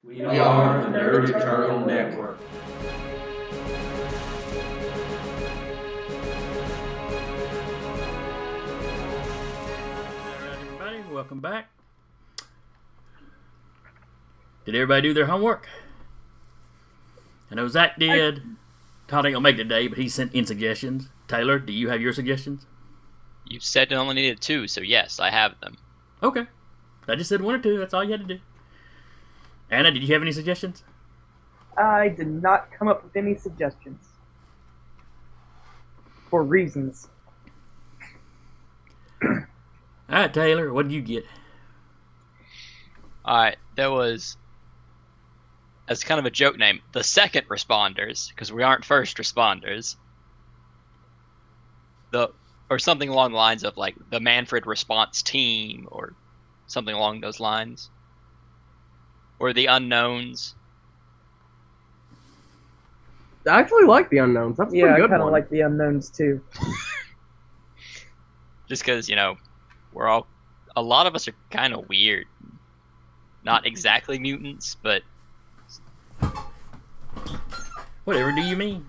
We are the Nerd Eternal Network. Alright, everybody, welcome back. Did everybody do their homework? I know Zach did. Todd ain't gonna make it today, but he sent in suggestions. Taylor, do you have your suggestions? You said it only needed 2, so yes, I have them. Okay. I just said 1 or 2. That's all you had to do. Anna, did you have any suggestions? I did not come up with any suggestions. For reasons. Alright, Taylor, what did you get? Alright, there was, as kind of a joke name, the second responders, because we aren't first responders. Or something along the lines of, like, the Manfred Response Team, or something along those lines. Or the Unknowns. I actually like the Unknowns. That's a Yeah, pretty I good kind of one. like the Unknowns too. Just because, a lot of us are kind of weird. Not exactly mutants, but Whatever do you mean?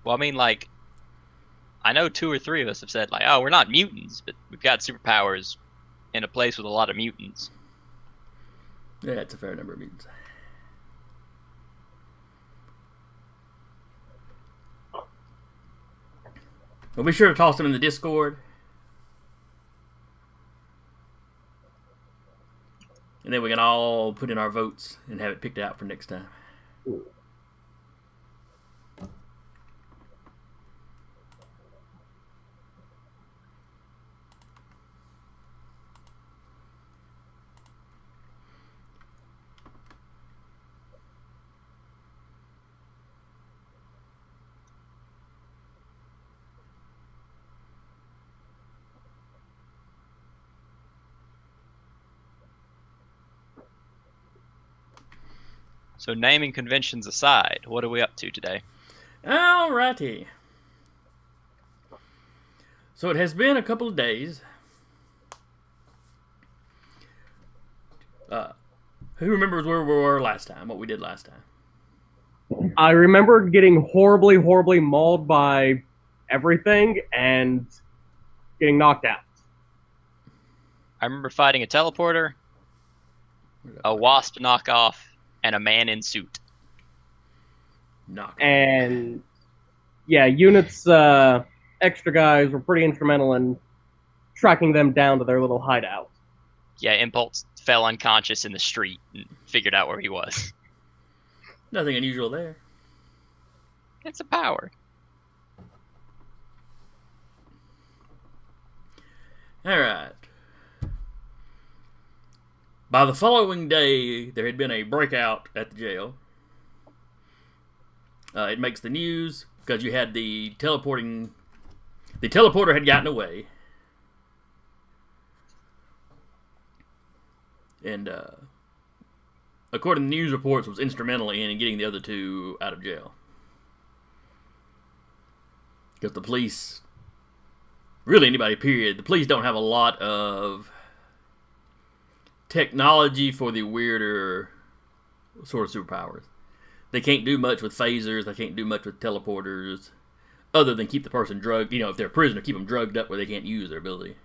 well, I mean, like, I know 2 or 3 of us have said, like, oh, we're not mutants, but we've got superpowers in a place with a lot of mutants. Yeah, it's a fair number of mutants. Well, be sure to toss them in the Discord. And then we can all put in our votes and have it picked out for next time. So naming conventions aside, what are we up to today? Alrighty. So it has been a couple of days. Who remembers where we were last time? What we did last time? I remember getting horribly, horribly mauled by everything and getting knocked out. I remember fighting a teleporter, a wasp knockoff, and a man in suit. And yeah, units, extra guys were pretty instrumental in tracking them down to their little hideout. Yeah, Impulse fell unconscious in the street and figured out where he was. Nothing unusual there. It's a power. Alright. By the following day, there had been a breakout at the jail. It makes the news because you had the teleporting. The teleporter had gotten away. And, according to news reports, was instrumental in getting the other 2 out of jail. Because the police, really anybody, period, the police don't have a lot of technology for the weirder sort of superpowers. They can't do much with phasers, they can't do much with teleporters, other than keep the person drugged. If they're a prisoner, keep them drugged up where they can't use their ability.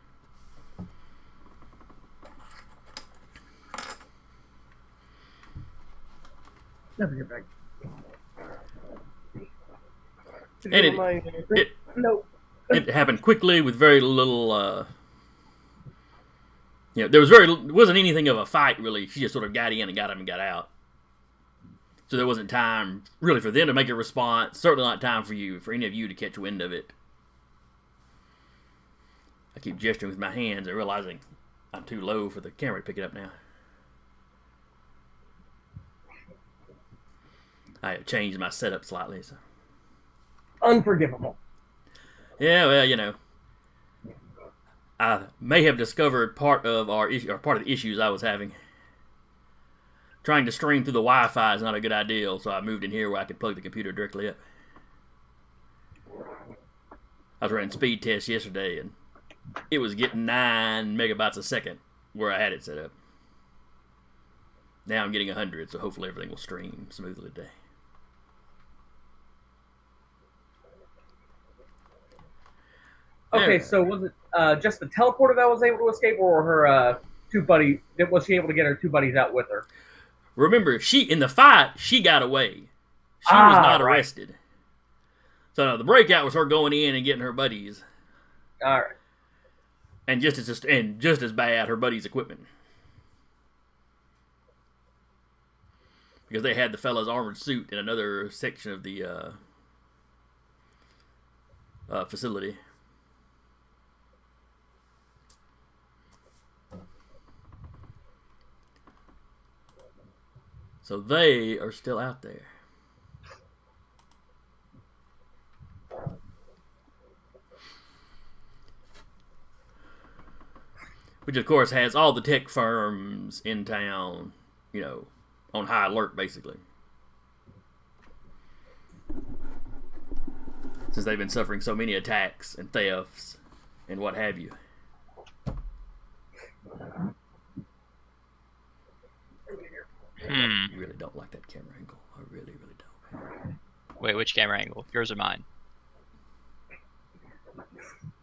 Never get back. And No. it happened quickly with very little. There wasn't anything of a fight really. She just sort of got in and got him and got out. So there wasn't time really for them to make a response. Certainly not time for any of you to catch wind of it. I keep gesturing with my hands and realizing I'm too low for the camera to pick it up now. I have changed my setup slightly, so. Unforgivable. Yeah, well, I may have discovered part of the issues I was having. Trying to stream through the Wi-Fi is not a good idea, so I moved in here where I could plug the computer directly up. I was running speed tests yesterday, and it was getting 9 megabytes a second where I had it set up. Now I'm getting 100, so hopefully everything will stream smoothly today. Okay, Alright. so was it just the teleporter that was able to escape, or her two buddies? Was she able to get her two buddies out with her? Remember, in the fight, she got away. She was not right. arrested. So no, the breakout was her going in and getting her buddies, All right. and just as bad, her buddies' equipment, because they had the fella's armored suit in another section of the facility. So they are still out there. Which, of course, has all the tech firms in town, on high alert, basically. Since they've been suffering so many attacks and thefts and what have you. You really don't like that camera angle. I really, really don't. Wait, which camera angle? Yours or mine?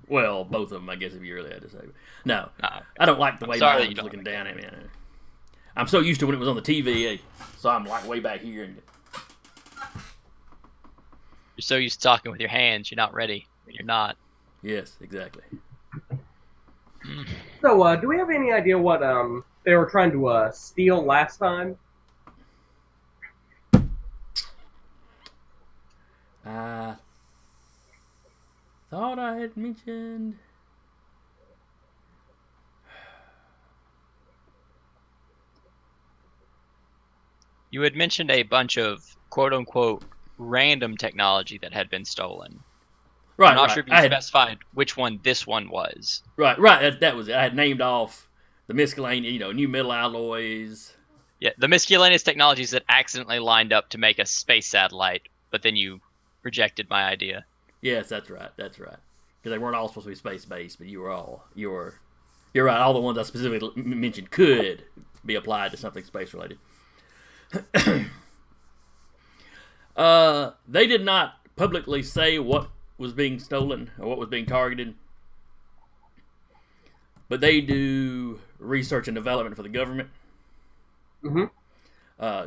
Well, both of them, I guess, if you really had to say. No, Uh, I don't like the I'm way sorry that mine's you don't looking like down at me. I'm so used to when it was on the TV, so I'm like way back here. And You're so used to talking with your hands, you're not ready. You're not. yes, exactly. So, do we have any idea what they were trying to steal last time? I thought I had mentioned. You had mentioned a bunch of quote-unquote random technology that had been stolen. Right, I'm not right. sure if you specified which one this one was. Right. That was it. I had named off the miscellaneous, new metal alloys. Yeah, the miscellaneous technologies that accidentally lined up to make a space satellite, but then you rejected my idea. Yes, that's right. Because they weren't all supposed to be space-based, but you're right. All the ones I specifically mentioned could be applied to something space-related. They did not publicly say what was being stolen or what was being targeted, but they do research and development for the government.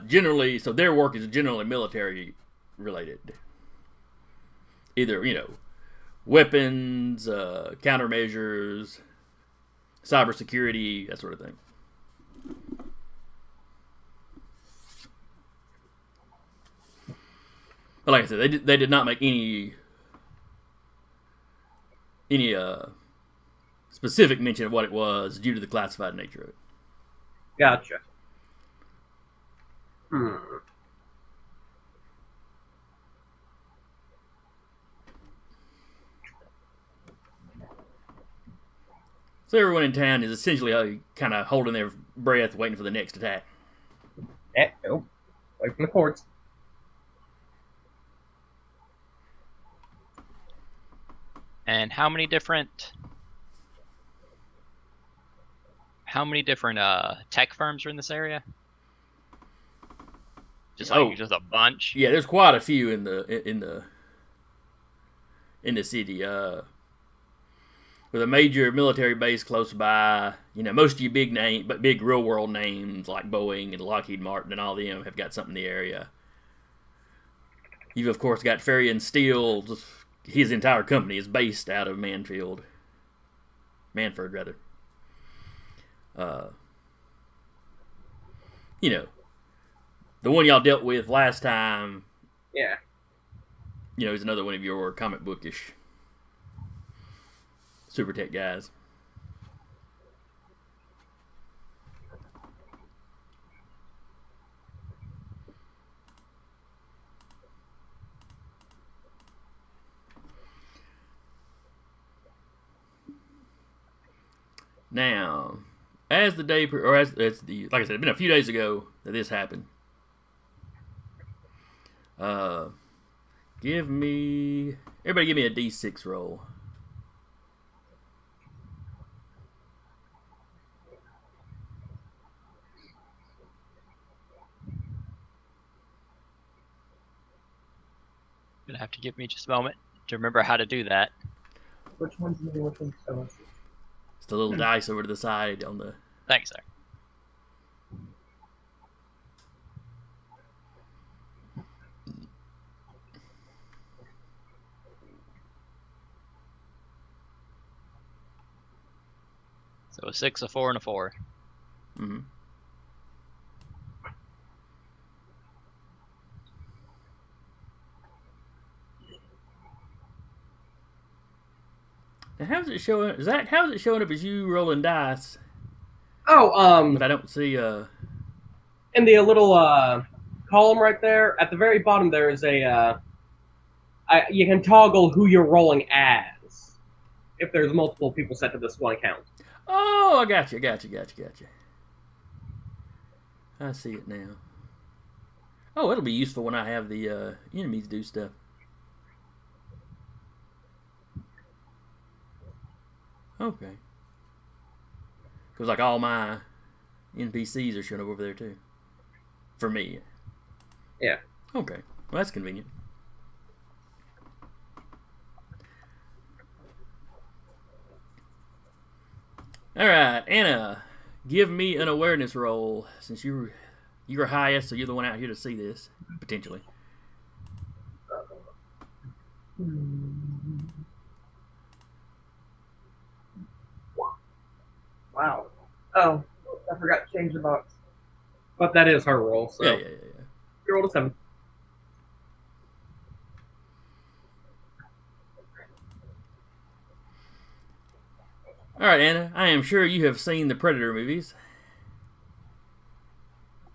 Generally, so their work is generally military related. Either, weapons, countermeasures, cybersecurity, that sort of thing. But like I said, they did not make any specific mention of what it was due to the classified nature of it. Gotcha. So everyone in town is essentially kind of holding their breath, waiting for the next attack. Nope. Away from the courts. And how many different tech firms are in this area? Just a bunch. Yeah, there's quite a few in the city. With a major military base close by, most of your big real world names like Boeing and Lockheed Martin and all them have got something in the area. You've of course got Ferry and Steel. His entire company is based out of Manford, rather. The one y'all dealt with last time. Yeah. Is another one of your comic bookish super tech guys. Now, as the day, or as the, like I said, it's been a few days ago that this happened. Everybody give me a D6 roll. Gonna have to give me just a moment to remember how to do that. Which one's me? Which one's Thomas? It's the little dice over to the side on the. Thanks, sir. So a 6, a 4, and a 4. Mm-hmm. Now, how's it showing? Zach, how's it showing up as you rolling dice? Oh, But I don't see. in the little column right there, at the very bottom, there is a. You can toggle who you're rolling as, if there's multiple people set to this one account. Oh, I got you. I see it now. Oh, it'll be useful when I have the enemies do stuff. Okay. Because like all my NPCs are showing up over there too. For me. Yeah. Okay. Well, that's convenient. All right, Anna, give me an awareness roll since you're highest, so you're the one out here to see this potentially. Wow. Oh, I forgot to change the box. But that is her roll, so. Yeah. You rolled a 7. All right, Anna, I am sure you have seen the Predator movies.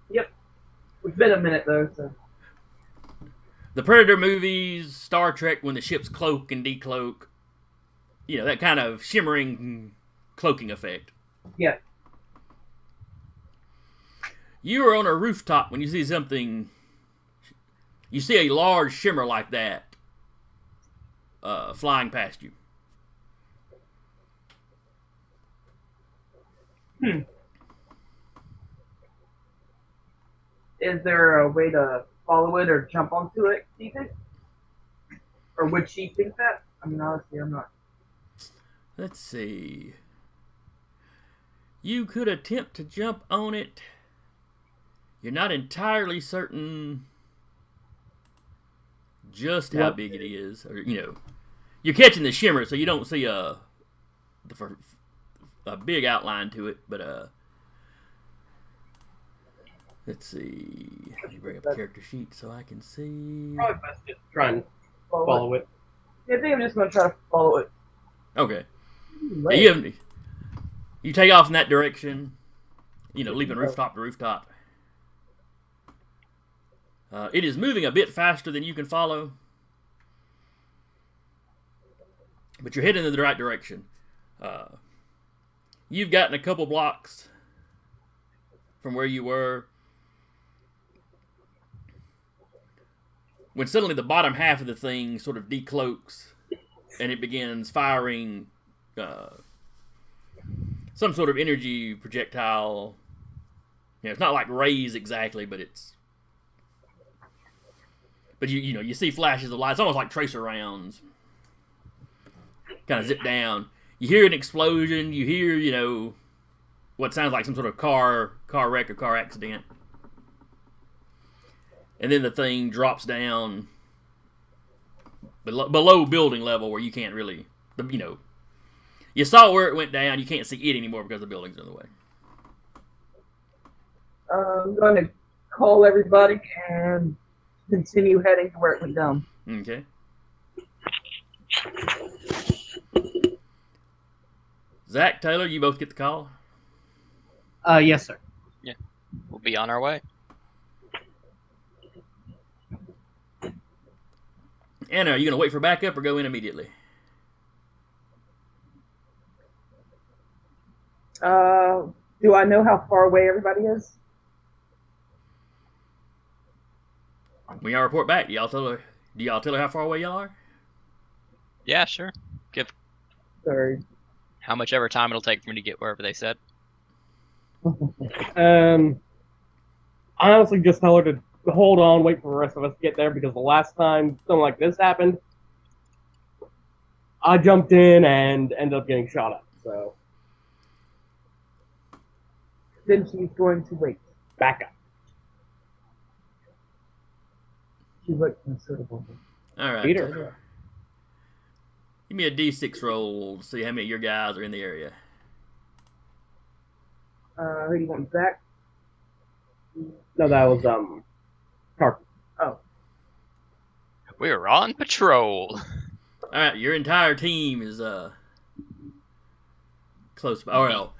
Yep. It's been a minute though, so. The Predator movies, Star Trek, when the ships cloak and decloak. You know, that kind of shimmering cloaking effect. Yeah. You are on a rooftop when you see something. You see a large shimmer like that flying past you. Is there a way to follow it or jump onto it, do you think? Or would she think that? I mean, honestly, I'm not. Let's see. You could attempt to jump on it. You're not entirely certain just how big it is, or you're catching the shimmer, so you don't see a big outline to it. But let's see. Let me bring up the character sheet so I can see. Probably best just try and follow it. Yeah, I think I'm just going to try to follow it. Okay. Right. You take off in that direction. Leaping rooftop to rooftop. It is moving a bit faster than you can follow. But you're heading in the right direction. You've gotten a couple blocks from where you were when suddenly the bottom half of the thing sort of decloaks and it begins firing some sort of energy projectile. It's not like rays exactly, but it's. But you see flashes of light. It's almost like tracer rounds. Kind of zip down. You hear an explosion. You hear, what sounds like some sort of car wreck or car accident. And then the thing drops down below building level where you can't really, you saw where it went down. You can't see it anymore because the building's in the way. I'm going to call everybody and continue heading to where it went down. Okay. Zach, Taylor, you both get the call? Yes, sir. Yeah. We'll be on our way. Anna, are you going to wait for backup or go in immediately? Do I know how far away everybody is? When y'all report back, do y'all tell her how far away y'all are? Yeah, sure. Give Sorry. how much ever time it'll take for me to get wherever they said. I honestly just tell her to hold on, wait for the rest of us to get there, because the last time something like this happened, I jumped in and ended up getting shot at. So Then she's going to wait. back up. She's like considerable. All right, Peter. Taylor. Give me a D6 roll to see how many of your guys are in the area. Who do you want back? No, that was Tark. Oh, We're on patrol. All right, your entire team is close by. Or well,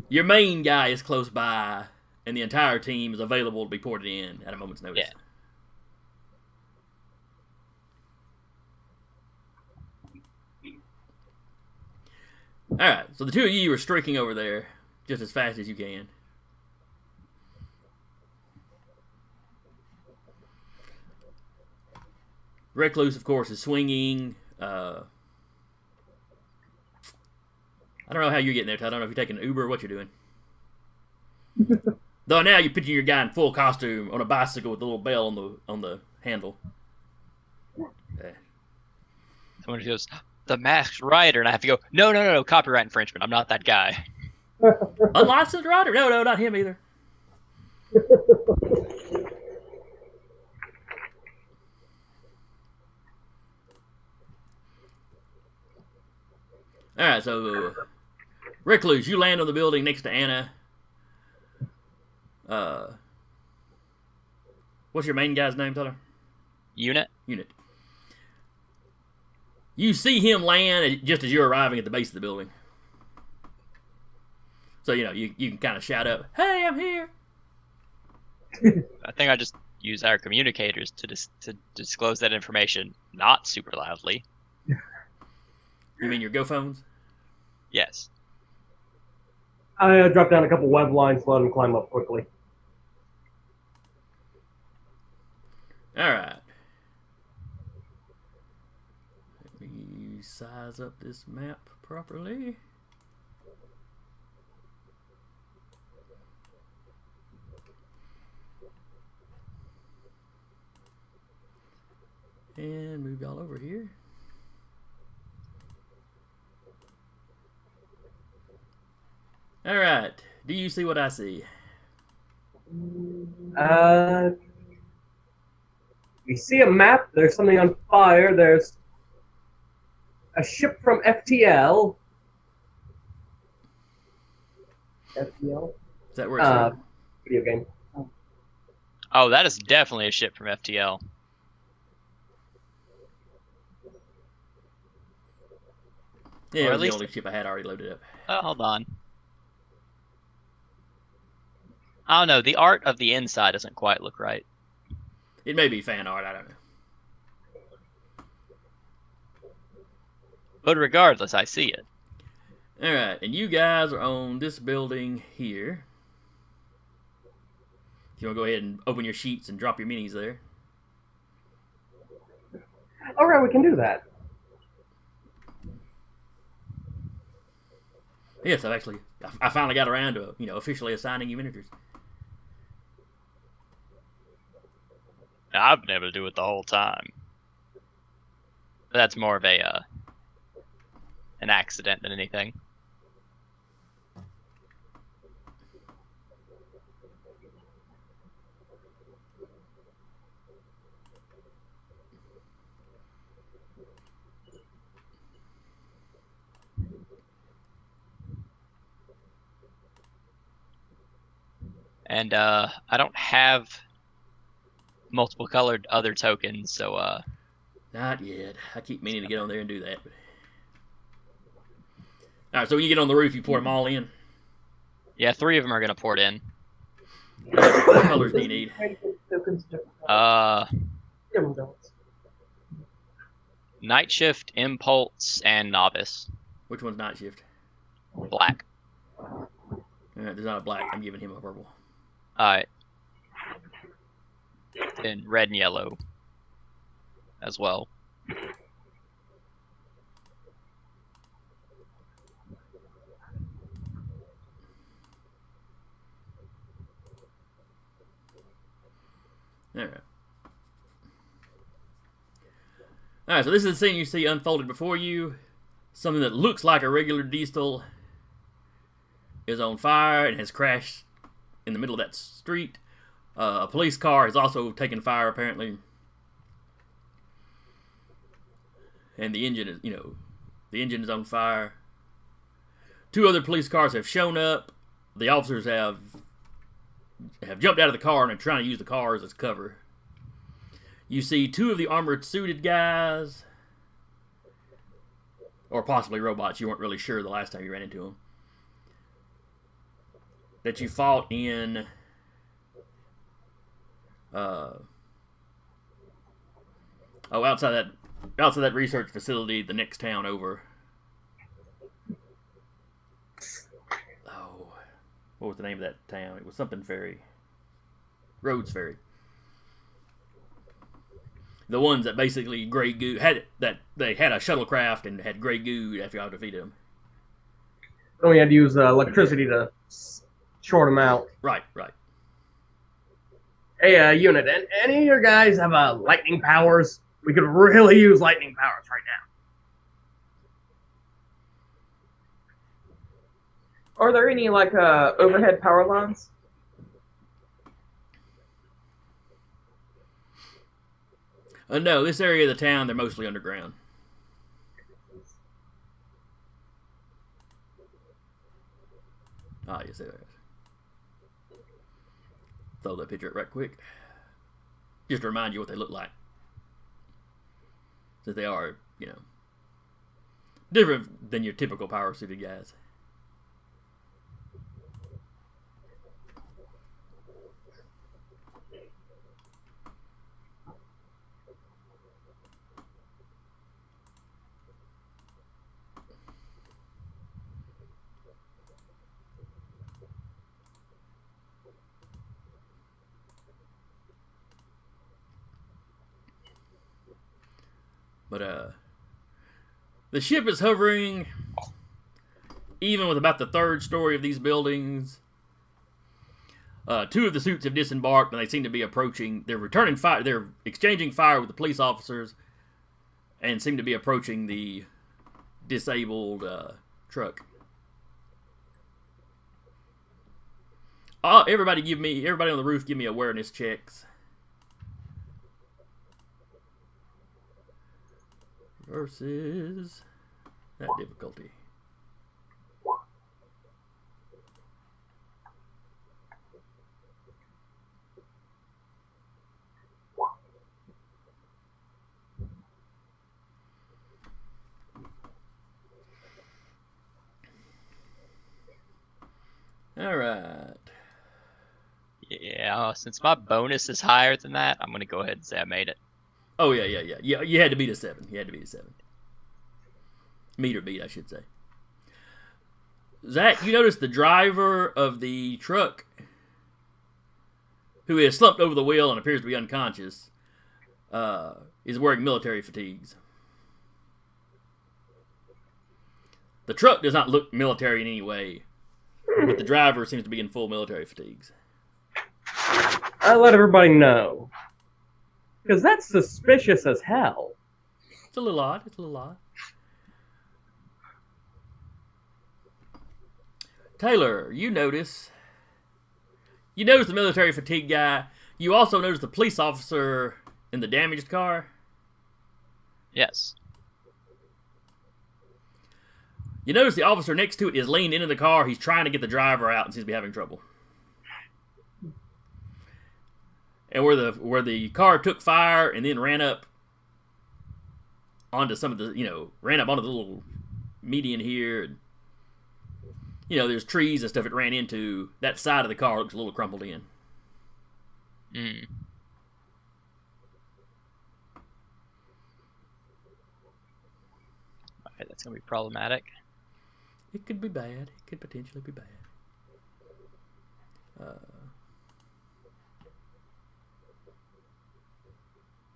your main guy is close by, and the entire team is available to be ported in at a moment's notice. Yeah. All right, so the two of you are streaking over there just as fast as you can. Recluse, of course, is swinging. I don't know how you're getting there, Todd. I don't know if you're taking an Uber or what you're doing. Though now you're picturing your guy in full costume on a bicycle with a little bell on the handle. Yeah. Someone goes, the masked rider, and I have to go, no, copyright infringement. I'm not that guy. Unlicensed rider? No, not him either. All right, so Recluse, you land on the building next to Anna. What's your main guy's name, Tyler? Unit? Unit. You see him land just as you're arriving at the base of the building. So, you can kind of shout up, "Hey, I'm here!" I think I just use our communicators to disclose that information not super loudly. You mean your Go phones? Yes. I dropped down a couple web lines, let him climb up quickly. All right. Let me size up this map properly. And move y'all over here. All right. Do you see what I see? We see a map. There's something on fire. There's a ship from FTL. FTL. Is that where it's from? Video game. Oh, that is definitely a ship from FTL. Yeah, or it at was the least- only ship I had already loaded up. Oh, hold on. I don't know. The art of the inside doesn't quite look right. It may be fan art, I don't know. But regardless, I see it. All right, and you guys are on this building here. You want to go ahead and open your sheets and drop your minis there? All right, we can do that. Yes, I finally got around to officially assigning you miniatures. I've been able to do it the whole time. But that's more of an accident than anything. And I don't have multiple colored other tokens, so Not yet. I keep meaning to get on there and do that. All right, so when you get on the roof, you pour them all in. yeah, 3 of them are gonna port in. What colors do you need? Tokens different. Different belts. Night Shift, Impulse, and Novice. Which one's night shift? Black. All right, there's not a black. I'm giving him a purple. Alright. And red and yellow as well. All Alright, so this is the scene you see unfolded before you. Something that looks like a regular diesel is on fire and has crashed in the middle of that street. A police car has also taken fire, apparently. And the engine is, the engine is on fire. 2 other police cars have shown up. The officers have jumped out of the car and are trying to use the cars as cover. You see 2 of the armored suited guys, or possibly robots. You weren't really sure the last time you ran into them, that you fought in outside that research facility, the next town over. Oh, what was the name of that town? It was something Ferry. Rhodes Ferry. The ones that basically Grey Goo they had a shuttlecraft and had Grey Goo after y'all defeated them. Only had to use electricity to short them out. Right. Hey, Unit, any of your guys have lightning powers? We could really use lightning powers right now. Are there any like overhead power lines? No, this area of the town, they're mostly underground. Yes, there is. Throw that picture up right quick. Just to remind you what they look like. Since they are, different than your typical power-suited guys. But, the ship is hovering even with about the 3rd story of these buildings. 2 of the suits have disembarked and they seem to be approaching. They're returning fire. They're exchanging fire with the police officers and seem to be approaching the disabled truck. Everybody on the roof give me awareness checks. Versus that difficulty. All right. Yeah, since my bonus is higher than that, I'm going to go ahead and say I made it. Oh, yeah. You had to beat a 7. Meet or beat, I should say. Zach, you notice the driver of the truck, who is slumped over the wheel and appears to be unconscious, is wearing military fatigues. The truck does not look military in any way, but the driver seems to be in full military fatigues. I let everybody know. Because that's suspicious as hell. It's a little odd. Taylor, you notice the military fatigue guy. You also notice the police officer in the damaged car. Yes. You notice the officer next to it is leaned into the car. He's trying to get the driver out and seems to be having trouble. And where the car took fire and then ran up onto some of the, ran up onto the little median here. And, there's trees and stuff it ran into. That side of the car looks a little crumpled in. Mm. Alright, that's going to be problematic. It could be bad. It could potentially be bad.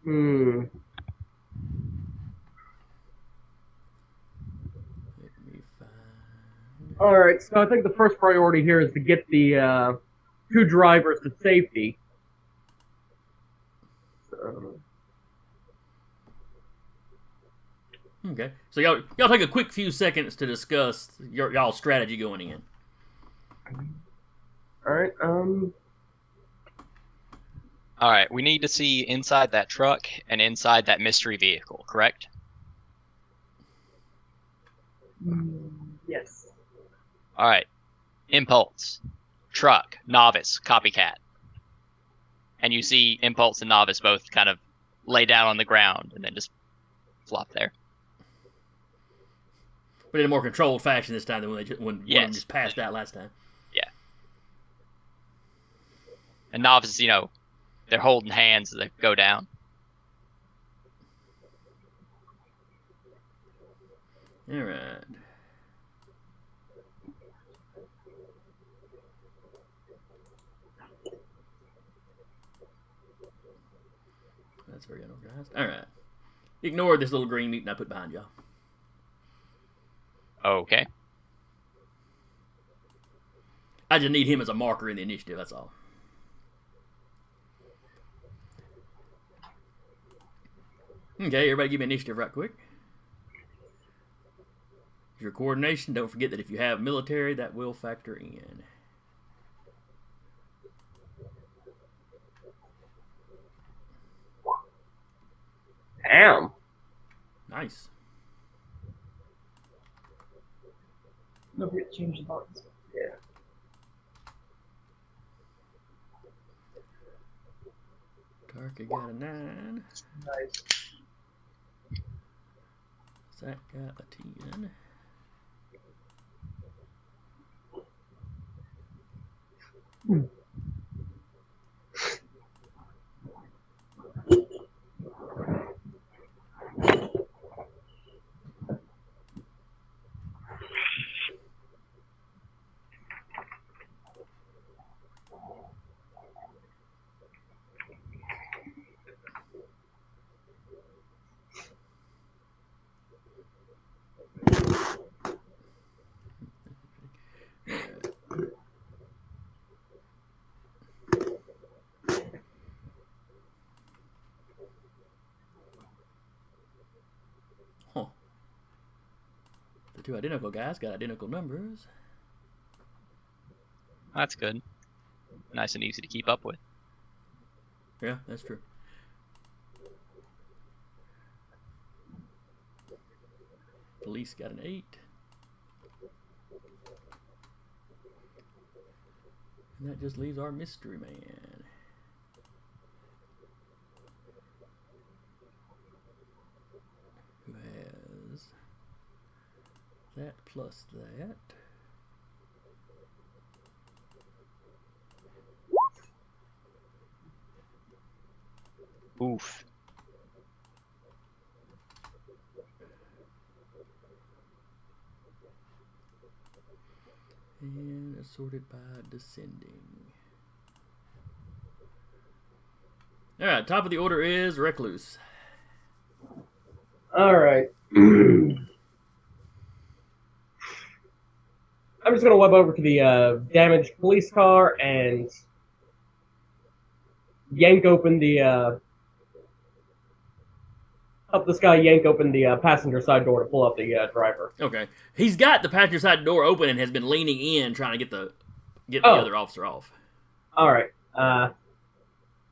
Let me find... Alright, so I think the first priority here is to get the 2 drivers to safety. So... Okay. So y'all take a quick few seconds to discuss y'all's strategy going in. Alright, All right, we need to see inside that truck and inside that mystery vehicle, correct? Yes. All right. Impulse, truck, novice, copycat. And you see Impulse and novice both kind of lay down on the ground and then just flop there. But in a more controlled fashion this time than when one of them Yes. just passed out last time. Yeah. And novice, they're holding hands as they go down. All right. That's very unorganized. All right. Ignore this little green mutant I put behind y'all. Okay. I just need him as a marker in the initiative, that's all. Okay, everybody give me initiative right quick. Your coordination, don't forget that if you have military, that will factor in. damn. Nice. Don't forget to change the buttons. Yeah. Tarka got a 9. Nice. Zach got a 10. Huh. The two identical guys got identical numbers. That's good. Nice and easy to keep up with. Yeah, that's true. Police got an 8. And that just leaves our mystery man. Who has that plus that. Oof. And assorted by descending. Alright, top of the order is Recluse. Alright. I'm just gonna web over to the damaged police car and yank open the help this guy yank open the passenger side door to pull up the driver. Okay. He's got the passenger side door open and has been leaning in trying to get the other officer off. Alright.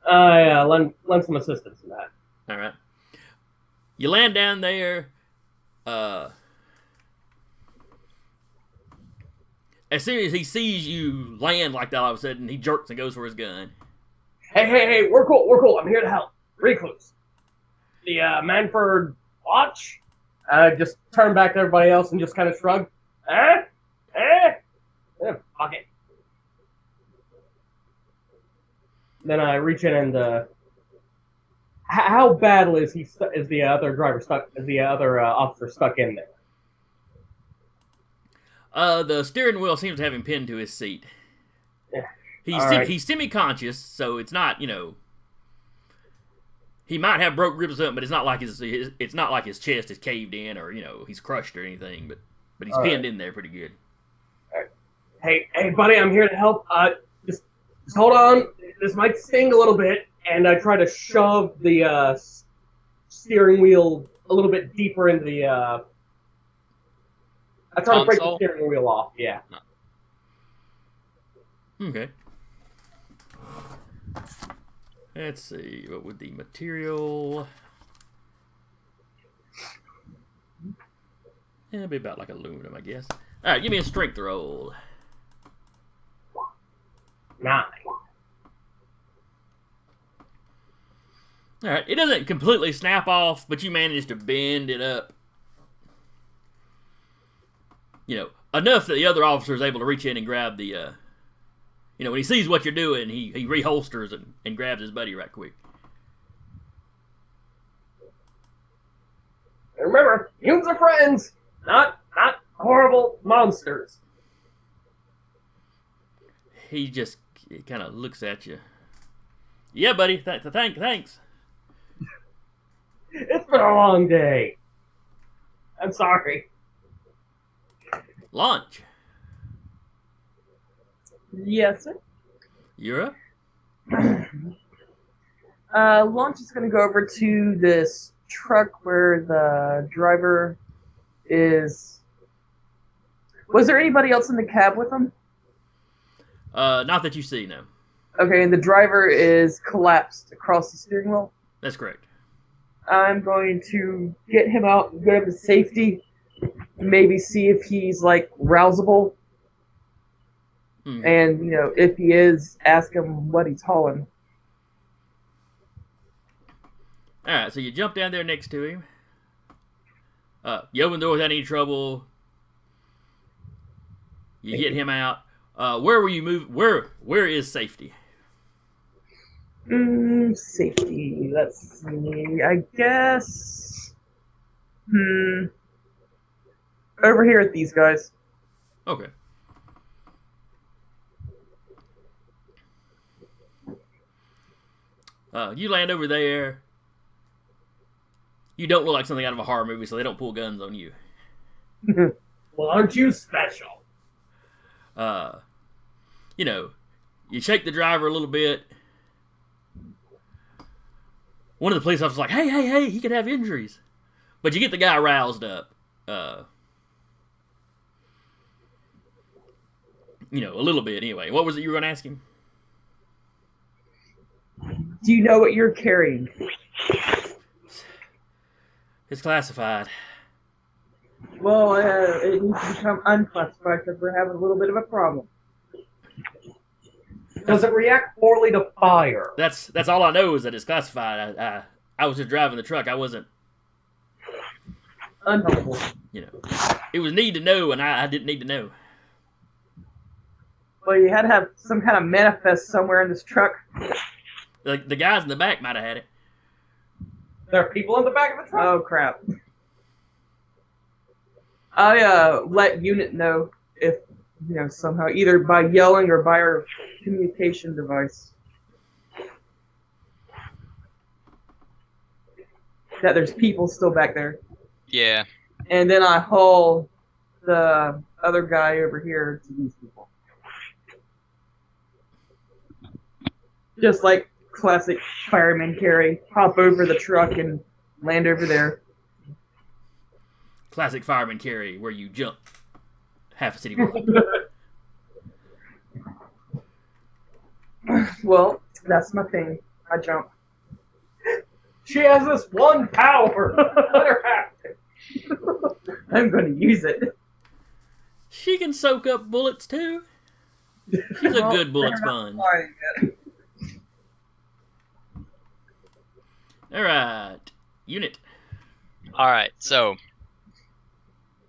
Yeah, lend some assistance in that. Alright. You land down there. As soon as he sees you land like that, all of a sudden he jerks and goes for his gun. Hey, we're cool. I'm here to help. Recluse. The Manford watch? Just turn back to everybody else and just kind of shrug. Fuck it. Then I reach in and how badly is the other driver stuck? Is the other officer stuck in there? The steering wheel seems to have him pinned to his seat. Yeah. He's semi-conscious, so it's not, he might have broke ribs or something, but it's not like his chest is caved in or he's crushed or anything. But he's pinned in there pretty good. Hey, buddy, I'm here to help. Just hold on. This might sting a little bit, and I try to shove the steering wheel a little bit deeper into the. I try to break the Console? steering wheel off. Yeah. Okay. Let's see. What would the material? Yeah, it'd be about like aluminum, I guess. All right, give me a strength roll. 9. All right, it doesn't completely snap off, but you manage to bend it up. You know, enough that the other officer is able to reach in and grab the, you know, when he sees what you're doing, he reholsters and grabs his buddy right quick. And remember, humans are friends, not horrible monsters. He just kind of looks at you. Yeah, buddy, thanks. It's been a long day. I'm sorry. Launch. Yes, sir. You're up. Launch is going to go over to this truck where the driver is. Was there anybody else in the cab with him? Not that you see, no. Okay, and the driver is collapsed across the steering wheel. That's correct. I'm going to get him out and get him to safety. Maybe see if he's like rousable. And, you know, if he is, ask him what he's hauling. Alright, so you jump down there next to him. You open the door without any trouble. You get him out. Where were you moving? Where is safety? Safety. Let's see. I guess. Over here at these guys. Okay. You land over there. You don't look like something out of a horror movie, so they don't pull guns on you. Well, aren't you special? You know, you shake the driver a little bit. One of the police officers is like, hey, he could have injuries. But you get the guy roused up. You know, a little bit anyway. What was it you were going to ask him? Do you know what you're carrying? It's classified. Well, it needs to become unclassified because we're having a little bit of a problem. Does it react poorly to fire? That's all I know is that it's classified. I was just driving the truck. I wasn't. Unhelpful. You know, it was need to know, and I didn't need to know. Well, you had to have some kind of manifest somewhere in this truck. The guys in the back might have had it. There are people in the back of the truck? Oh, crap. I let unit know if, you know, somehow, either by yelling or by our communication device, that there's people still back there. Yeah. And then I haul the other guy over here to these people. Just like classic fireman carry. Hop over the truck and land over there. Classic fireman carry, where you jump half a city block. Well, that's my thing. I jump. She has this one power. Let her have it. I'm going to use it. She can soak up bullets too. She's a good bullet sponge. All right, unit. All right, so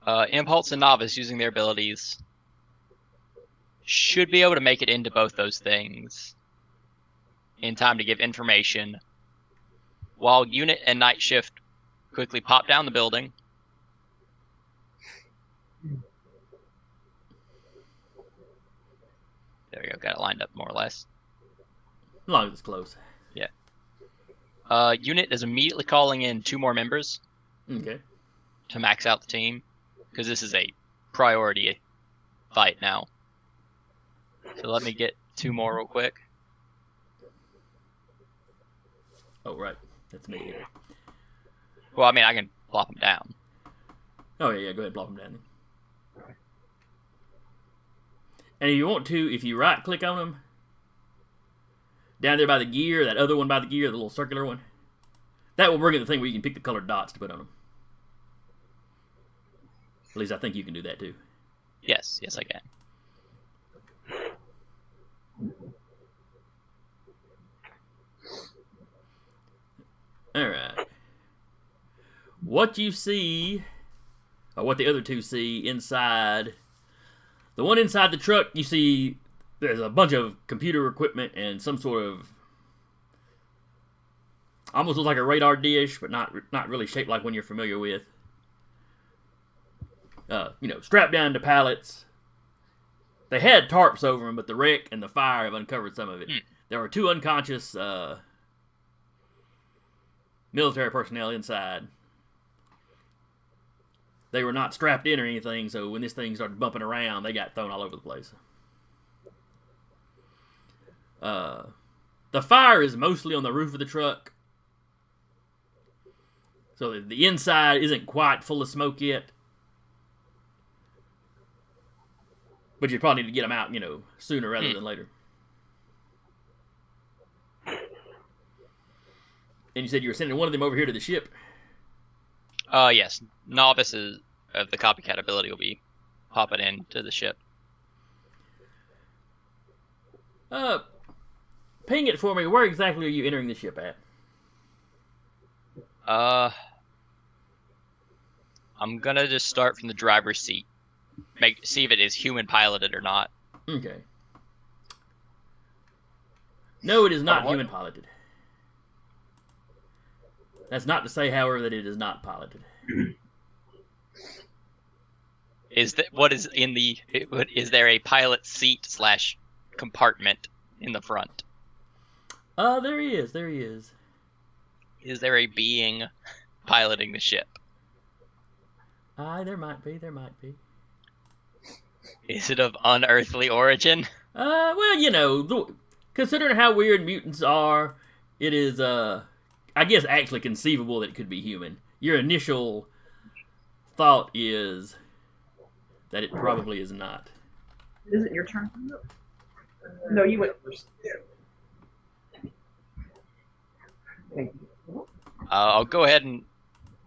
Impulse and Novice, using their abilities, should be able to make it into both those things in time to give information, while Unit and Night Shift quickly pop down the building. There we go, got it lined up more or less. As long as it's close. Yeah. Unit is immediately calling in 2 more members. Okay. To max out the team, because this is a priority fight now. So let me get 2 more real quick. Oh, right. That's me. Well, I mean, I can plop them down. Oh, yeah, go ahead and plop them down. And if you want to, if you right-click on them, down there by the gear, that other one by the gear, the little circular one, that will bring in the thing where you can pick the colored dots to put on them. At least I think you can do that too. Yes, I can. Alright. What you see, or what the other two see inside, the one inside the truck, you see there's a bunch of computer equipment and some sort of, almost looks like a radar dish, but not really shaped like one you're familiar with. Strapped down to pallets. They had tarps over them, but the wreck and the fire have uncovered some of it. There were 2 unconscious military personnel inside. They were not strapped in or anything, so when this thing started bumping around, they got thrown all over the place. The fire is mostly on the roof of the truck. So the inside isn't quite full of smoke yet. But you probably need to get them out, sooner rather than later. And you said you were sending one of them over here to the ship? Yes. Novices of the copycat ability will be popping into the ship. Ping it for me. Where exactly are you entering the ship at? I'm gonna just start from the driver's seat. See if it is human piloted or not. Okay. No, it is not human piloted. That's not to say, however, that it is not piloted. Is there a pilot seat / compartment in the front? There he is. There he is. Is there a being piloting the ship? There might be. There might be. Is it of unearthly origin? Well, considering how weird mutants are, it is, I guess, actually conceivable that it could be human. Your initial thought is that it probably is not. Is it your turn? No, you went first. I'll go ahead and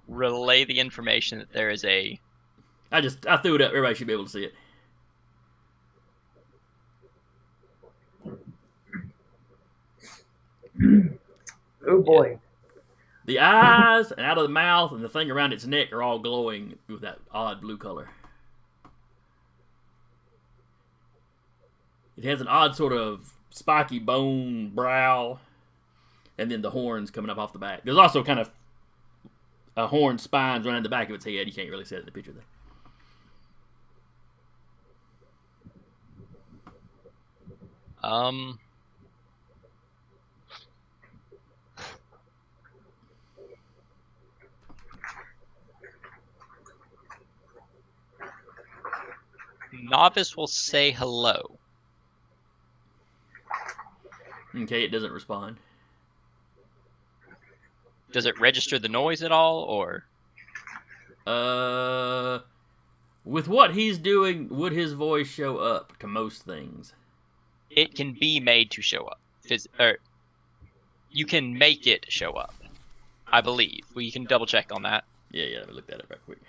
relay the information that there is a... I threw it up. Everybody should be able to see it. Oh boy. The eyes and out of the mouth and the thing around its neck are all glowing with that odd blue color. It has an odd sort of spiky bone brow, and then the horns coming up off the back. There's also kind of a horn spines running the back of its head. You can't really see it in the picture there. Novice will say hello. Okay, it doesn't respond. Does it register the noise at all, or? With what he's doing, would his voice show up to most things? It can be made to show up. You can make it show up, I believe. We can double check on that. Yeah, let me look that up right quick.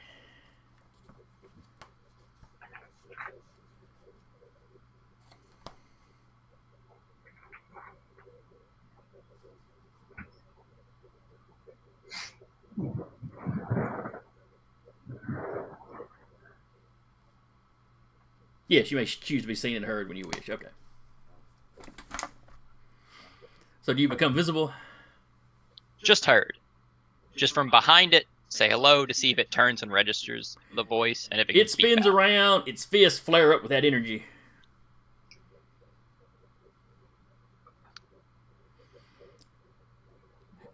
Yes, you may choose to be seen and heard when you wish. Okay. So do you become visible? Just heard. Just from behind it, say hello to see if it turns and registers the voice, and if it can speak spins back. around, its fists flare up with that energy.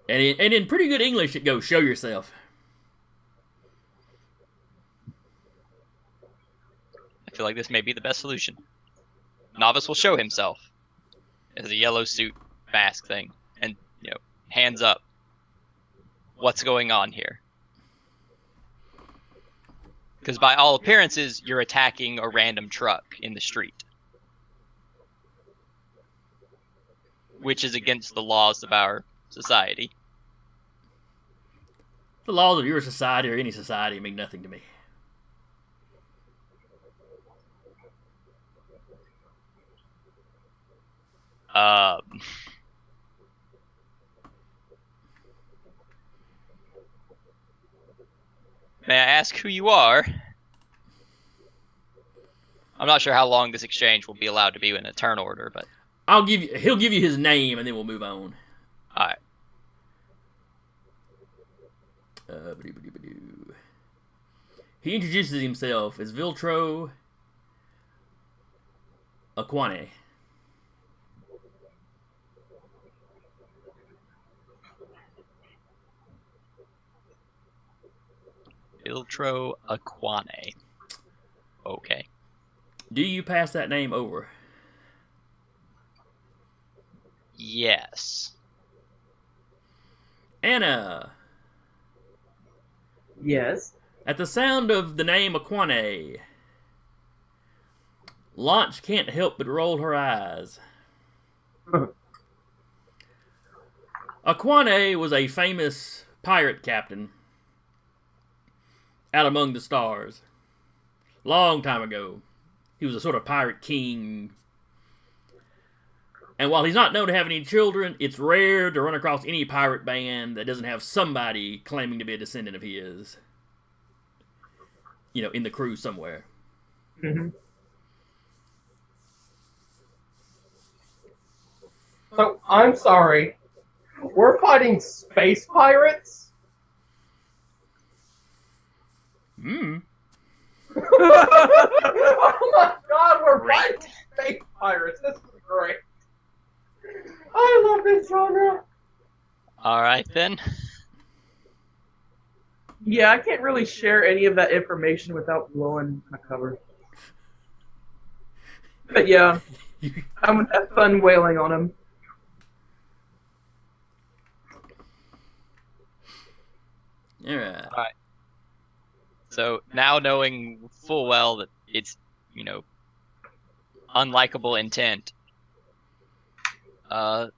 And in pretty good English, it goes, "Show yourself." I feel like this may be the best solution. Novice will show himself as a yellow suit mask thing, and hands up. What's going on here? Because by all appearances, you're attacking a random truck in the street. Which is against the laws of our society. The laws of your society or any society mean nothing to me. May I ask who you are? I'm not sure how long this exchange will be allowed to be in a turn order, but He'll give you his name, and then we'll move on. all right. He introduces himself as Viltro Aquane. Viltro Aquane. Okay. Do you pass that name over? Yes. Anna. Yes. At the sound of the name Aquane, Launch can't help but roll her eyes. Aquane was a famous pirate captain out among the stars. Long time ago. He was a sort of pirate king. And while he's not known to have any children, it's rare to run across any pirate band that doesn't have somebody claiming to be a descendant of his. You know, in the crew somewhere. Mm-hmm. So, I'm sorry. We're fighting space pirates? Hmm. Oh my god, we're fighting space pirates. This is great. I love this genre. Alright then. Yeah, I can't really share any of that information without blowing my cover. But yeah, I'm gonna have fun wailing on him. Alright. So now knowing full well that it's, you know, unlikable intent. So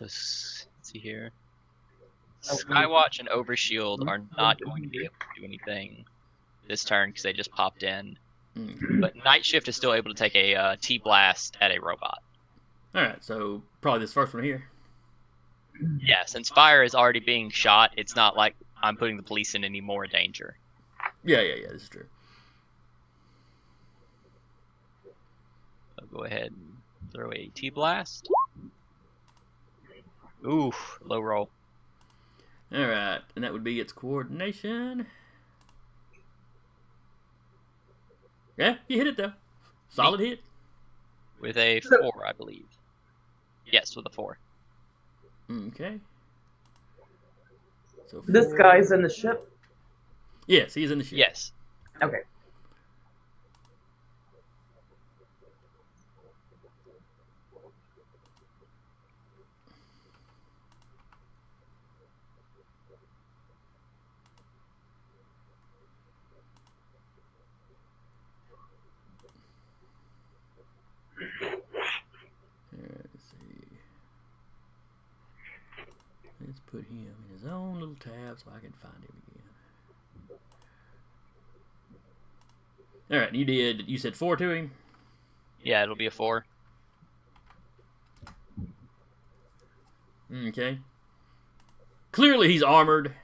let's see here. Skywatch and Overshield are not going to be able to do anything this turn because they just popped in. But Night Shift is still able to take a T-Blast at a robot. Alright, so probably this first one here. Yeah, since fire is already being shot, it's not like I'm putting the police in any more danger. Yeah, this is true. I'll go ahead and throw a T-Blast. Ooh, low roll. Alright, and that would be its coordination. Yeah, you hit it though. Solid hit. With a 4, I believe. Yes, with a 4. Okay. So This guy's in the ship. Yes, he's in the ship. Yes. Okay. Let's see. Let's put him in his own little tab so I can find him again. Alright, you said 4 to him? Yeah, it'll be a 4. Okay. Clearly he's armored.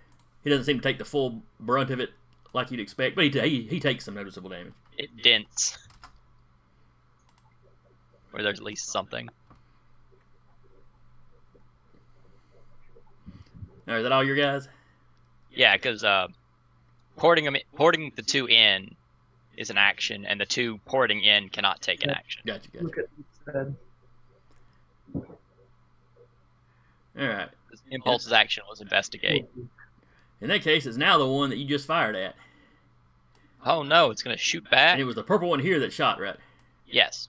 He doesn't seem to take the full brunt of it like you'd expect, but he takes some noticeable damage. It dents. Or there's at least something. Alright, is that all your guys? Yeah, because porting the 2 in is an action, and the 2 porting in cannot take an action. Gotcha. Look at this head. Alright. Impulse's action was investigate. In that case, it's now the one that you just fired at. Oh no, it's gonna shoot back. And it was the purple one here that shot, right? Yes.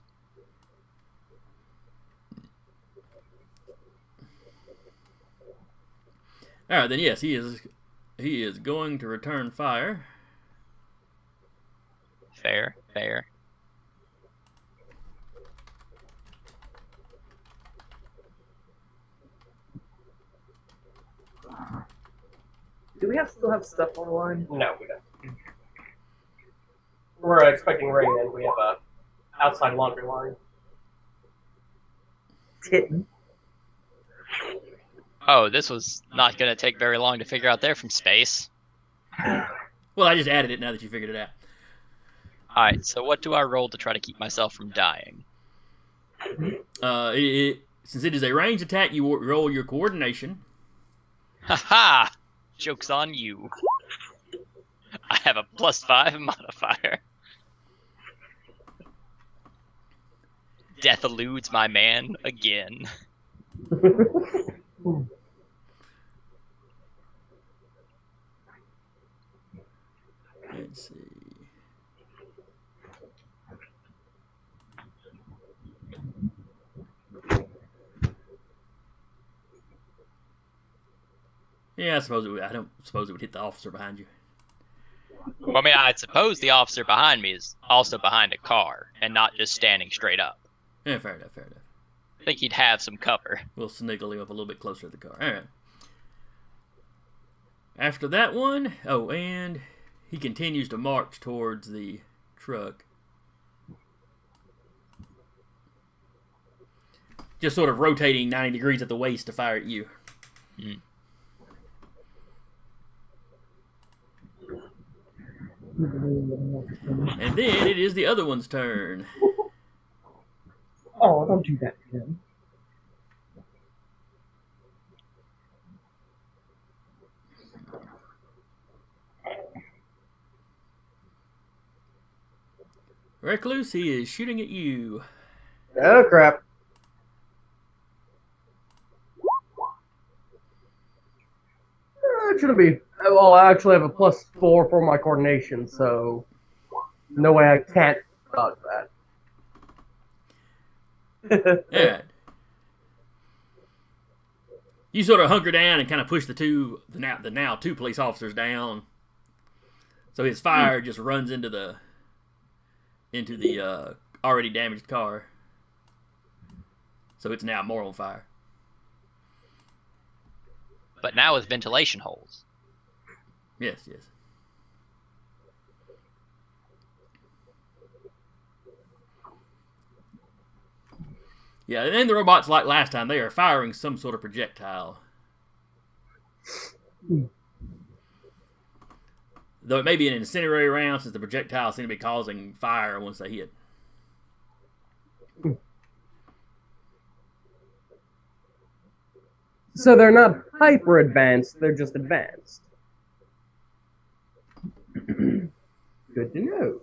All right, then yes, he is going to return fire. Fair, fair. Do we still have stuff on the line? No, we don't. We're expecting rain, and we have a outside laundry line. Titten. Oh, this was not going to take very long to figure out there from space. Well, I just added it now that you figured it out. Alright, so what do I roll to try to keep myself from dying? Since it is a ranged attack, you roll your coordination. Haha! Joke's on you. I have a +5 modifier. Death eludes my man again. Let's see. Yeah, I don't suppose it would hit the officer behind you. Well, I mean, I suppose the officer behind me is also behind a car and not just standing straight up. Yeah, fair enough, fair enough. I think he'd have some cover. We'll sniggle him up a little bit closer to the car. All right. After that one, oh, and he continues to march towards the truck. Just sort of rotating 90 degrees at the waist to fire at you. Mm. And then it is the other one's turn. Oh, don't do that to him. Recluse, he is shooting at you. Oh, crap. It shouldn't be. Well, I actually have a +4 for my coordination, so no way I can't dodge that. Alright. You sort of hunker down and kind of push the now two police officers down. So his fire just runs into the already damaged car. So it's now more on fire. But now with ventilation holes. Yes, yes. Yeah, and the robots, like last time, they are firing some sort of projectile. Though it may be an incendiary round, since the projectiles seem to be causing fire once they hit. So they're not hyper advanced, they're just advanced. Good to know.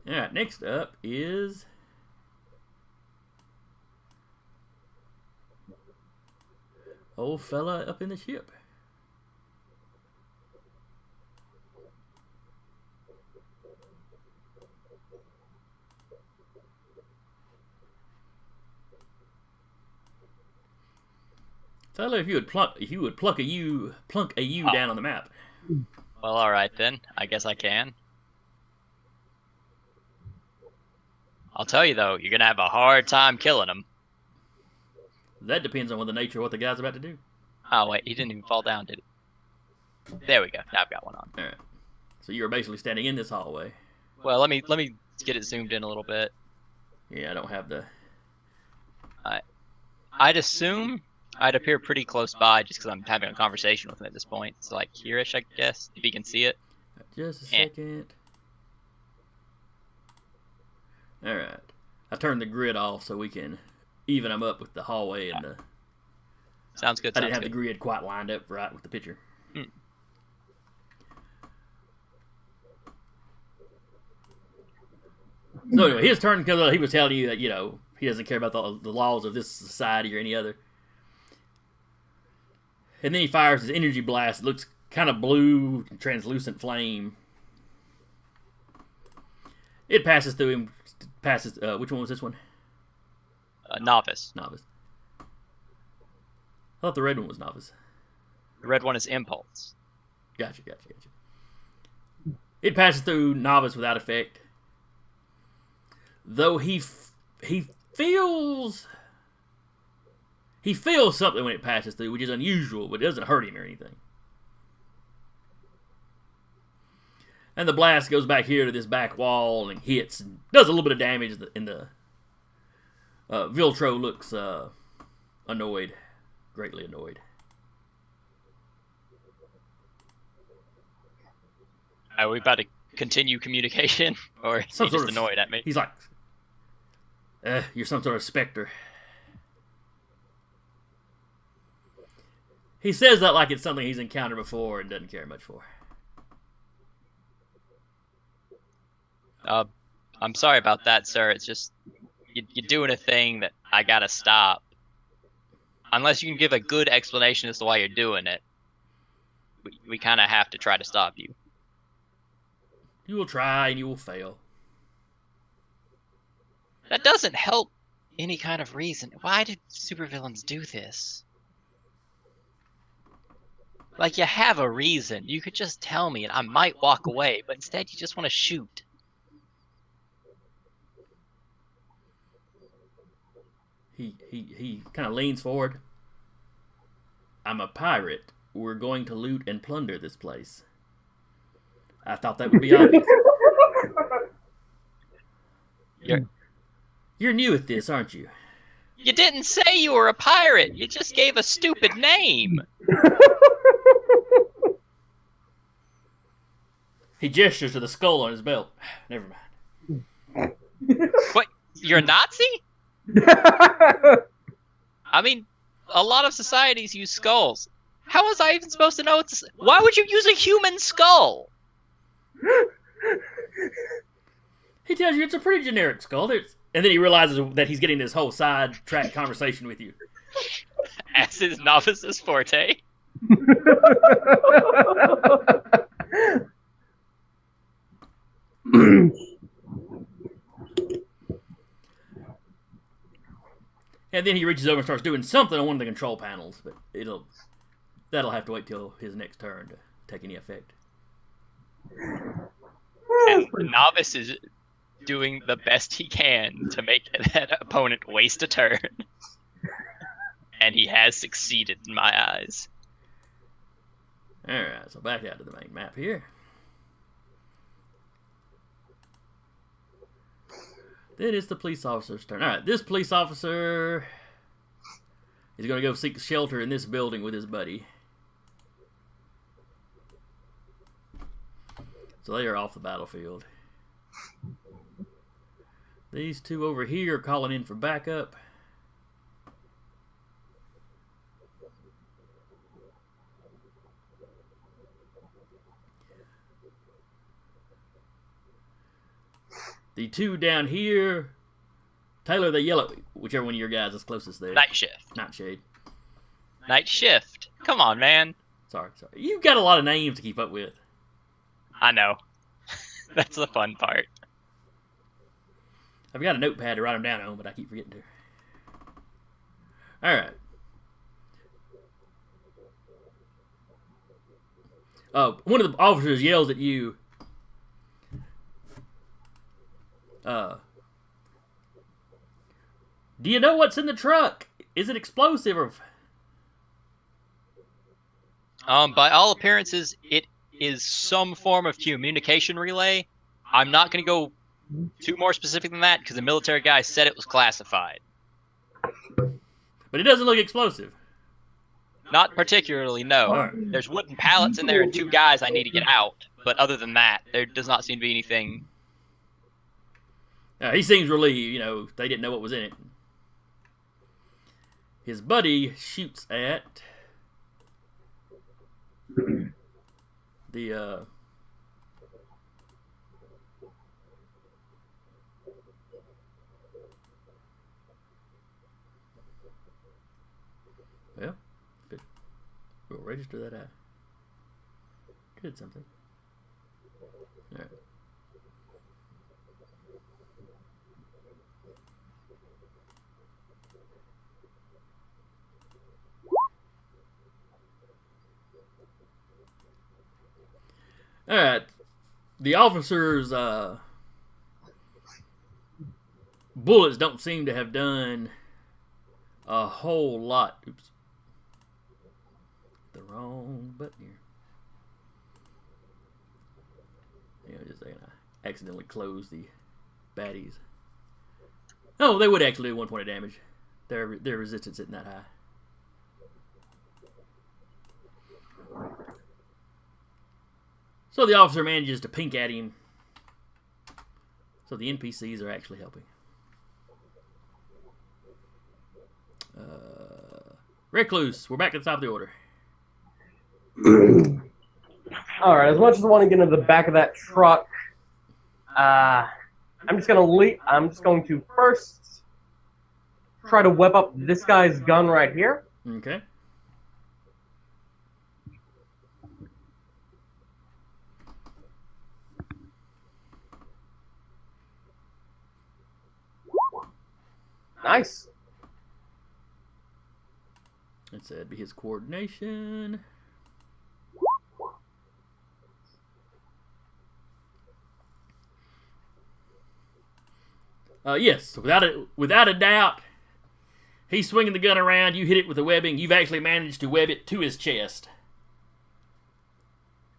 Alright, next up is old fella up in the ship. Tyler, if you would plunk a U down on the map. Well, alright then. I guess I can. I'll tell you though, you're gonna have a hard time killing him. That depends on what the nature of what the guy's about to do. Oh wait, he didn't even fall down, did he? There we go. Now I've got one on. Alright. So you're basically standing in this hallway. Well, let me get it zoomed in a little bit. Yeah, I don't have the... I'd assume I'd appear pretty close by just because I'm having a conversation with him at this point. So like here-ish, I guess, if you can see it. Just a second. Alright. I turned the grid off so we can even them up with the hallway and the... Sounds good. I didn't have the grid quite lined up right with the picture. So anyway, his turn because he was telling you that, you know, he doesn't care about the laws of this society or any other. And then he fires his energy blast. It looks kind of blue, translucent flame. It passes through him. Which one was this one? Novice. Novice. thought the red one was novice. The red one is impulse. Gotcha. It passes through novice without effect. Though he feels something when it passes through, which is unusual, but it doesn't hurt him or anything. And the blast goes back here to this back wall and hits and does a little bit of damage. In the Viltro looks annoyed, greatly annoyed. Are we about to continue communication, or is he just annoyed at me? He's like, you're some sort of specter. He says that like it's something he's encountered before and doesn't care much for. I'm sorry about that, sir. It's just you're doing a thing that I gotta stop. Unless you can give a good explanation as to why you're doing it, we kind of have to try to stop you. You will try and you will fail. That doesn't help any kind of reason. Why did supervillains do this? Like, you have a reason. You could just tell me and I might walk away, but instead you just want to shoot. He kind of leans forward. I'm a pirate. We're going to loot and plunder this place. I thought that would be obvious. You're new at this, aren't you? You didn't say you were a pirate. You just gave a stupid name. He gestures to the skull on his belt. Never mind. What? You're a Nazi? I mean, a lot of societies use skulls. How was I even supposed to know it's... Why would you use a human skull? He tells you it's a pretty generic skull. And then he realizes that he's getting this whole side-track conversation with you. As is novice's forte. And then he reaches over and starts doing something on one of the control panels, but that'll have to wait till his next turn to take any effect. And the novice is doing the best he can to make that opponent waste a turn. And he has succeeded in my eyes. Alright, so back out to the main map here. Then it's the police officer's turn. Alright, this police officer is going to go seek shelter in this building with his buddy. So they are off the battlefield. These two over here are calling in for backup. The two down here, Taylor, the yellow, whichever one of your guys is closest there. Night shift. Nightshade. Night shift. Come on, man. Sorry. You've got a lot of names to keep up with. I know. That's the fun part. I've got a notepad to write them down on, but I keep forgetting to. Alright. One of the officers yells at you. Do you know what's in the truck? Is it explosive or... By all appearances, it is some form of communication relay. I'm not going to go too more specific than that because the military guy said it was classified. But it doesn't look explosive. Not particularly, no. All right. There's wooden pallets in there and two guys I need to get out. But other than that, there does not seem to be anything. He seems relieved, they didn't know what was in it. His buddy shoots at the well, we'll register that out. Good something. All right. All right. The officer's bullets don't seem to have done a whole lot. Oops. The wrong button here. Just a second. I accidentally closed the baddies. Oh, they would actually do 1 point of damage. Their resistance isn't that high. So the officer manages to pink at him. So the NPCs are actually helping. Recluse, we're back at the top of the order. All right. As much as I want to get into the back of that truck, I'm just going to first try to whip up this guy's gun right here. Okay. Nice. That'd be his coordination. Yes, without a doubt, he's swinging the gun around. You hit it with the webbing. You've actually managed to web it to his chest.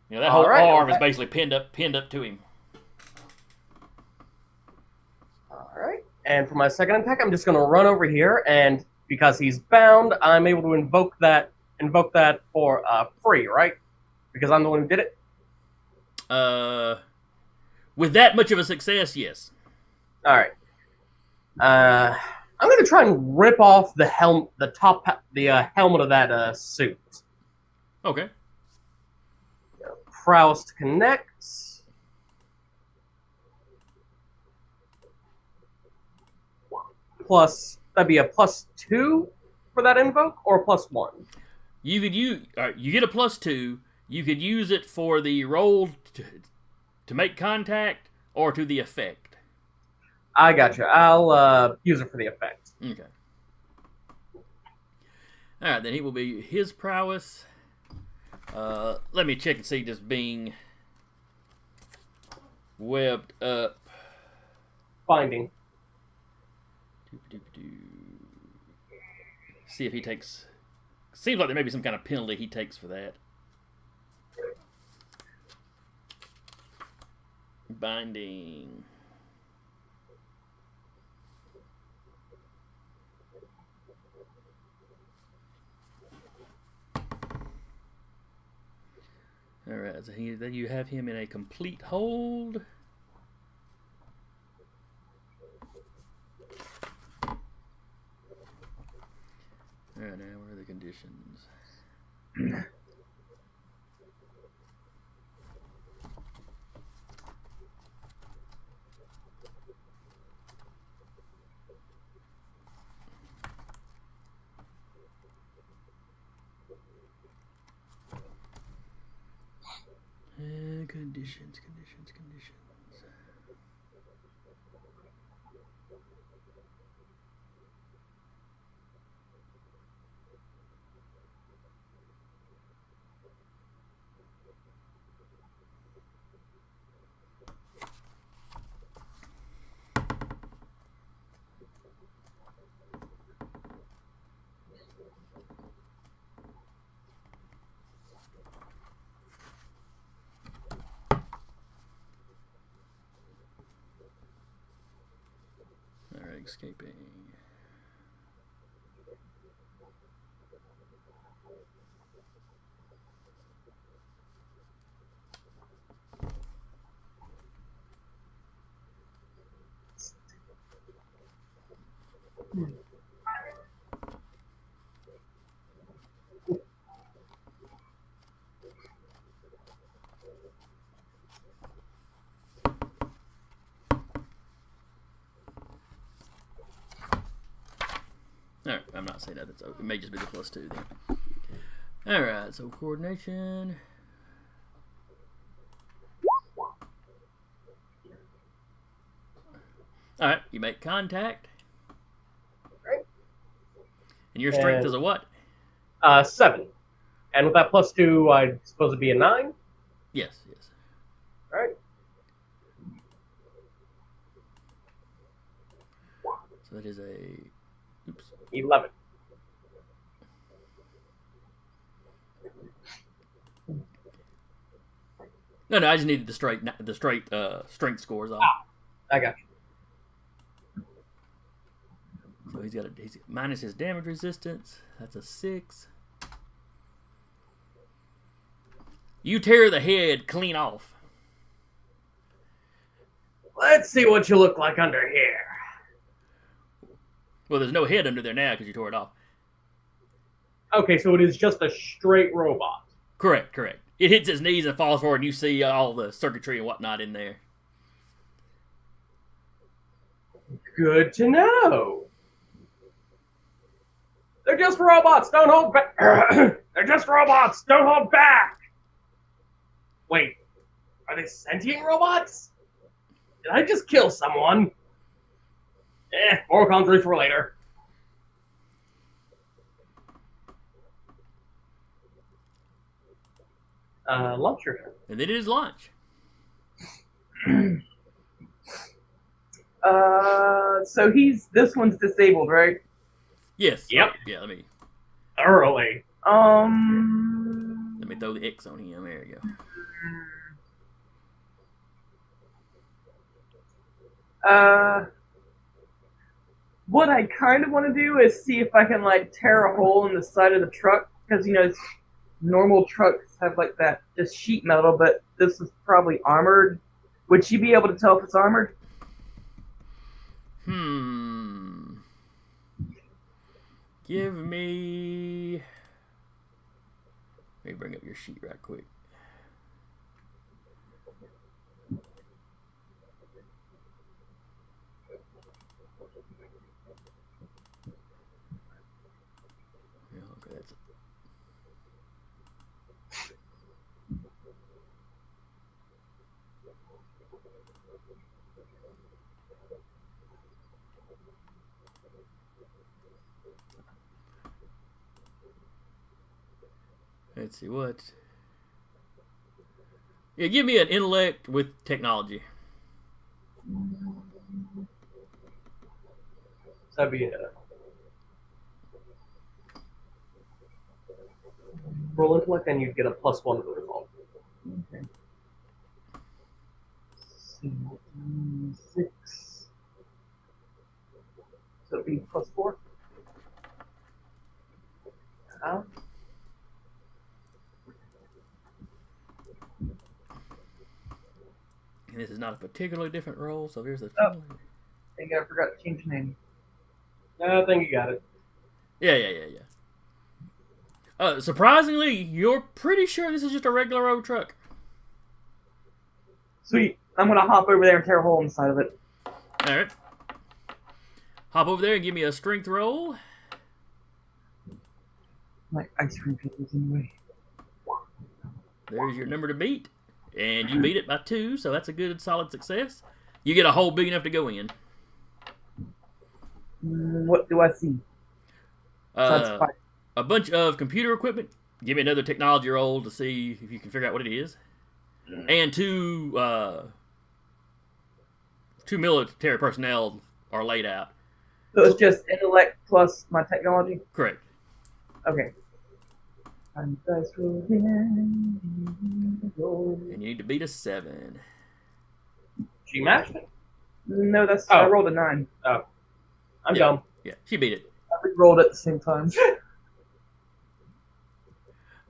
That whole arm is basically pinned up to him. All right. And for my second attack, I'm just going to run over here, and because he's bound, I'm able to invoke that for free, right? Because I'm the one who did it. With that much of a success, yes. All right. I'm going to try and rip off the helmet of that suit. Okay. Prowess to connect. That'd be a +2 for that invoke, or +1. You get a +2. You could use it for the roll to make contact or to the effect. I gotcha. I'll use it for the effect. Okay. All right, then he will be his prowess. Let me check and see just being webbed up. Finding. See if he takes. Seems like there may be some kind of penalty he takes for that. Binding. Alright, so then you have him in a complete hold. Alright, now where are the conditions? Conditions. Alright, escaping. Alright, I'm not saying that. It may just be the +2 then. Alright, so coordination. Alright, you make contact. Right. And your strength is a what? 7. And with that +2, I suppose it'd be a 9? Yes. So that is a... Oops. 11. No, I just needed the straight strength scores off. I got you. So he's minus his damage resistance. That's a 6. You tear the head clean off. Let's see what you look like under here. Well, there's no head under there now because you tore it off. Okay, so it is just a straight robot. Correct. It hits its knees and falls forward, and you see all the circuitry and whatnot in there. Good to know. They're just robots. Don't hold back. They're just robots. Don't hold back. Wait, are they sentient robots? Did I just kill someone? More conjuring for later. Lunch your turn. And then it is lunch. So this one's disabled, right? Yes. Yep. Yeah, let me Thoroughly. throw the X on him. There you go. What I kind of want to do is see if I can tear a hole in the side of the truck, because normal trucks have that just sheet metal, but this is probably armored. Would she be able to tell if it's armored? Give me... Let me bring up your sheet right quick. Yeah, okay, that's it. Let's see what. Yeah, give me an intellect with technology. That'd be roll intellect, and you'd get a +1 to the result. Okay. 6. So it'd be +4. And this is not a particularly different roll, so here's the. Oh. Dang it, I forgot to change the name. I think you got it. Yeah. Surprisingly, you're pretty sure this is just a regular old truck. Sweet. I'm gonna hop over there and tear a hole in the side of it. All right. Hop over there and give me a strength roll. My ice cream papers anyway. There's your number to beat. And you beat it by 2, so that's a good, solid success. You get a hole big enough to go in. What do I see? A bunch of computer equipment. Give me another technology roll to see if you can figure out what it is. And two military personnel are laid out. So it's just intellect plus my technology? Correct. Okay. And dice roll again. And you need to beat a 7. She matched it? No, that's Oh. I rolled a 9. Oh. I'm dumb. Yeah, she beat it. I rolled at the same time.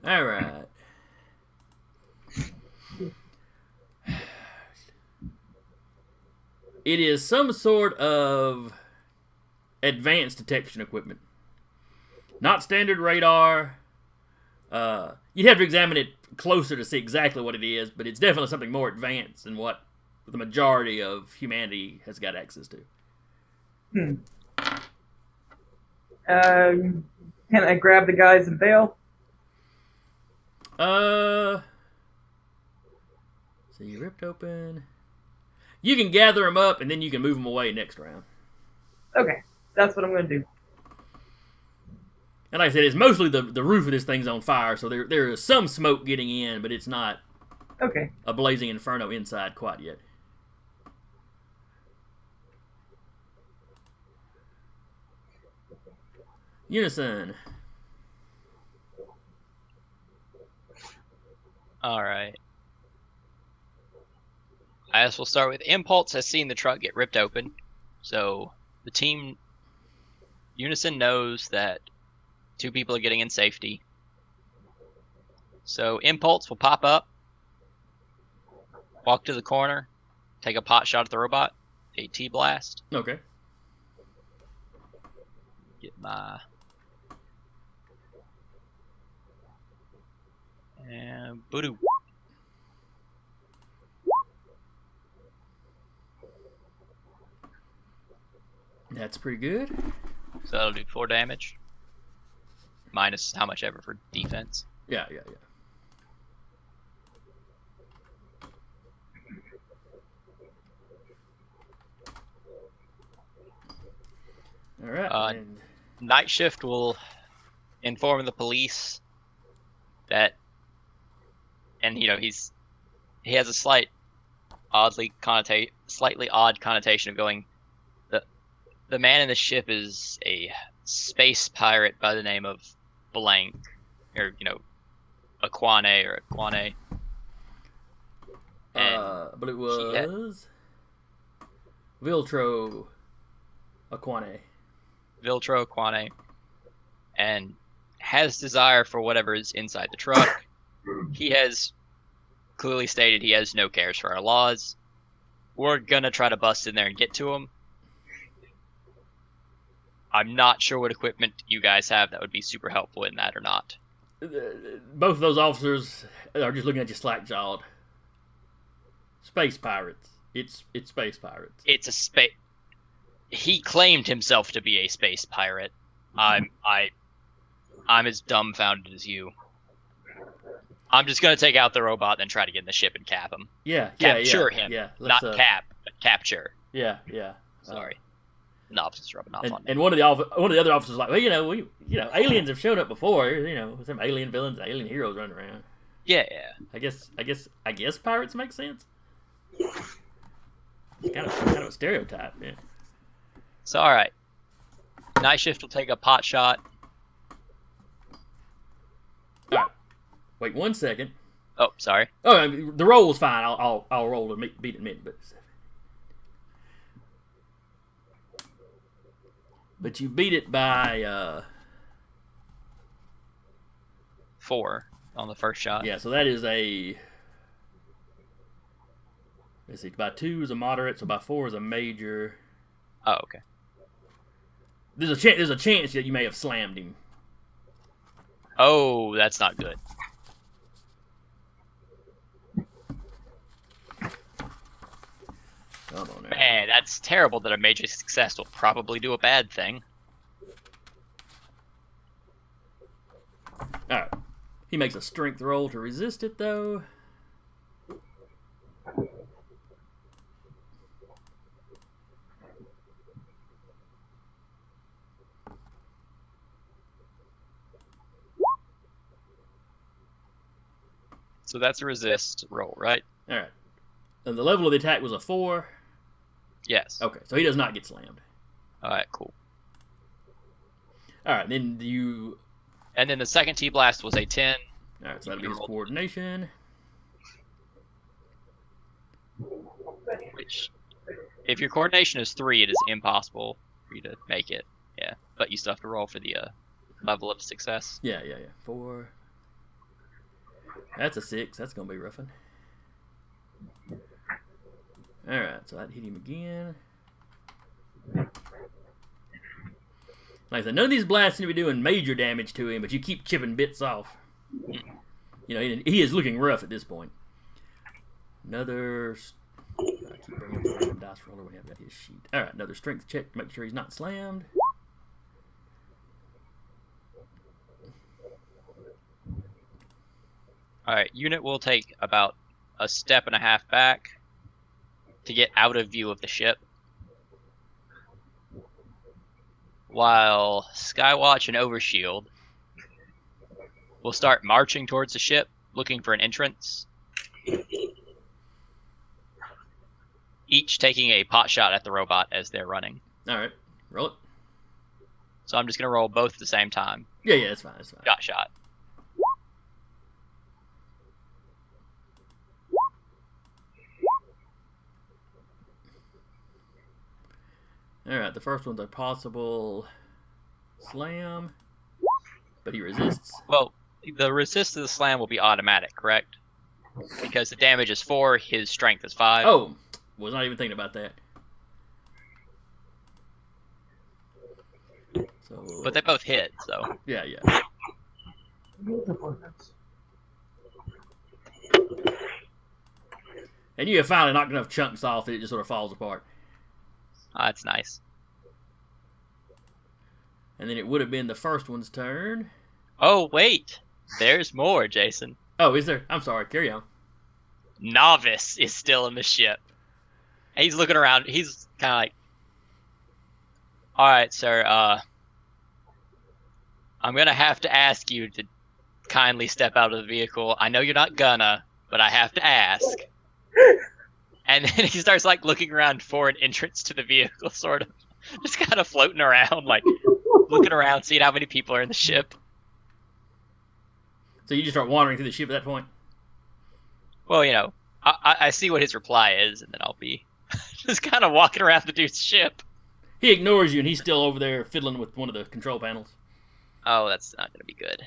All right. It is some sort of advanced detection equipment. Not standard radar. You'd have to examine it closer to see exactly what it is, but it's definitely something more advanced than what the majority of humanity has got access to. Can I grab the guys and bail? So you ripped open. You can gather them up, and then you can move them away next round. Okay, that's what I'm going to do. And like I said, it's mostly the roof of this thing's on fire, so there is some smoke getting in, but it's not Okay. a blazing inferno inside quite yet. Unison. Alright. I guess we'll start with Impulse has seen the truck get ripped open. So the team Unison knows that 2 people are getting in safety. So Impulse will pop up, walk to the corner, take a pot shot at the robot, a T-blast. Okay. Get my... And voodoo. That's pretty good. So that'll do 4 damage. Minus how much ever for defense. Yeah. All right. And Night Shift will inform the police that, and he has a slightly odd connotation of going. The man in the ship is a space pirate by the name of blank, or Aquane or Aquane. but it was Viltro Aquane. Viltro Aquane, and has desire for whatever is inside the truck. He has clearly stated he has no cares for our laws. We're gonna try to bust in there and get to him. I'm not sure what equipment you guys have that would be super helpful in that or not. Both of those officers are just looking at you slack-jawed. Space pirates. It's space pirates. It's a space. He claimed himself to be a space pirate. I'm as dumbfounded as you. I'm just gonna take out the robot, then try to get in the ship and cap him. Capture him. Yeah. Not cap, but capture. Yeah. Sorry. Novices rubbing off on me. And one of the other officers was like, well, we aliens have showed up before. Some alien villains, alien heroes running around. Yeah. I guess pirates make sense. Kind of a stereotype, yeah. So all right. Night Shift will take a pot shot. All right. Wait 1 second. Oh, sorry. Oh, I mean, the roll was fine. I'll roll to beat it in a minute, but you beat it by 4 on the first shot. Yeah, so that is a. Let's see, by 2 is a moderate, so by 4 is a major. Oh, okay. There's a chance that you may have slammed him. Oh, that's not good. Come on, Man, that's terrible that a major success will probably do a bad thing. Alright. He makes a strength roll to resist it, though. So that's a resist roll, right? Alright. And the level of the attack was a 4. Yes. Okay, so he does not get slammed. Alright, cool. Alright, then you... And then the second T-Blast was a 10. Alright, so that'll be his coordination. Which, if your coordination is 3, it is impossible for you to make it. Yeah, but you still have to roll for the level of success. Yeah. 4. That's a 6. That's going to be roughin'. Alright, so I'd hit him again. Like I said, none of these blasts seem to be doing major damage to him, but you keep chipping bits off. He is looking rough at this point. Another... I keep bringing up the random dice roller when I've got his sheet. Alright, another strength check to make sure he's not slammed. Alright, unit will take about a step and a half back to get out of view of the ship. While Skywatch and Overshield will start marching towards the ship, looking for an entrance. Each taking a pot shot at the robot as they're running. Alright, roll it. So I'm just gonna roll both at the same time. Yeah, it's fine. It's fine. Shot. All right, the first one's a possible slam, but he resists. Well, the resist to the slam will be automatic, correct? Because the damage is 4, his strength is 5. Oh, was not even thinking about that. So, But they both hit, so. yeah. And you have finally knocked enough chunks off that it just sort of falls apart. That's nice. And then it would have been the first one's turn. Oh, wait. There's more, Jason. Oh, is there? I'm sorry. Carry on. Novice is still in the ship. And he's looking around. He's kind of like, all right, sir. I'm going to have to ask you to kindly step out of the vehicle. I know you're not gonna, but I have to ask. And then he starts like looking around for an entrance to the vehicle, sort of. Just kind of floating around, like looking around, seeing how many people are in the ship. So you just start wandering through the ship at that point? Well, you know, I see what his reply is, and then I'll be just kind of walking around the dude's ship. He ignores you, and he's still over there fiddling with one of the control panels. Oh, that's not going to be good.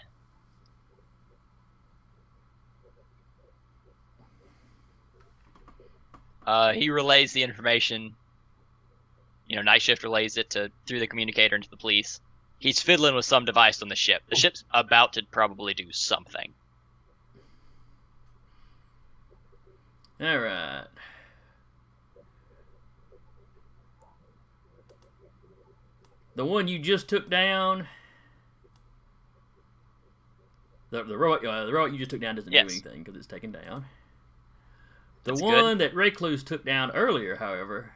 He relays the information. You know, Night Shift relays it through the communicator into the police. He's fiddling with some device on the ship. The ship's about to probably do something. All right. The one you just took down. The robot you just took down doesn't do anything because it's taken down. The That's one good. that Recluse took down earlier, however.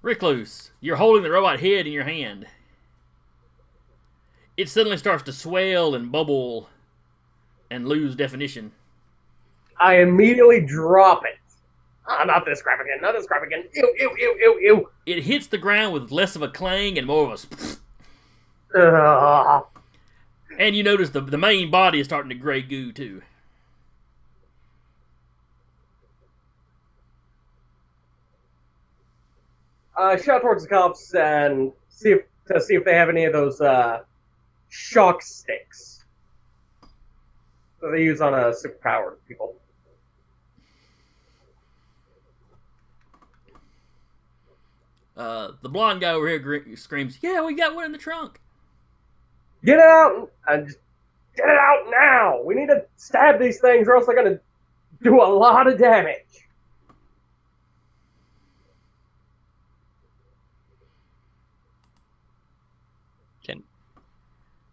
Recluse, you're holding the robot head in your hand. It suddenly starts to swell and bubble and lose definition. I immediately drop it. Ah, not this crap again, not this crap again. Ew, ew, ew, ew, ew. It hits the ground with less of a clang and more of a... And you notice the main body is starting to gray goo, too. Shout towards the cops and see if they have any of those shock sticks that they use on superpowered people. The blonde guy over here screams, "Yeah, we got one in the trunk." Get it out! Just get it out now! We need to stab these things, or else they're gonna do a lot of damage.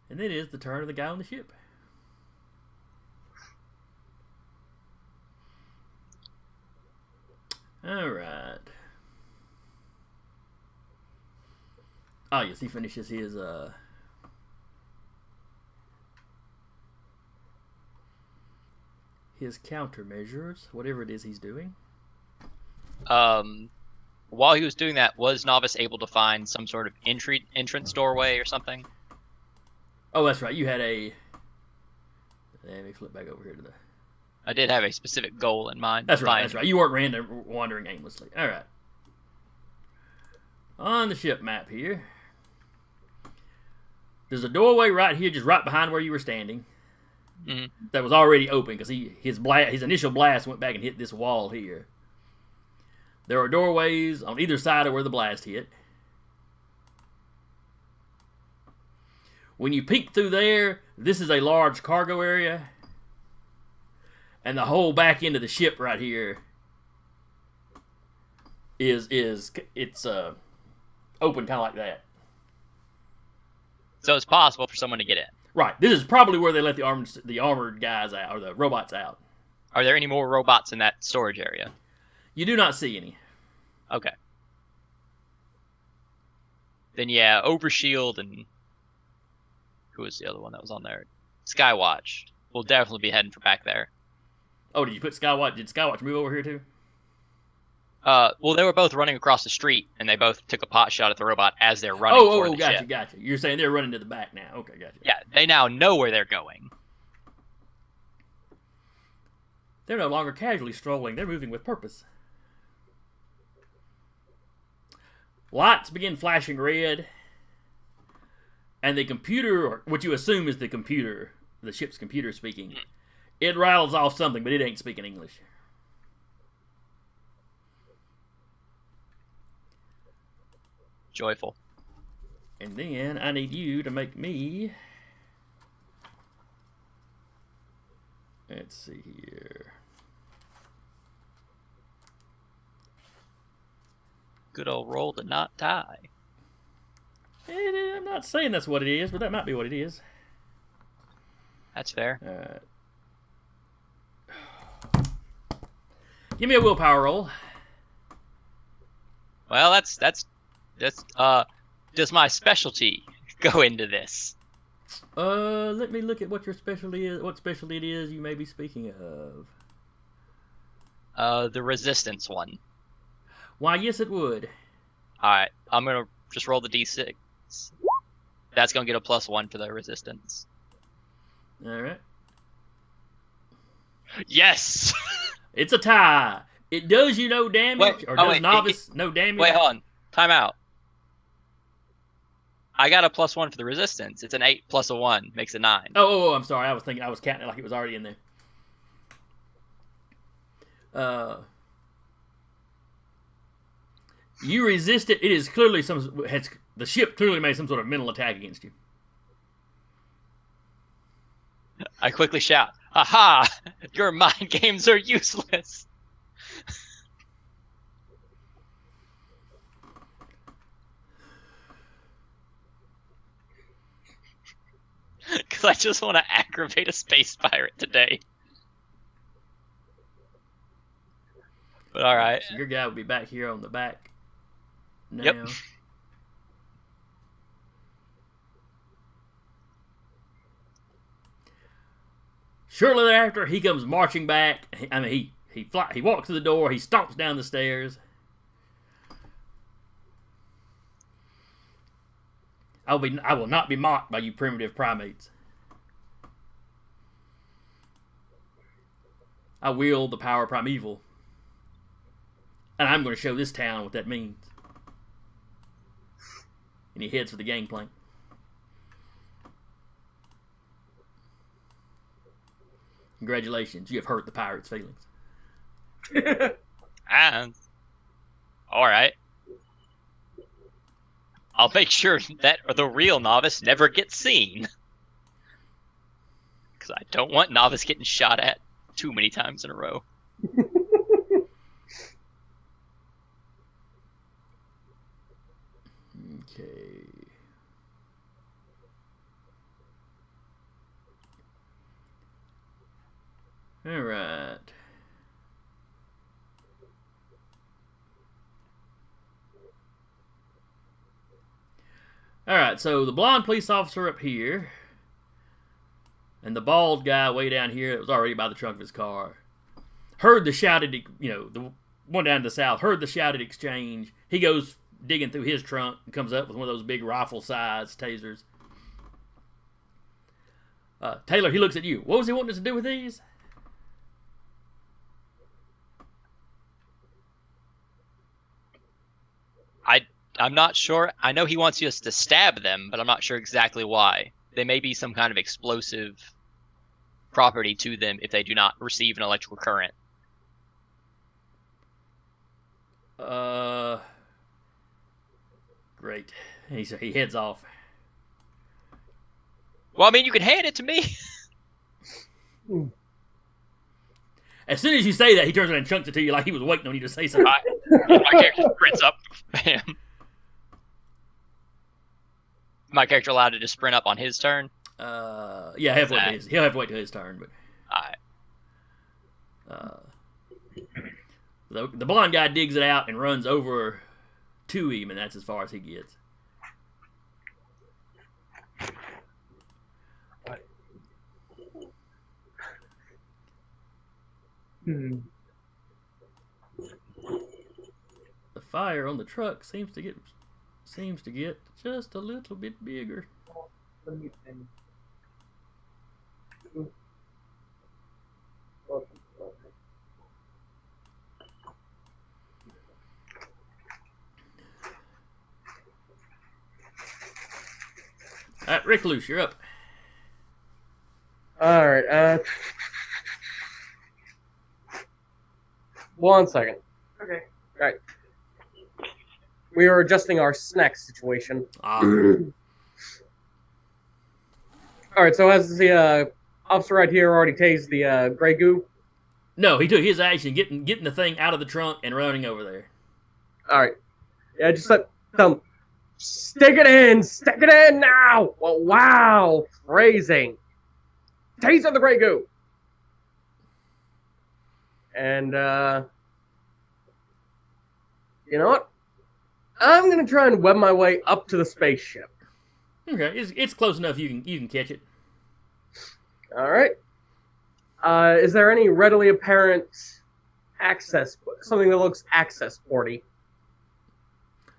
And it is the turn of the guy on the ship. All right. Oh, yes, he finishes his countermeasures, whatever it is he's doing. While he was doing that, was Novice able to find some sort of entrance doorway or something? Oh, that's right. You had a... Let me flip back over here to the... I did have a specific goal in mind. That's right, that's right. You weren't wandering aimlessly. All right. On the ship map here, there's a doorway right here, just right behind where you were standing. Mm-hmm. That was already open because his initial blast went back and hit this wall here. There are doorways on either side of where the blast hit. When you peek through there, this is a large cargo area. And the whole back end of the ship right here is open kind of like that. So it's possible for someone to get in. Right. This is probably where they let the armored guys out, or the robots out. Are there any more robots in that storage area? You do not see any. Okay. Then yeah, Overshield and who was the other one that was on there? Skywatch. We'll definitely be heading for back there. Oh, did you put Skywatch? Did Skywatch move over here too? Well, they were both running across the street, and they both took a pot shot at the robot as they're running toward the ship. Gotcha. You're saying they're running to the back now. Okay, gotcha. Yeah, they now know where they're going. They're no longer casually strolling. They're moving with purpose. Lights begin flashing red, and the computer, or what you assume is the computer, the ship's computer speaking, it rattles off something, but it ain't speaking English. Joyful. And then I need you to make me... Let's see here. Good old roll to not die. I'm not saying that's what it is, but that might be what it is. That's fair. Give me a willpower roll. Well, that's does my specialty go into this? Let me look at what your specialty is. What specialty it is you may be speaking of. The resistance one. Why, yes, it would. Alright, I'm gonna just roll the d6. That's gonna get a +1 for the resistance. Alright. Yes! It's a tie. It does you no damage, Wait, or does novice no damage? Wait, hold on. Time out. I got a +1 for the resistance. It's an 8 plus a 1 makes a 9. Oh, I'm sorry. I was counting it like it was already in there. You resist it. It is clearly the ship clearly made some sort of mental attack against you. I quickly shout, "Aha! Your mind games are useless." Because I just want to aggravate a space pirate today. But alright. So your guy will be back here on the back now. Yep. Shortly thereafter, he comes marching back. He walks to the door. He stomps down the stairs. I will not be mocked by you primitive primates. I wield the power primeval. And I'm going to show this town what that means. And he heads for the gangplank. Congratulations, you have hurt the pirate's feelings. And alright. I'll make sure that the real novice never gets seen. Because I don't want novice getting shot at too many times in a row. Okay. All right. All right, so the blonde police officer up here and the bald guy way down here that was already by the trunk of his car heard the shouted, the one down to the south heard the shouted exchange. He goes digging through his trunk and comes up with one of those big rifle-sized tasers. Taylor, he looks at you. What was he wanting us to do with these? I'm not sure. I know he wants us to stab them, but I'm not sure exactly why. They may be some kind of explosive property to them if they do not receive an electrical current. Great. He heads off. Well, I mean, you can hand it to me. As soon as you say that, he turns around and chunks it to you like he was waiting on you to say something. My character sprints up. Bam. My character allowed to just sprint up on his turn? Yeah, he'll have to wait till his turn. But Alright. the blonde guy digs it out and runs over to him, and that's as far as he gets. fire on the truck seems to get just a little bit bigger. Let me think. All right, Recluse, you're up. Alright, 1 second. Okay. Right. We are adjusting our snack situation. Alright, so has the officer right here already tased the gray goo? No, he took his action getting the thing out of the trunk and running over there. Alright. Yeah, just let them stick it in now! Well, wow, phrasing. Taser the gray goo! And, you know what? I'm gonna try and web my way up to the spaceship. Okay, it's close enough you can catch it. Alright. Is there any readily apparent access, something that looks access porty?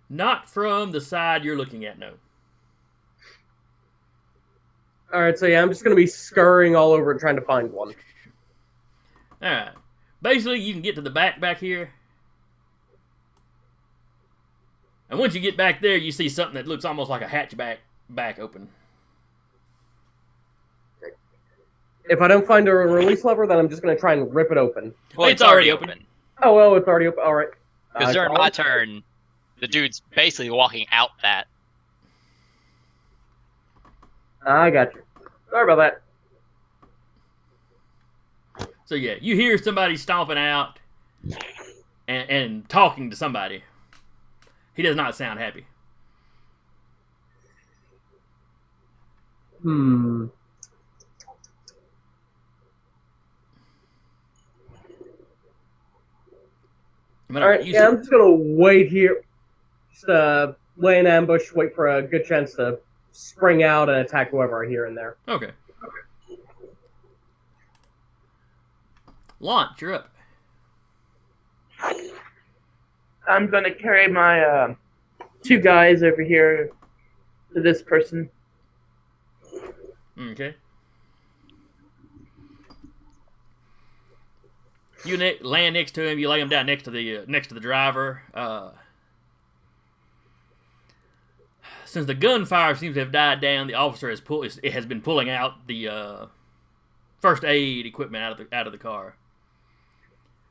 Not from the side you're looking at, no. Alright, so yeah, I'm just gonna be scurrying all over it trying to find one. Alright. Basically, you can get to the back here. And once you get back there, you see something that looks almost like a hatchback back open. If I don't find a release lever, then I'm just gonna try and rip it open. Well, It's already open. Oh, well, it's already open. Alright. Because during my turn, the dude's basically walking out that. I got you. Sorry about that. So yeah, you hear somebody stomping out and talking to somebody. He does not sound happy. Hmm. Alright, yeah, I'm just gonna wait here. Just lay in ambush, wait for a good chance to spring out and attack whoever I hear in there. Okay. Launch, you're up. I'm gonna carry my two guys over here to this person. Okay. You land next to him. You lay him down next to the driver. Since the gunfire seems to have died down, the officer has been pulling out the first aid equipment out of the car,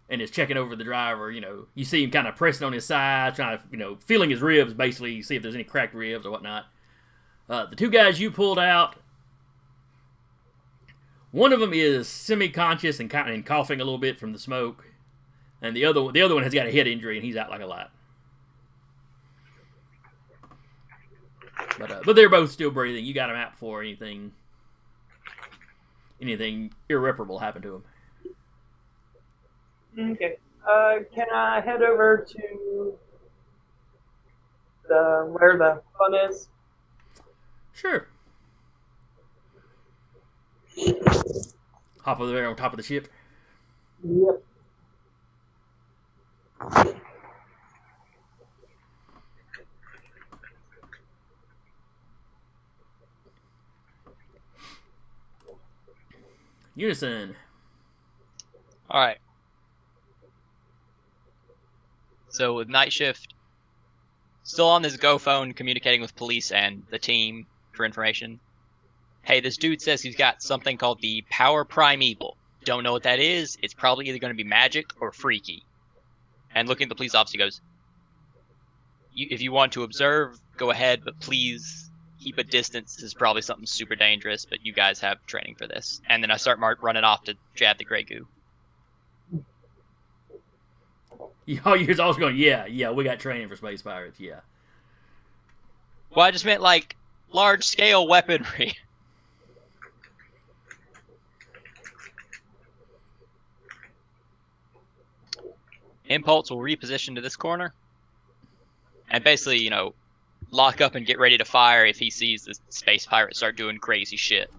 and is checking over the driver. You know, you see him kind of pressing on his side, trying to feeling his ribs, basically see if there's any cracked ribs or whatnot. The two guys you pulled out. One of them is semi-conscious and coughing a little bit from the smoke, and the other one has got a head injury and he's out like a light. But they're both still breathing. You got them out before anything irreparable happened to them. Okay. Can I head over to where the fun is? Sure. Hop over there on top of the ship. Yep. U.N.I.S.O.N. Alright. So with night shift, still on this Go phone communicating with police and the team for information. Hey, this dude says he's got something called the Power Primeval. Don't know what that is. It's probably either going to be magic or freaky. And looking at the police officer, he goes, if you want to observe, go ahead, but please keep a distance. This is probably something super dangerous, but you guys have training for this. And then I start running off to jab the gray goo. Oh, you're also going, yeah, we got training for space pirates, yeah. Well, I just meant, like, large-scale weaponry. Impulse will reposition to this corner. And basically, lock up and get ready to fire if he sees the space pirate start doing crazy shit.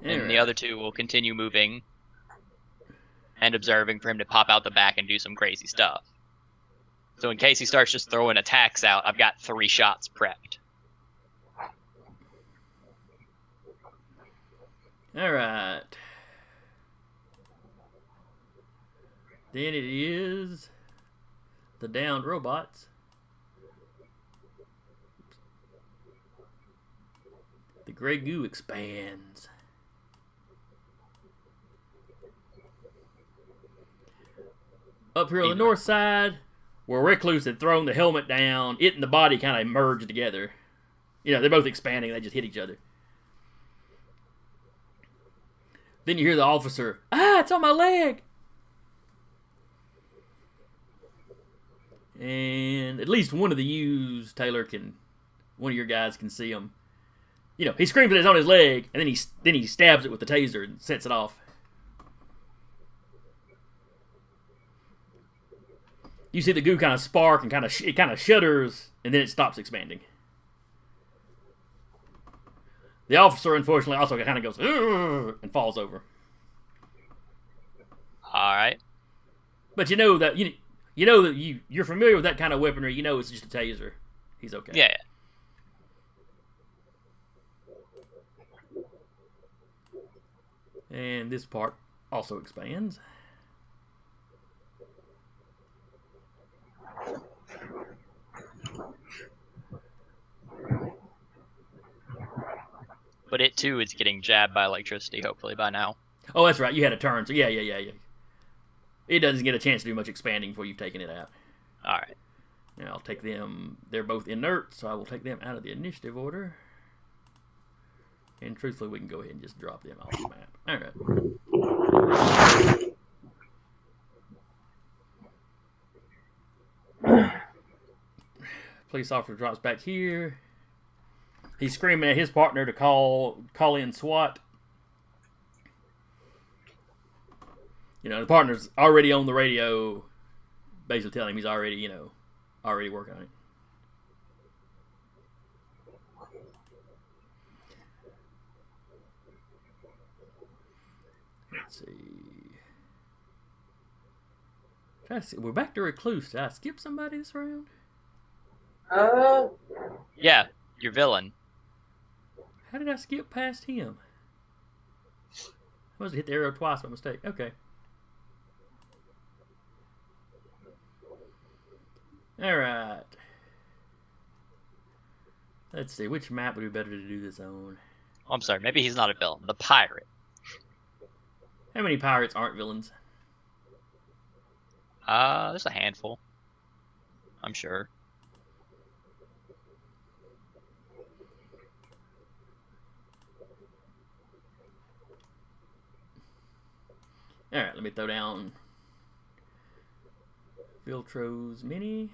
And the other two will continue moving. and observing for him to pop out the back and do some crazy stuff. So in case he starts just throwing attacks out, I've got 3 shots prepped. All right. Then it is the downed robots. The gray goo expands. Up here on the north side, where Recluse had thrown the helmet down, it and the body kind of merged together. You know, they're both expanding, they just hit each other. Then you hear the officer, it's on my leg! And at least one of the U's, one of your guys can see him. You know, he screams that it's on his leg, and then he stabs it with the taser and sets it off. You see the goo kind of spark and it kind of shudders, and then it stops expanding. The officer, unfortunately, also kind of goes and falls over. All right. But you know that you're familiar with that kind of weaponry. You know it's just a taser. He's okay. Yeah. And this part also expands. But it too is getting jabbed by electricity, hopefully by now. Oh, that's right. You had a turn, so yeah. It doesn't get a chance to do much expanding before you've taken it out. All right. Now I'll take them. They're both inert, so I will take them out of the initiative order. And truthfully, we can go ahead and just drop them off the map. All right. Police officer drops back here. He's screaming at his partner to call in SWAT. You know, the partner's already on the radio, basically telling him he's already working on it. Let's see. We're back to Recluse. Did I skip somebody this round? Yeah, your villain. How did I skip past him? I must have hit the arrow twice by mistake. Okay. Alright. Let's see. Which map would be better to do this on? Oh, I'm sorry. Maybe he's not a villain. The pirate. How many pirates aren't villains? There's a handful. I'm sure. Alright, let me throw down Viltro's Mini.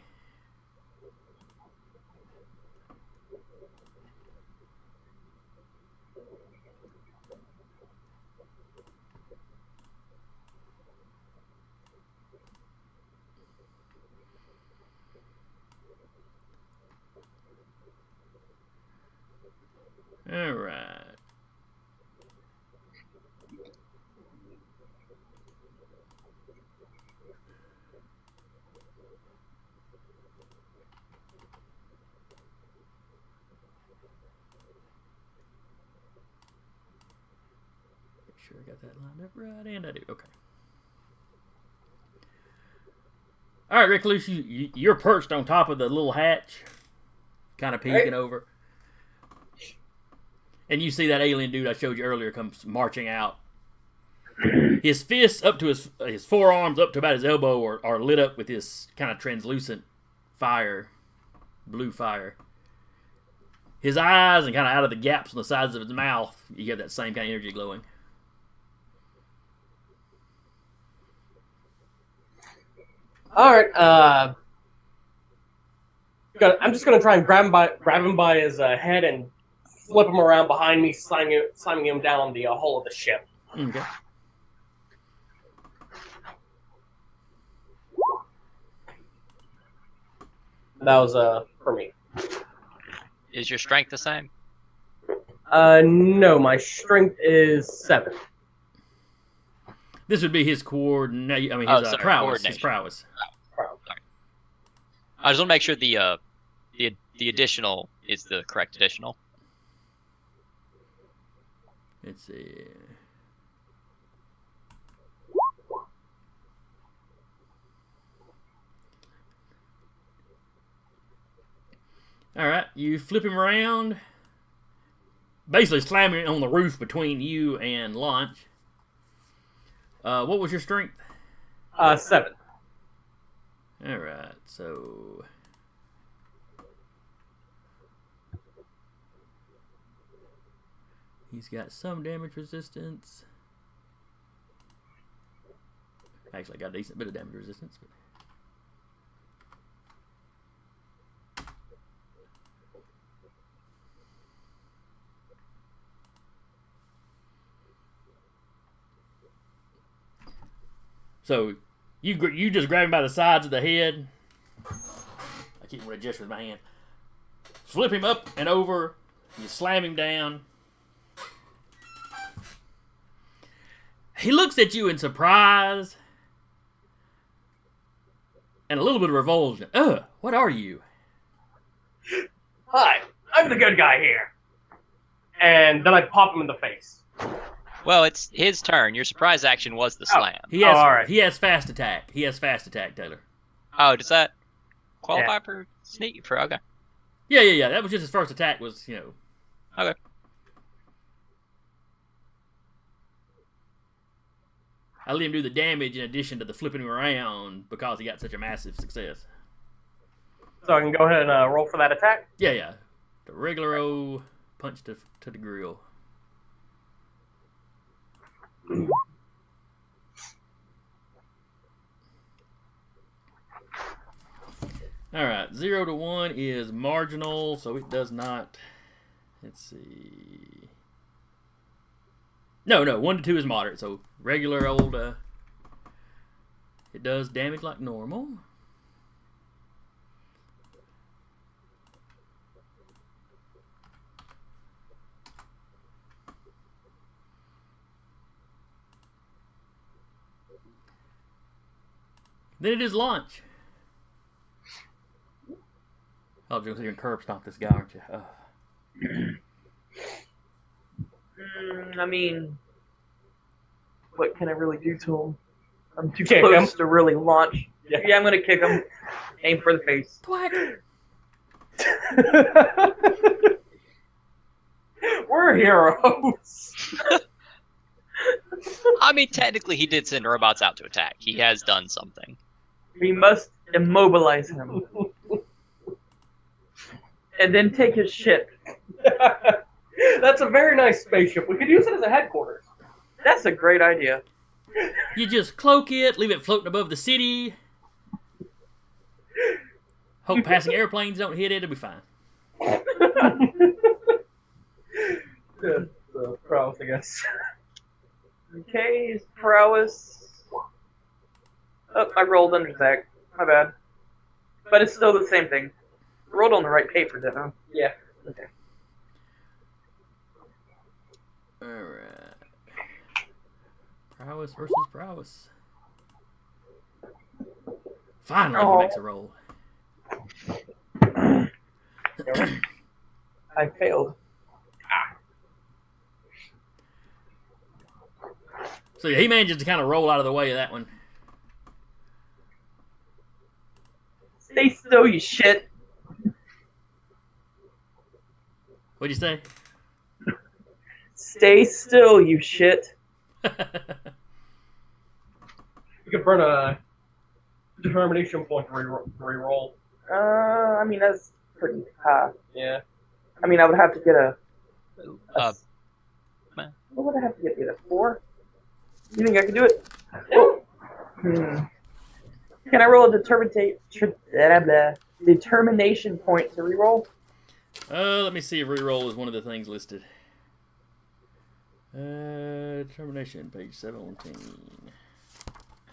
Alright. Sure I got that lined up right, and I do. Okay. All right, Recluse, you're perched on top of the little hatch, kind of peeking over. And you see that alien dude I showed you earlier comes marching out. His fists up to his forearms up to about his elbow are lit up with this kind of translucent fire, blue fire. His eyes and kind of out of the gaps on the sides of his mouth, you have that same kind of energy glowing. All right. I'm just gonna try and grab him by his head and flip him around behind me, slamming him down on the hull of the ship. Okay. That was for me. Is your strength the same? No, my strength is 7. This would be his coordinate. I mean, Oh, his sorry, prowess. His coordination. prowess. I just want to make sure the additional is the correct additional. Let's see. All right, you flip him around, basically slamming it on the roof between you and Launch. What was your strength? 7. All right, so he's got some damage resistance. Actually, I got a decent bit of damage resistance. But... So you just grab him by the sides of the head. I keep going to gesture with my hand. Flip him up and over. You slam him down. He looks at you in surprise and a little bit of revulsion. What are you? Hi, I'm the good guy here. And then I pop him in the face. Well, it's his turn. Your surprise action was the slam. He has all right. he has fast attack. He has fast attack, Taylor. Oh, does that qualify for sneak? For okay. Yeah. That was just his first attack. Was Okay. I let him do the damage in addition to the flipping him around because he got such a massive success. So I can go ahead and roll for that attack? Yeah. The regular old punch to the grill. Alright, 0 to 1 is marginal, so it does not. Let's see. No, 1 to 2 is moderate, so regular old. It does damage like normal. Then it is launch. Oh, you're going to sit here and curb stomp this guy, aren't you? I mean, what can I really do to him? I'm too Kick close him. to really launch. Yeah. Yeah, I'm gonna kick him. Aim for the face. Twat. We're heroes. I mean, technically, he did send robots out to attack. He has done something. We must immobilize him. And then take his ship. That's a very nice spaceship. We could use it as a headquarters. That's a great idea. You just cloak it, leave it floating above the city. Hope passing airplanes don't hit it, it'll be fine. Prowess, I guess. Okay, his prowess. Oh, I rolled under Zach. My bad. But it's still the same thing. I rolled on the right paper, didn't I? Yeah. Okay. Alright. Prowess versus prowess. Finally, he makes a roll. I failed. So yeah, he manages to kind of roll out of the way of that one. Stay still, you shit. What'd you say? Stay still, you shit. You could burn a determination point to re-roll. I mean, that's pretty high. Yeah. I mean, I would have to get a... Man. What would I have to get? A 4? You think I could do it? Oh. Can I roll a determination point to reroll? Let me see if reroll is one of the things listed. Determination, page 17.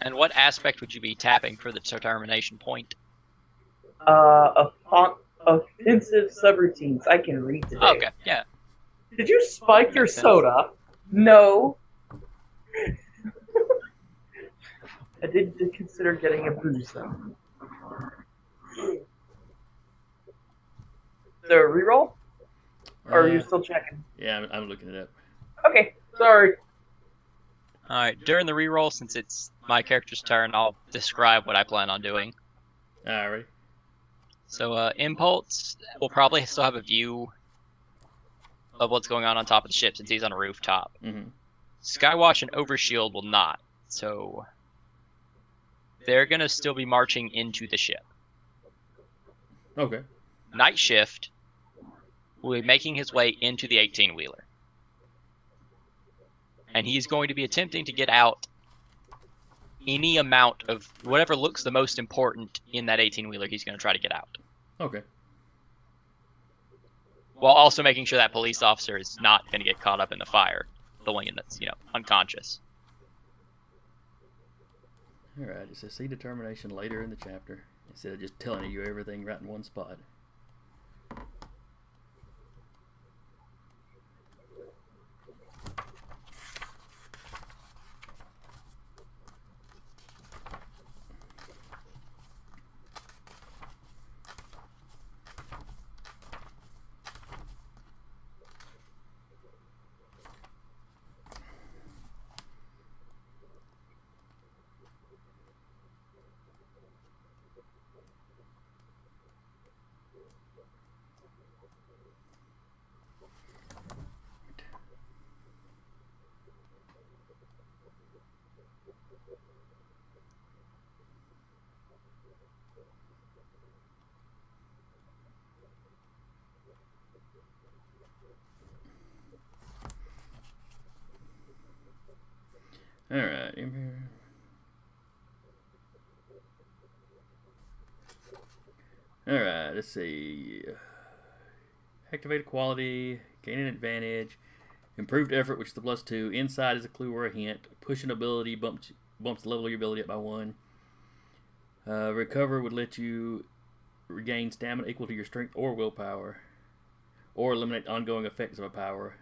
And what aspect would you be tapping for the determination point? Offensive subroutines. I can read today. Okay, yeah. Did you spike your Makes sense. soda? No. I did consider getting a booze though. So reroll? Or are you still checking? Yeah, I'm looking it up. Okay, sorry. Alright, during the reroll, since it's my character's turn, I'll describe what I plan on doing. Alright. So, Impulse will probably still have a view of what's going on top of the ship since he's on a rooftop. Mm-hmm. Skywatch and Overshield will not, so they're gonna still be marching into the ship. Okay. Night Shift will be making his way into the 18-wheeler. And he's going to be attempting to get out any amount of whatever looks the most important in that 18-wheeler he's going to try to get out. Okay. While also making sure that police officer is not going to get caught up in the fire. The one that's, unconscious. Alright, it says see determination later in the chapter. Instead of just telling you everything right in one spot. Alright. Alright, let's see. Activated quality, gain an advantage, improved effort, which is the +2. Insight is a clue or a hint. Push an ability, bumps the level of your ability up by 1. Recover would let you regain stamina equal to your strength or willpower, or eliminate ongoing effects of a power,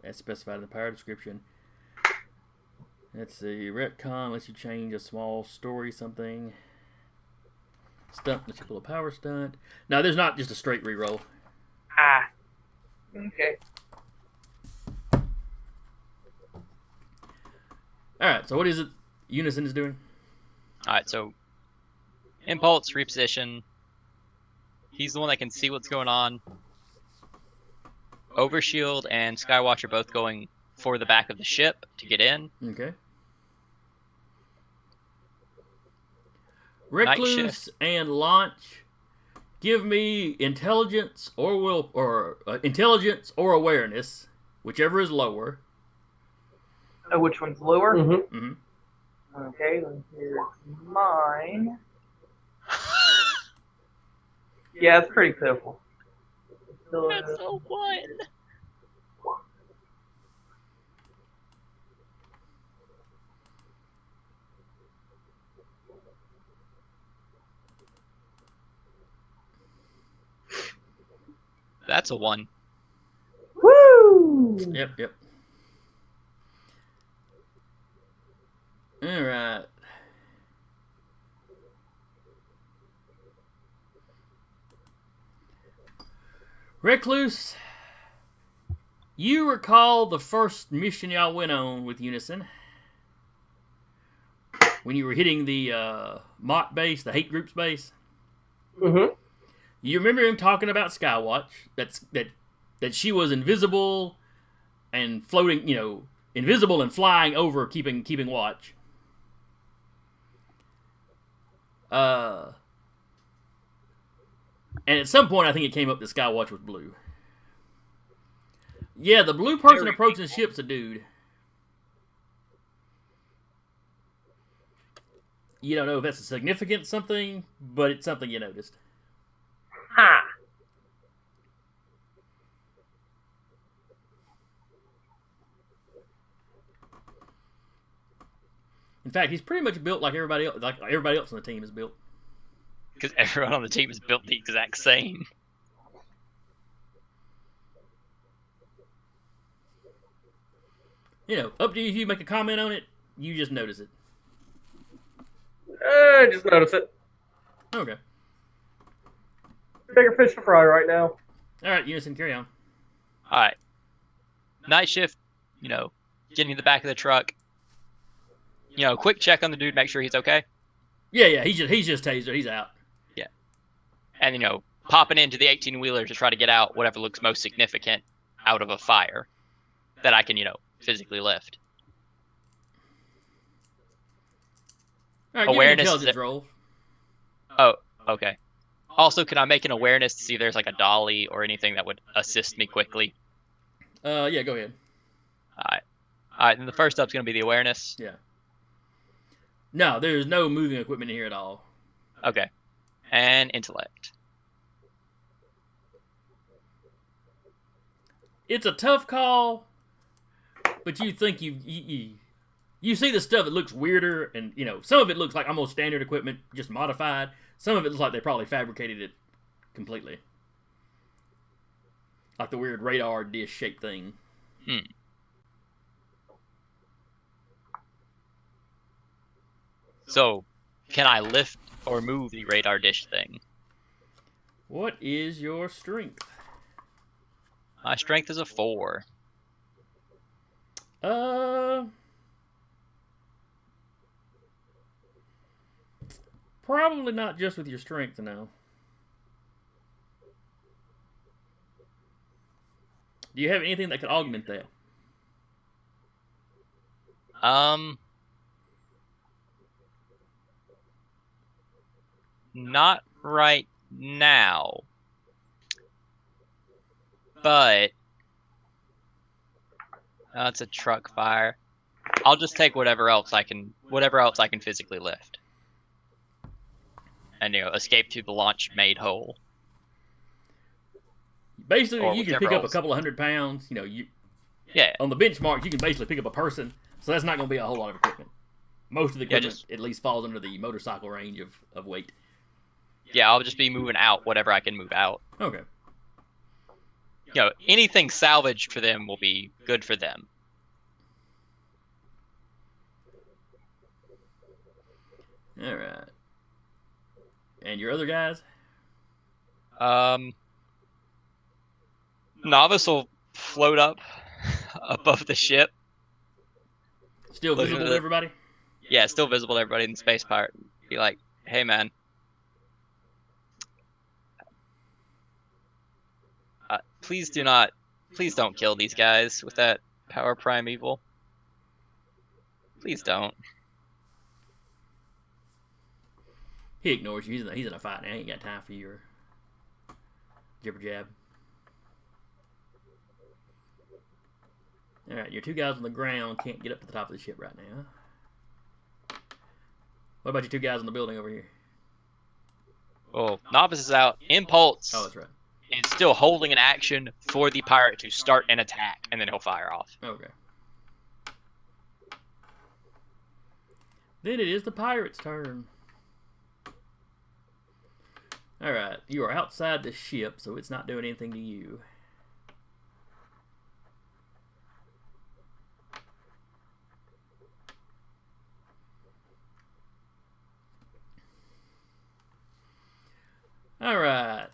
as specified in the power description. Let's see. Retcon lets you change a small story something. Stunt lets you pull a power stunt. No, there's not just a straight reroll. Ah. Okay. Alright, so what is it Unison is doing? Alright, so Impulse, reposition. He's the one that can see what's going on. Overshield and Skywatch are both going for the back of the ship to get in. Okay. Recluse and Launch, give me intelligence or intelligence or awareness, whichever is lower. Oh, which one's lower? Mm-hmm. Mm-hmm. Okay, then here's mine. Yeah, it's pretty pitiful. That's a 1. That's a 1. Woo! Yep. Alright. Recluse, you recall the first mission y'all went on with Unison. When you were hitting the mock base, the hate group's base. Mm-hmm. You remember him talking about Skywatch, that she was invisible and floating, invisible and flying over, keeping watch. And at some point, I think it came up that Skywatch was blue. Yeah, the blue person approaching the ship's a dude. You don't know if that's a significant something, but it's something you noticed. Ha! In fact, he's pretty much built like everybody else. Like everybody else on the team is built. Because everyone on the team is built the exact same. Up to you if you make a comment on it. You just notice it. Just notice it. Okay. Bigger fish to fry right now. All right, Unison, carry on. All right. Night shift, getting to the back of the truck. Quick check on the dude, make sure he's okay. Yeah, he's just tasered. He's out. Yeah. And, popping into the 18-wheeler to try to get out whatever looks most significant out of a fire that I can, physically lift. All right, Awareness. give me an intelligence roll. Oh, okay. Also, can I make an awareness to see if there's like a dolly or anything that would assist me quickly? Yeah, go ahead. All right. Then the first up's gonna be the awareness. Yeah. No, there's no moving equipment in here at all. Okay. And intellect. It's a tough call, but you think you see the stuff that looks weirder, and some of it looks like almost standard equipment, just modified. Some of it looks like they probably fabricated it completely, like the weird radar dish shaped thing. So, can I lift or move the radar dish thing? What is your strength? My strength is a 4. Probably not just with your strength now. Do you have anything that could augment that? Not right now. But it's a truck fire. I'll just take whatever else I can physically lift. And escape to the launch made whole. Basically, Or you can whichever pick up a else. couple of 100 pounds. Yeah. On the benchmark, you can basically pick up a person, so that's not going to be a whole lot of equipment. Most of the Yeah, equipment at least falls under the motorcycle range of weight. Yeah, I'll just be moving out whatever I can move out. Okay. Anything salvaged for them will be good for them. All right. And your other guys? Novice will float up above the ship. Still Look visible at to it. everybody? Yeah, still visible to everybody in the space pirate. Be like, hey man. Please don't kill these guys with that power primeval. Please don't. He ignores you. He's in a fight now. He ain't got time for your jibber jab. All right, your two guys on the ground can't get up to the top of the ship right now. What about your two guys in the building over here? Oh, Novice is out. Impulse Oh, that's right. is still holding an action for the pirate to start an attack, and then he'll fire off. Okay. Then it is the pirate's turn. Alright, you are outside the ship, so it's not doing anything to you. Alright.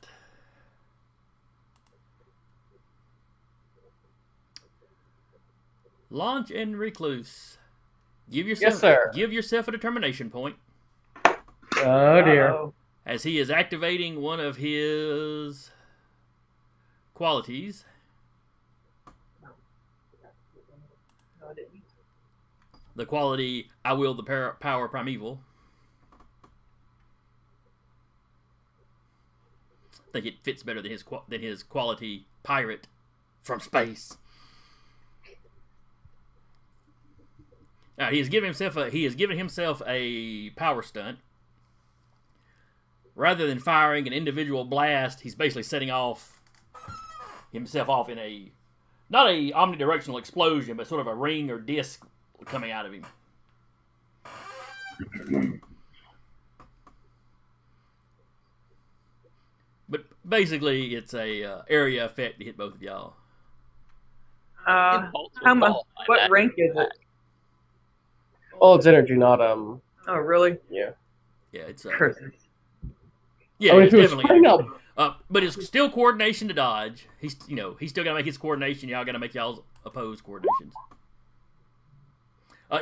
Launch and Recluse. Yes, sir. Give yourself a determination point. Oh dear. Uh-oh. As he is activating one of his qualities. The quality, I will the power primeval. I think it fits better than his quality pirate from space. He has given himself a power stunt. Rather than firing an individual blast, he's basically setting himself off in not a omnidirectional explosion, but sort of a ring or disc coming out of him. But basically, it's a area effect to hit both of y'all. Impulse will How much? qualify What that. rank is it? Well, it's energy, not Oh, really? Yeah. Yeah, it's Curses. yeah, Oh, it's if it was definitely spraying up. but it's still coordination to dodge. He's still got to make his coordination. Y'all got to make y'all's opposed coordinations.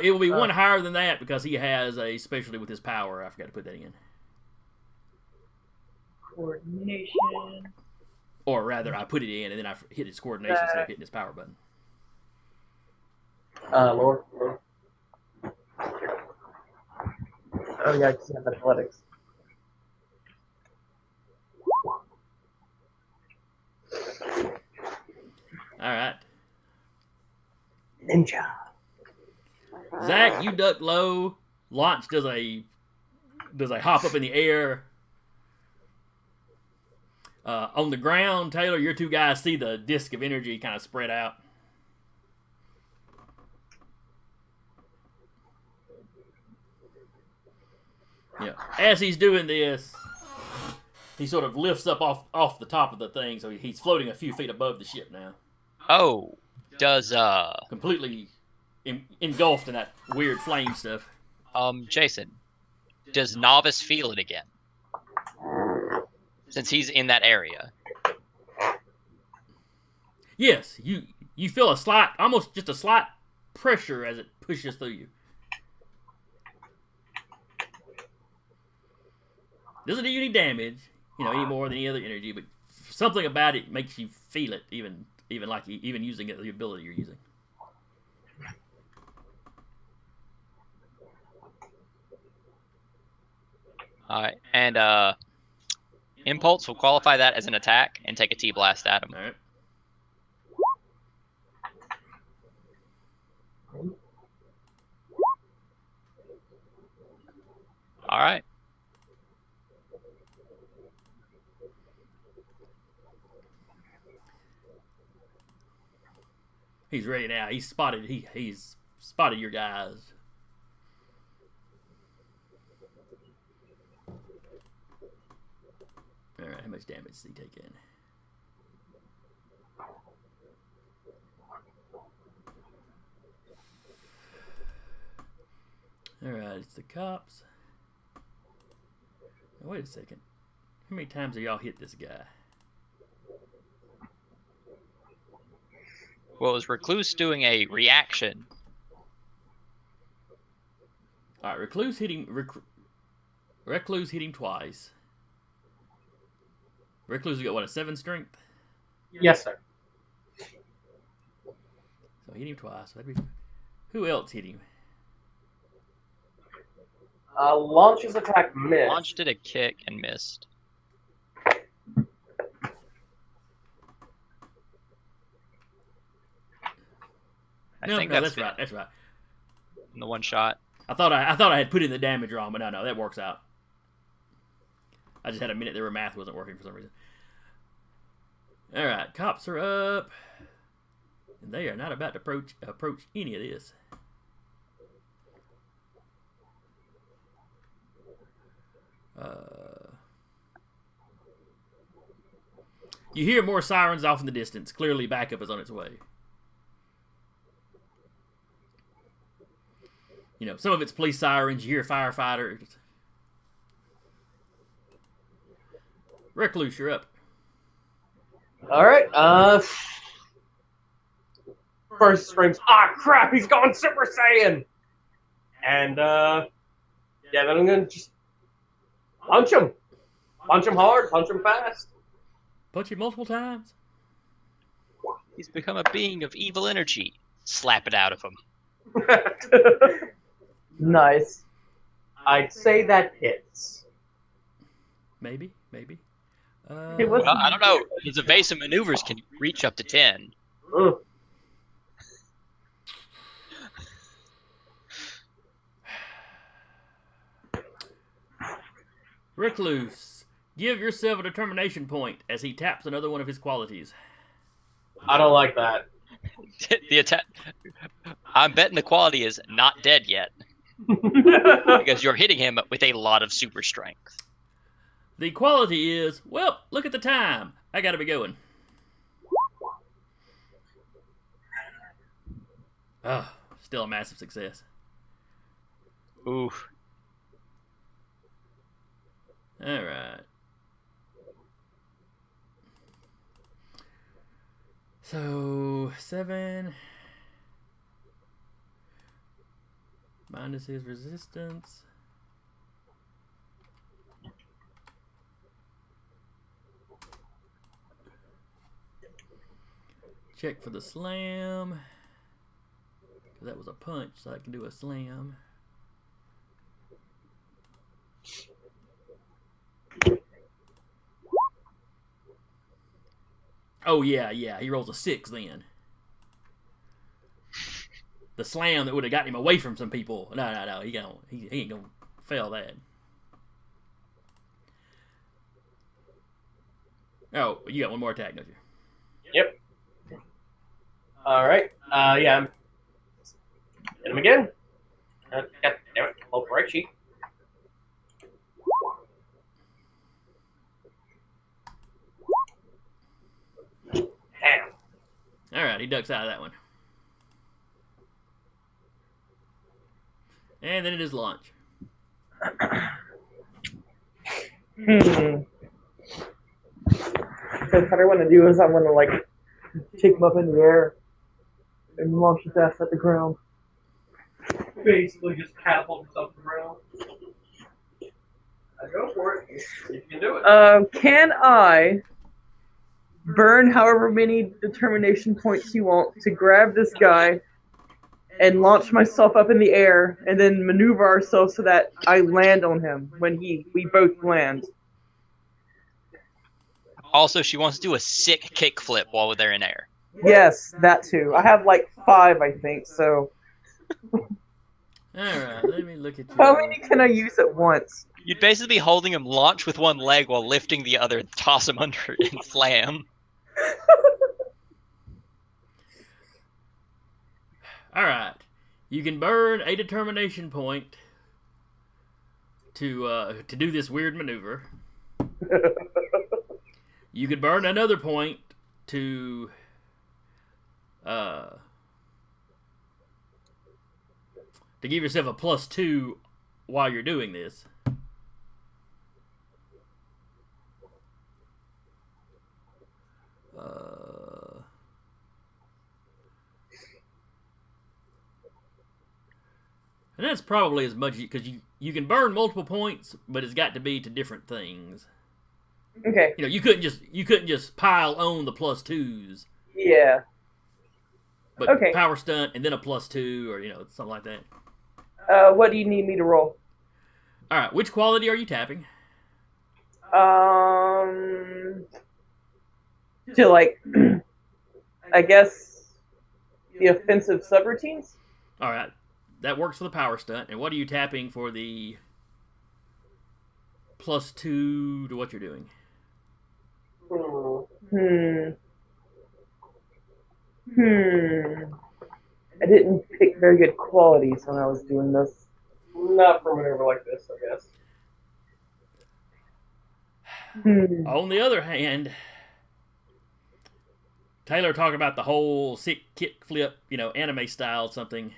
It will be one higher than that because he has a specialty with his power. I forgot to put that in. Coordination. Or rather, I put it in and then I hit his coordination instead of hitting his power button. Lord. Oh yeah, I just have athletics. All right. Ninja. Zach, you duck low. Launch does a hop up in the air. On the ground, Taylor, your two guys see the disc of energy kind of spread out. Yeah. As he's doing this, he sort of lifts up off the top of the thing, so he's floating a few feet above the ship now. Oh, does Completely engulfed in that weird flame stuff. Jason, does Novice feel it again? Since he's in that area. Yes, you feel almost just a slight pressure as it pushes through you. Doesn't do you any damage, any more than any other energy, but something about it makes you feel it, even using it, the ability you're using. All right, and Impulse will qualify that as an attack and take a T-blast at him. All right. All right. He's ready now. He's spotted. He's spotted your guys. All right. How much damage does he take in? All right. It's the cops. Now, wait a second. How many times have y'all hit this guy? Well, is Recluse doing a reaction? All right. Recluse hit him. Recluse hit him twice. Recluse got what, a 7 strength? Yes, sir. So he hit him twice. So who else hit him? Launch's attack missed. Launch did a kick and missed. I think that's right. That's right. In the one shot. I thought I had put in the damage wrong, but no, that works out. I just had a minute there where math wasn't working for some reason. All right, cops are up, and they are not about to approach any of this. You hear more sirens off in the distance. Clearly, backup is on its way. Some of it's police sirens. You hear firefighters. Recluse, you're up. All right. First screams, "Ah, crap! He's going Super Saiyan!" And then I'm gonna just punch him hard, punch him fast. Punch him multiple times. He's become a being of evil energy. Slap it out of him. Nice. I'd say that hits. Maybe. It was- Well, I don't know. His evasive maneuvers can reach up to 10. Ugh. Recluse, give yourself a determination point as he taps another one of his qualities. I don't like that. The attack. I'm betting the quality is not dead yet because you're hitting him with a lot of super strength. The quality is, well, look at the time. I gotta be going. Still a massive success. Ooh. All right. So 7 minus his resistance. Check for the slam. That was a punch, so I can do a slam. Oh yeah. He rolls a 6 then. The slam that would have gotten him away from some people. No. He ain't gonna fail that. Oh, you got one more attack, don't you? Yep. Alright. Yeah. Hit him again. God damn it. Hold the right cheek. Damn. Alright, he ducks out of that one. And then it is launch. So what I want to do is I want to like take him up in the air and launch his ass at the ground. Basically just catapult yourself to the ground. Go for it. You can do it. Can I burn however many determination points you want to grab this guy and launch myself up in the air and then maneuver ourselves so that I land on him when we both land? Also, she wants to do a sick kickflip while they're in air. Yes, that too. I have like 5, I think, so. Alright, let me look at you. How many can I use at once? You'd basically be holding him launch with one leg while lifting the other and toss him under and slam. Alright. You can burn a determination point to do this weird maneuver. You could burn another point to give yourself a +2 while you're doing this. And that's probably as much because you can burn multiple points, but it's got to be to different things. Okay. You know, you couldn't just pile on the +2s. Yeah. But Okay. power stunt and then a +2 or something like that. What do you need me to roll? All right, which quality are you tapping? To like, I guess the offensive subroutines. All right, that works for the power stunt. And what are you tapping for the +2 to what you're doing? I didn't pick very good qualities when I was doing this. Not for a maneuver like this, I guess. On the other hand, Taylor talking about the whole sick kick flip, anime style something.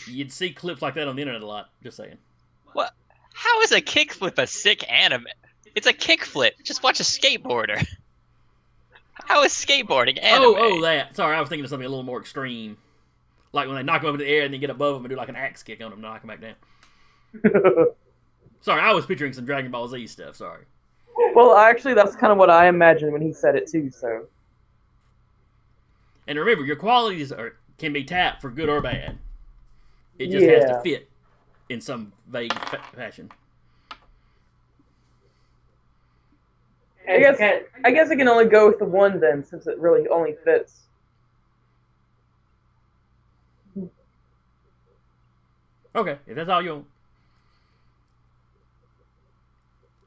You'd see clips like that on the internet a lot. Just saying. What? How is a kickflip a sick anime? It's a kickflip. Just watch a skateboarder. How is skateboarding anime? Oh, that. Sorry, I was thinking of something a little more extreme. Like when they knock them up in the air and then get above them and do like an axe kick on them, knock them back down. Sorry, I was picturing some Dragon Ball Z stuff. Sorry. Well, actually, that's kind of what I imagined when he said it too. So. And remember, your qualities can be tapped for good or bad. It just has to fit in some vague fashion. I guess I can only go with the one then, since it really only fits. Okay, if that's all you want.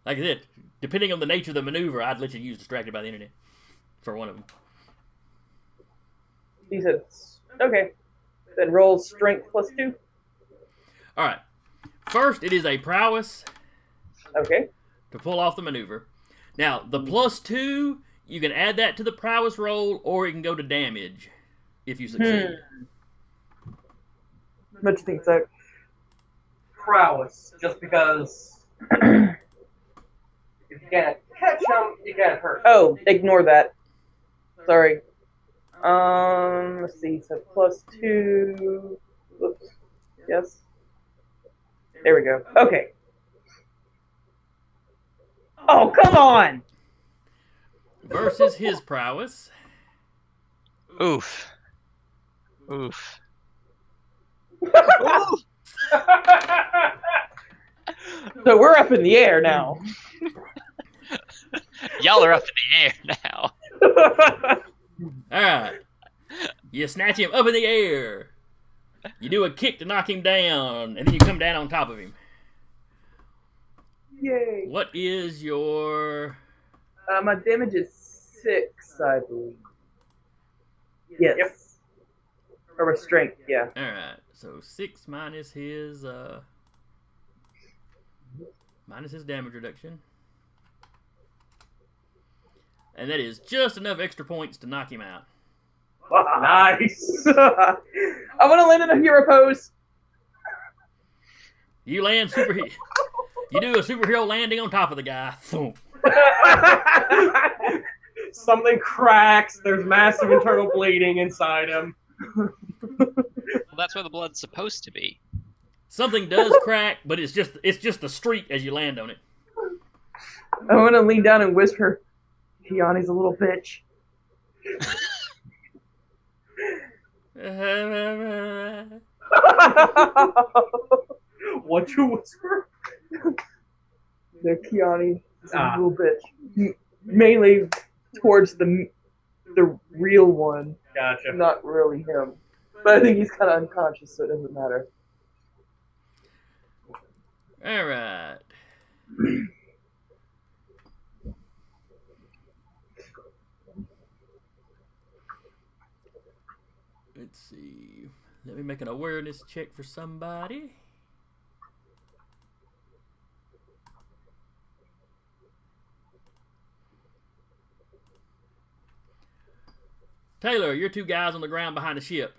Like I said, depending on the nature of the maneuver, I'd let you use Distracted by the Internet for one of them. He said, okay. Then roll strength +2. All right. First, it is a prowess. Okay. To pull off the maneuver. Now, the +2, you can add that to the prowess roll, or it can go to damage if you succeed. What do you think, Zach? Prowess, just because If you can't catch them, you can't hurt. Oh, ignore that. Sorry. Let's see. So +2. Oops. Yes. There we go. Okay. Oh, come on! Versus his prowess. Oof. Oof. So we're up in the air now. Y'all are up in the air now. Alright. You snatch him up in the air. You do a kick to knock him down, and then you come down on top of him. Yay. What is your... My damage is 6, I believe. Yes. Yep. Or strength, yeah. Alright, so 6 minus his damage reduction. And that is just enough extra points to knock him out. Nice. I want to land in a hero pose. You land You do a superhero landing on top of the guy. Thump. Something cracks. There's massive internal bleeding inside him. Well, that's where the blood's supposed to be. Something does crack, but it's just the streak as you land on it. I want to lean down and whisper, Keanu's a little bitch. What you whisper? No, Keanu is a little bitch. Mainly towards the real one, Gotcha. not really him. But I think he's kind of unconscious, so it doesn't matter. All right. Let's see. Let me make an awareness check for somebody. Taylor, you're 2 guys on the ground behind the ship.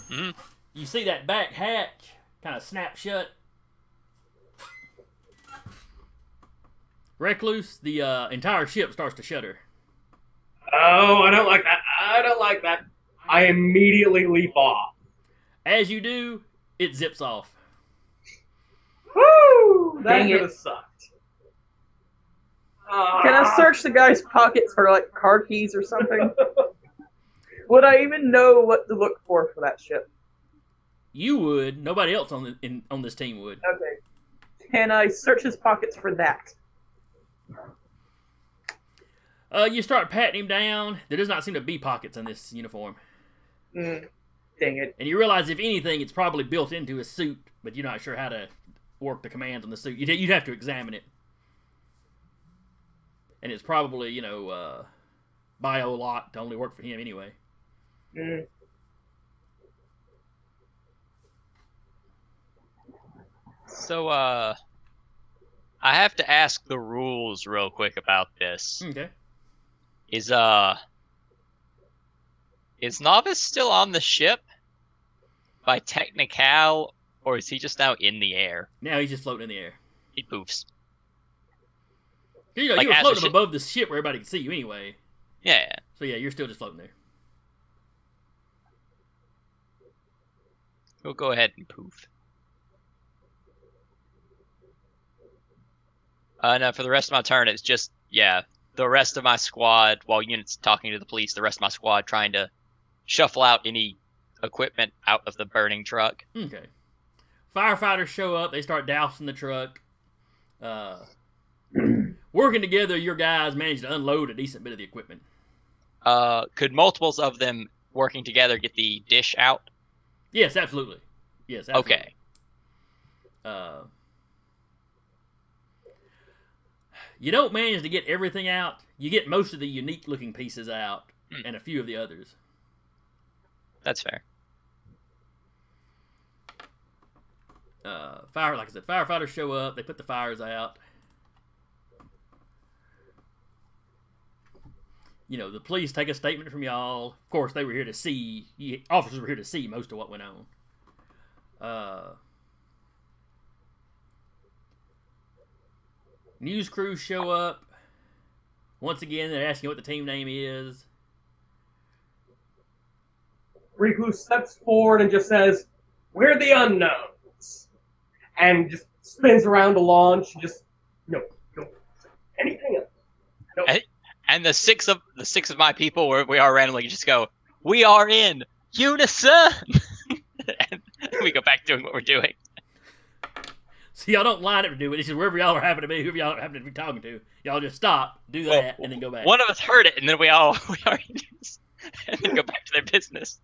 Mm-hmm. You see that back hatch kind of snap shut. Recluse, the entire ship starts to shudder. Oh, I don't like that. I don't like that. I immediately leap off. As you do, it zips off. Woo! That Dang could it. have sucked. Can I search the guy's pockets for, like, car keys or something? Would I even know what to look for that ship? You would. Nobody else on this team would. Okay. Can I search his pockets for that? You start patting him down. There does not seem to be pockets in this uniform. Dang it. And you realize, if anything, it's probably built into his suit, but you're not sure how to work the commands on the suit. You'd have to examine it. And it's probably, bio-locked to only work for him anyway. So, I have to ask the rules real quick about this. Okay. Is Novice still on the ship by technical, or is he just now in the air? Now he's just floating in the air. He poofs. You Like, were as a floating ship- above the ship where everybody can see you anyway. Yeah. So yeah, you're still just floating there. He'll go ahead and poof. Now for the rest of my turn, it's just, the rest of my squad, while units talking to the police, the rest of my squad trying to shuffle out any equipment out of the burning truck. Okay. Firefighters show up. They start dousing the truck. Working together, your guys manage to unload a decent bit of the equipment. Could multiples of them working together get the dish out? Yes, absolutely. Yes, absolutely. Okay. You don't manage to get everything out. You get most of the unique-looking pieces out, and a few of the others. That's fair. Like I said, firefighters show up. They put the fires out. The police take a statement from y'all. Of course, they were here to see. Officers were here to see most of what went on. News crews show up. Once again, they're asking what the team name is. Recluse steps forward and just says, "We're the Unknowns," and just spins around to launch. Just no, anything else. No. And the six of my people, we are randomly just go, "We are in U.N.I.S.O.N," and we go back doing what we're doing. So y'all don't line up to do it. It's just wherever y'all are happen to be, whoever y'all happen to be talking to, y'all just stop, do that, and then go back. One of us heard it, and then we are and then go back to their business.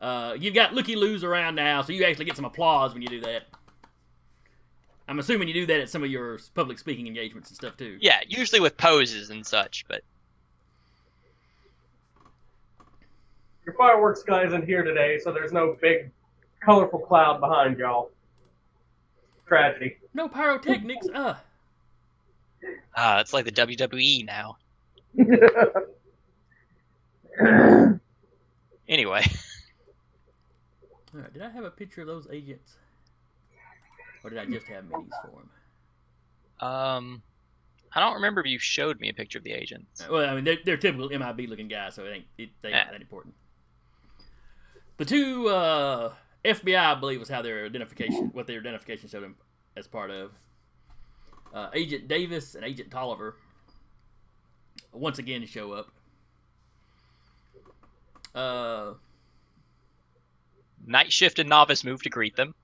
You've got looky-loos around now, so you actually get some applause when you do that. I'm assuming you do that at some of your public speaking engagements and stuff too. Yeah, usually with poses and such, but Your fireworks guy isn't here today, so there's no big, colorful cloud behind y'all. Tragedy. No pyrotechnics. it's like the WWE now. Anyway. All right, did I have a picture of those agents? Or did I just have minis for them? I don't remember if you showed me a picture of the agents. Well, I mean, they're typical MIB looking guys, so they ain't that important. The two FBI, I believe, was what their identification showed them as part of. Agent Davis and Agent Tolliver once again show up. Night Shift and Novice move to greet them.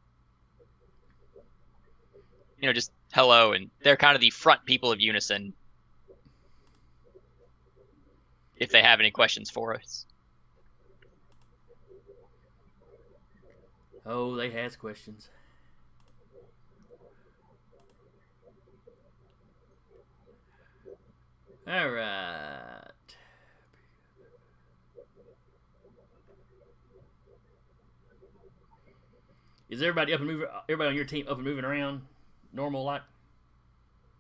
Just hello, and they're kind of the front people of Unison. If they have any questions for us. Oh, they has questions. All right. Is everybody up and moving? Everybody on your team up and moving around? Normal like?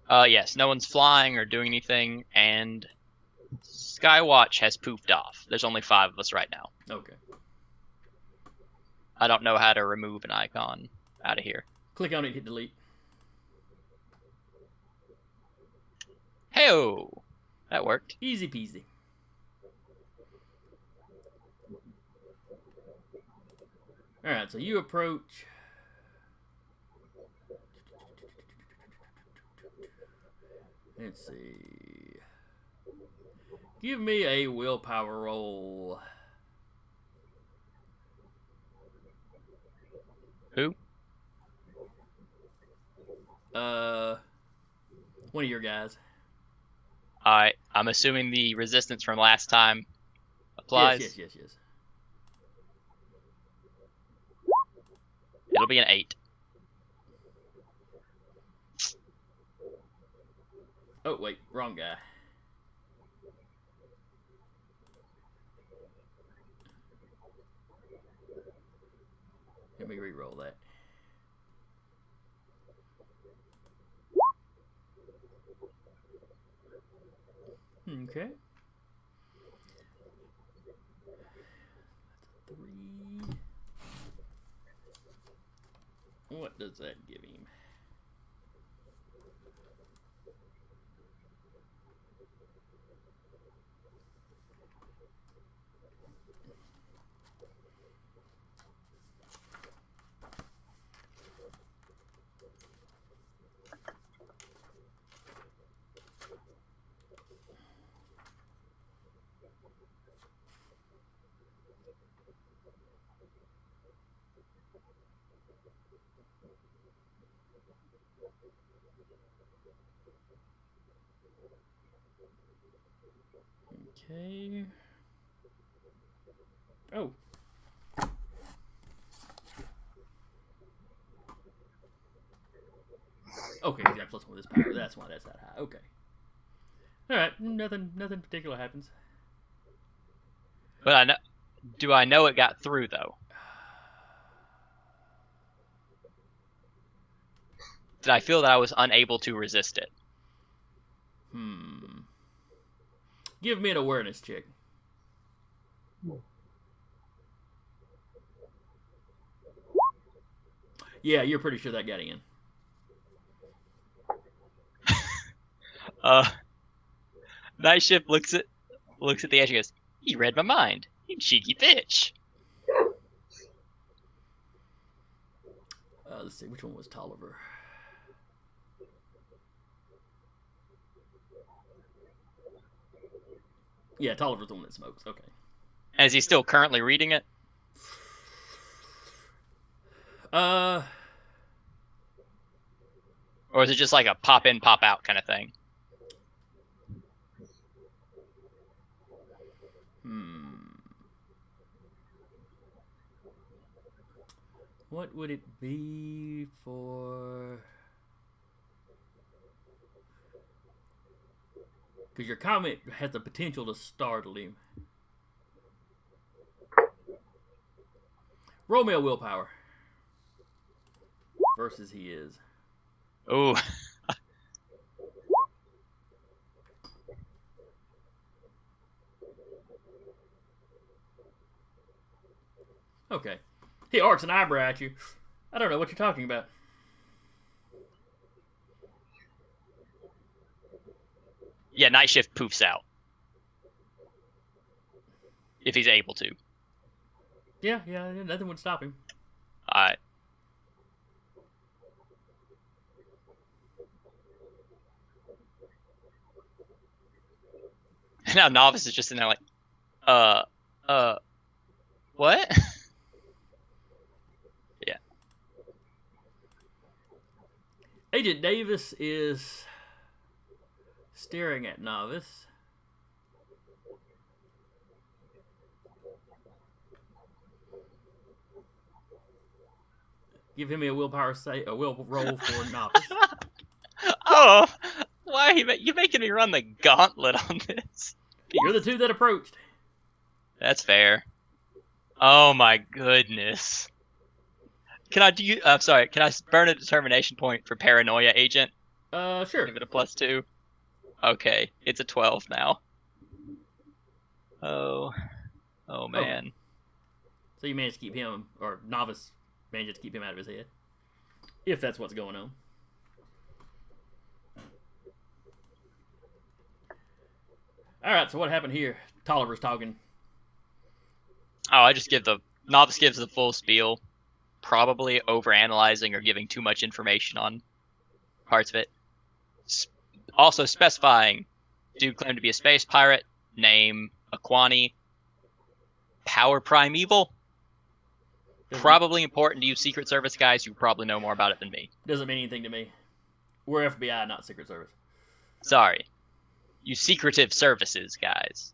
Yes, no one's flying or doing anything, and Skywatch has poofed off. There's only 5 of us right now. Okay. I don't know how to remove an icon out of here. Click on it, hit delete. Hey-o! That worked. Easy peasy. Alright, so you approach. Let's see. Give me a willpower roll. Who? One of your guys. Alright, I'm assuming the resistance from last time applies. Yes. It'll be an 8. Oh, wait, wrong guy. Let me re-roll that. Okay. 3. What does that give him? Okay. Oh. Okay, he's got +1 with his power. That's why that's that high. Okay. Alright, nothing particular happens. But do I know it got through, though? Did I feel that I was unable to resist it? Give me an awareness check. Yeah, you're pretty sure that got in. Night Shift looks at the edge and goes, "He read my mind. You cheeky bitch." Let's see, which one was Tolliver? Yeah, Tolliver's the one that smokes. Okay. And is he still currently reading it? Uh, Or is it just like a pop in, pop out kind of thing? What would it be for? Because your comment has the potential to startle him. Roll me a willpower. Versus he is. Ooh. Okay. He arcs an eyebrow at you. I don't know what you're talking about. Yeah, Night Shift poofs out. If he's able to. Yeah, nothing would stop him. Alright. Now Novice is just in there like, what? Yeah. Agent Davis is staring at Novice. Give him a willpower will roll for Novice. Oh, why are you making me run the gauntlet on this? You're the two that approached. That's fair. Oh my goodness. Can I can I burn a determination point for paranoia agent? Sure. Give it a +2. Okay, it's a 12 now. Oh man. So you managed to keep him, or Novice managed to keep him out of his head. If that's what's going on. Alright, so what happened here? Tolliver's talking. Oh, I just give Novice gives the full spiel, probably overanalyzing or giving too much information on parts of it. Also specifying, dude claimed to be a space pirate, name Aquani, power primeval. Probably important to you Secret Service guys. You probably know more about it than me. Doesn't mean anything to me. We're FBI, not Secret Service. Sorry. You secretive services guys.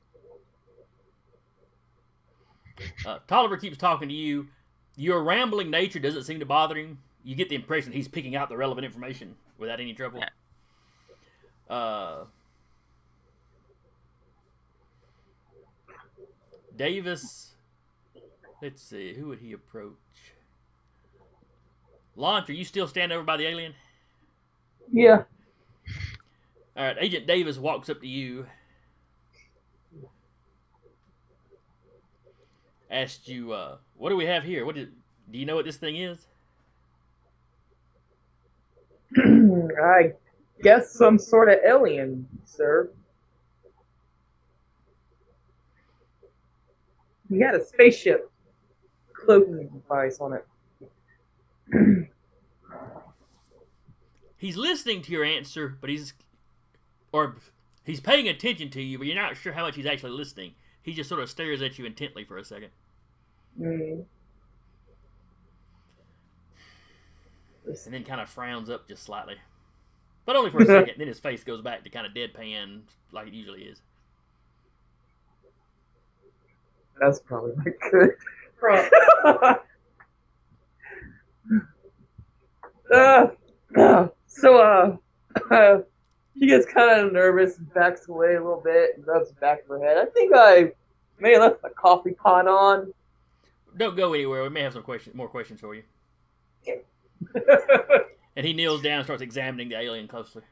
Tolliver keeps talking to you. Your rambling nature doesn't seem to bother him. You get the impression he's picking out the relevant information without any trouble. Davis. Let's see. Who would he approach? Launch, are you still standing over by the alien? Yeah. All right. Agent Davis walks up to you. Asked you, what do we have here? Do you know what this thing is? I guess some sort of alien, sir. He had a spaceship cloaking device on it. He's listening to your answer, but he's paying attention to you, but you're not sure how much he's actually listening. He just sort of stares at you intently for a second. Mm. And then kind of frowns up just slightly. But only for a second. Then his face goes back to kind of deadpan like it usually is. That's probably not good. She gets kind of nervous and backs away a little bit and rubs the back of her head. I think I may have left the coffee pot on. Don't go anywhere. We may have more questions for you. And he kneels down and starts examining the alien closely.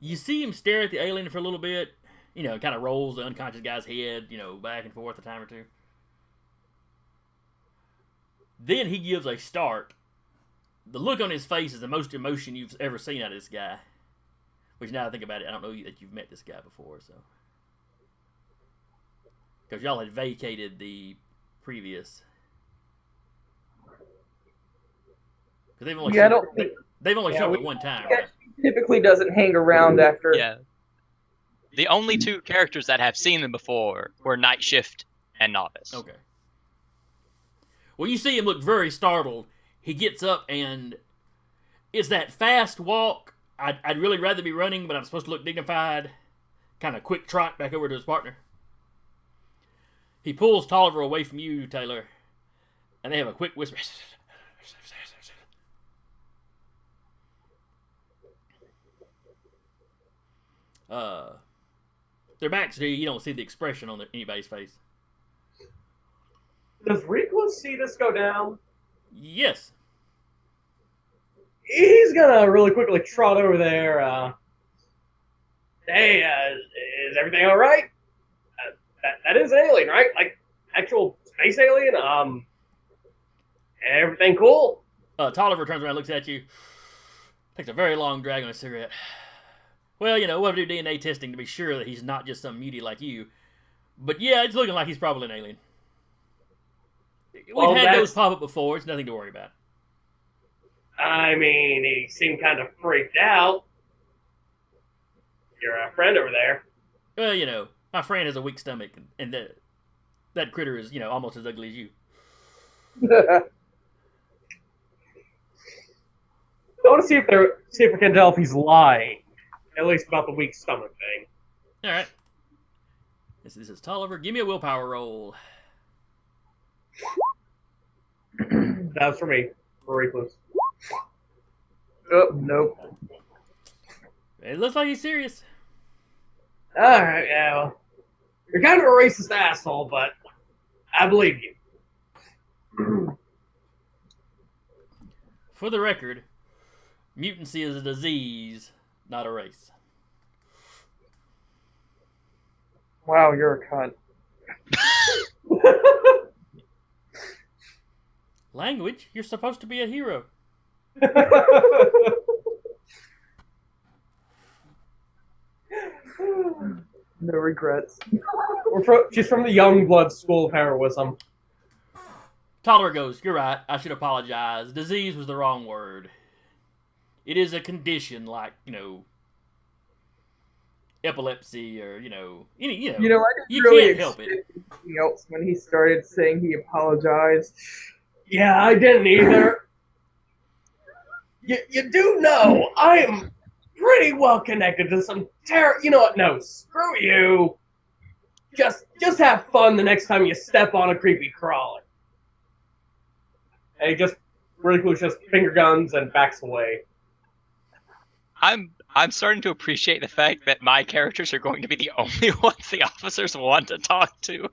You see him stare at the alien for a little bit, kind of rolls the unconscious guy's head, back and forth a time or two. Then he gives a start. The look on his face is the most emotion you've ever seen out of this guy. Which, now I think about it, I don't know that you've met this guy before, so. Because y'all had vacated the previous. Because they've only shown up at one time. Right? Typically doesn't hang around after. Yeah. The only two characters that have seen them before were Night Shift and Novice. Okay. Well, you see him look very startled. He gets up and it's that fast walk. I'd really rather be running, but I'm supposed to look dignified. Kind of quick trot back over to his partner. He pulls Tolliver away from you, Taylor, and they have a quick whisper. Their backs to you. You don't see the expression on anybody's face. Does Recluse see this go down? Yes. He's gonna really quickly trot over there. Hey, is everything all right? That is an alien, right? Like actual space alien. Everything cool? Tolliver turns around, looks at you, takes a very long drag on a cigarette. Well, we'll have to do DNA testing to be sure that he's not just some mutie like you. But yeah, it's looking like he's probably an alien. We've had those pop up before. It's nothing to worry about. I mean, he seemed kind of freaked out. Your friend over there. Well, my friend has a weak stomach, and that critter is, almost as ugly as you. I want to see if we can tell if he's lying. At least about the weak stomach thing. All right. This is Tolliver. Give me a willpower roll. That was for me. For Recluse. Oh, nope. It looks like he's serious. Alright, yeah, well. You're kind of a racist asshole, but I believe you. For the record, mutancy is a disease, not a race. Wow, you're a cunt. Language? You're supposed to be a hero. No regrets. She's from the Youngblood School of Heroism. Tolliver goes, you're right, I should apologize. Disease was the wrong word. It is a condition like, epilepsy or, I didn't you really can't help it. Anything else when he started saying he apologized. Yeah, I didn't either. You do know I am pretty well connected to some You know what? No, screw you. Just have fun the next time you step on a creepy crawler. And he just Recluse just finger guns and backs away. I'm starting to appreciate the fact that my characters are going to be the only ones the officers want to talk to.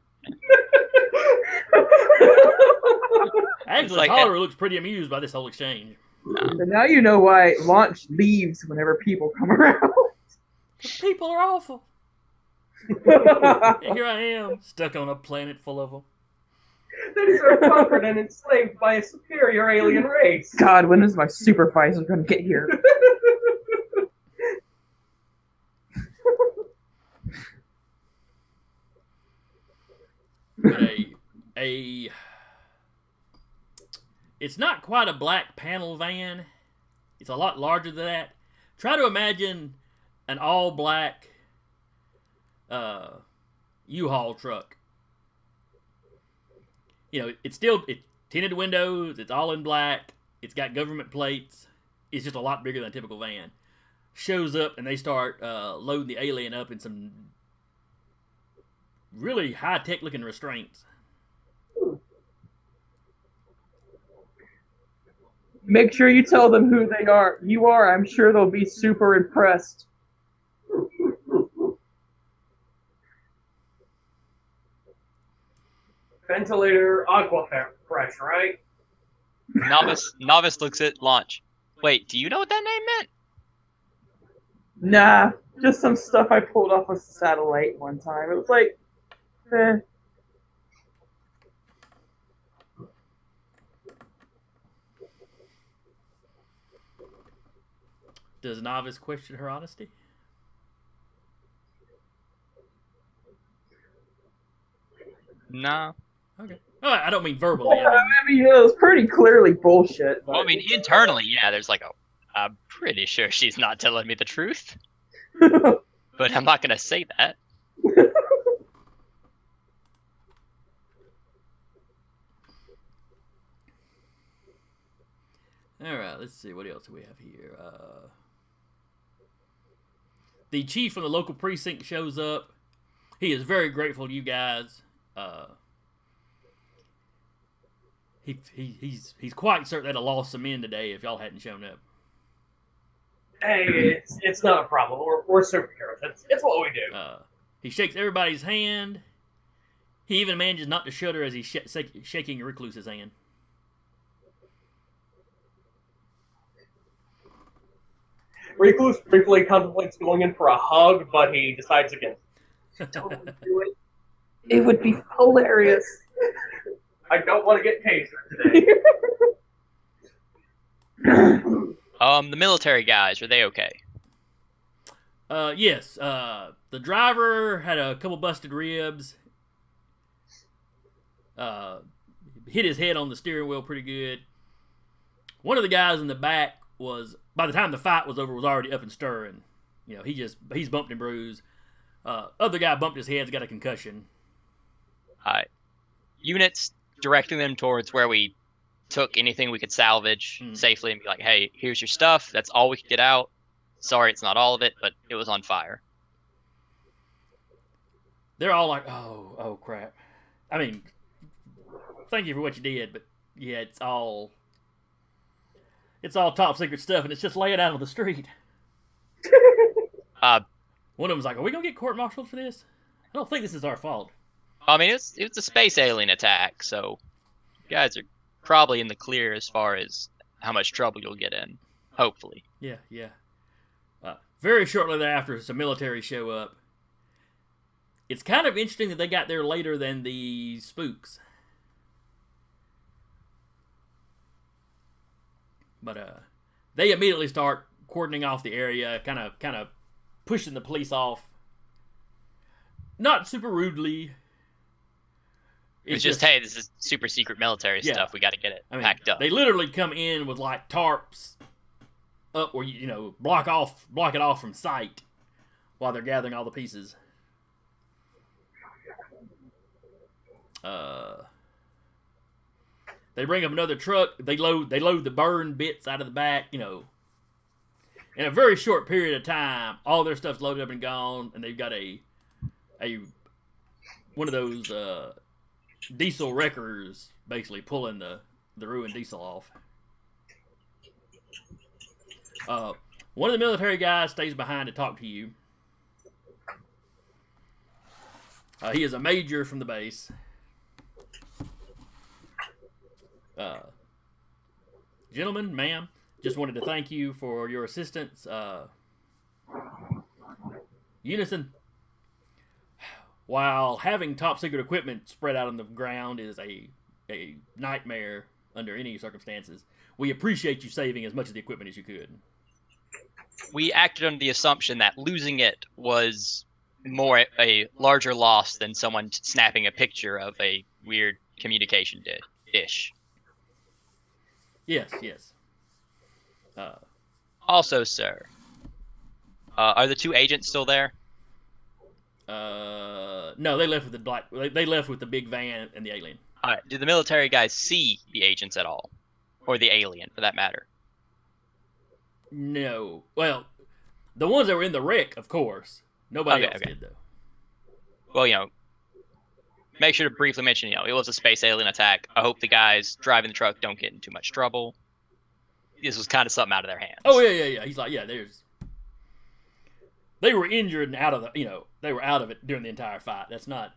Actually, Tolliver looks pretty amused by this whole exchange. So now you know why Launch leaves whenever people come around. People are awful. And here I am, stuck on a planet full of them. That is are conquered and enslaved by a superior alien race. God, when is my supervisor going to get here? But it's not quite a black panel van. It's a lot larger than that. Try to imagine an all-black U-Haul truck. It's tinted windows. It's all in black. It's got government plates. It's just a lot bigger than a typical van. Shows up and they start loading the alien up in some really high-tech looking restraints. Make sure you tell them who they are. I'm sure they'll be super impressed. Ventilator aqua fresh, right? Novice looks at Launch. Wait, do you know what that name meant? Nah, just some stuff I pulled off a satellite one time. It was like, eh. Does Novice question her honesty? No. Okay. Oh, I don't mean verbally. I mean, it was pretty clearly bullshit. Well, I mean, internally, yeah, there's like I'm pretty sure she's not telling me the truth. But I'm not going to say that. All right, let's see. What else do we have here? The chief from the local precinct shows up. He is very grateful to you guys. He's quite certain they'd have lost some men today if y'all hadn't shown up. Hey, it's not a problem. We're superheroes. It's what we do. He shakes everybody's hand. He even manages not to shudder as he's shaking Recluse's hand. Recluse briefly contemplates going in for a hug, but he decides against it. Totally do it. It would be hilarious. I don't want to get tasered today. The military guys, are they okay? Yes. The driver had a couple busted ribs. Hit his head on the steering wheel pretty good. One of the guys in the back was, by the time the fight was over, was already up and stirring. You know, he's bumped and bruised. Other guy bumped his head, got a concussion. Alright. Units directing them towards where we took anything we could salvage safely and be like, hey, here's your stuff. That's all we could get out. Sorry, it's not all of it, but it was on fire. They're all like, oh crap. I mean, thank you for what you did, but yeah, it's all top secret stuff, and it's just laying out on the street. One of them's like, are we going to get court-martialed for this? I don't think this is our fault. I mean, it's a space alien attack, so you guys are probably in the clear as far as how much trouble you'll get in. Hopefully. Yeah. Very shortly thereafter, some military show up. It's kind of interesting that they got there later than the spooks. But they immediately start cordoning off the area, kind of pushing the police off. Not super rudely. It's just, hey, this is super secret military stuff. We got to get it packed up. They literally come in with like tarps up where block it off from sight while they're gathering all the pieces. They bring up another truck. They load the burned bits out of the back. In a very short period of time, all their stuff's loaded up and gone, and they've got a one of those diesel wreckers basically pulling the ruined diesel off. One of the military guys stays behind to talk to you. He is a major from the base. Gentlemen, ma'am, just wanted to thank you for your assistance. U.N.I.S.O.N, while having top secret equipment spread out on the ground is a nightmare under any circumstances, we appreciate you saving as much of the equipment as you could. We acted under the assumption that losing it was more a larger loss than someone snapping a picture of a weird communication dish. Yes. Also, sir, are the two agents still there? No, they left with the black. They left with the big van and the alien. All right. Did the military guys see the agents at all, or the alien, for that matter? No. Well, the ones that were in the wreck, of course. Nobody else did, though. Well, make sure to briefly mention, it was a space alien attack. I hope the guys driving the truck don't get in too much trouble. This was kind of something out of their hands. Oh, yeah. He's like, they were injured and out of they were out of it during the entire fight. That's not...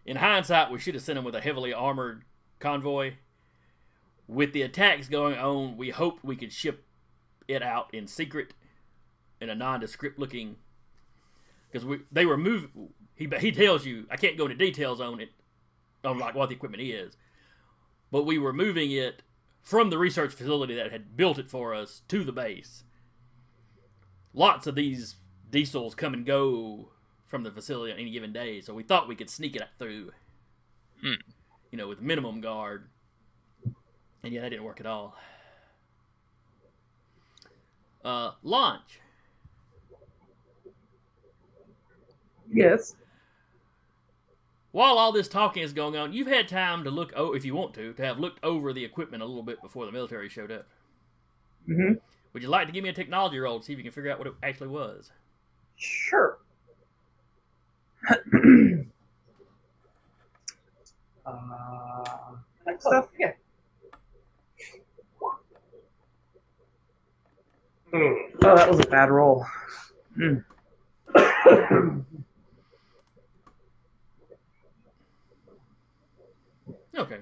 In hindsight, we should have sent them with a heavily armored convoy. With the attacks going on, we hoped we could ship it out in secret. in a nondescript looking, because they were moving. He tells you, I can't go into details on it, on like what the equipment is, but we were moving it from the research facility that had built it for us to the base. Lots of these diesels come and go from the facility on any given day, so we thought we could sneak it through, with minimum guard. And yeah, that didn't work at all. Launch. Yes. While all this talking is going on, you've had time to look, if you want to have looked over the equipment a little bit before the military showed up. Mm-hmm. Would you like to give me a technology roll to see if you can figure out what it actually was? Sure. Stuff? Yeah. Oh, that was a bad roll. Okay.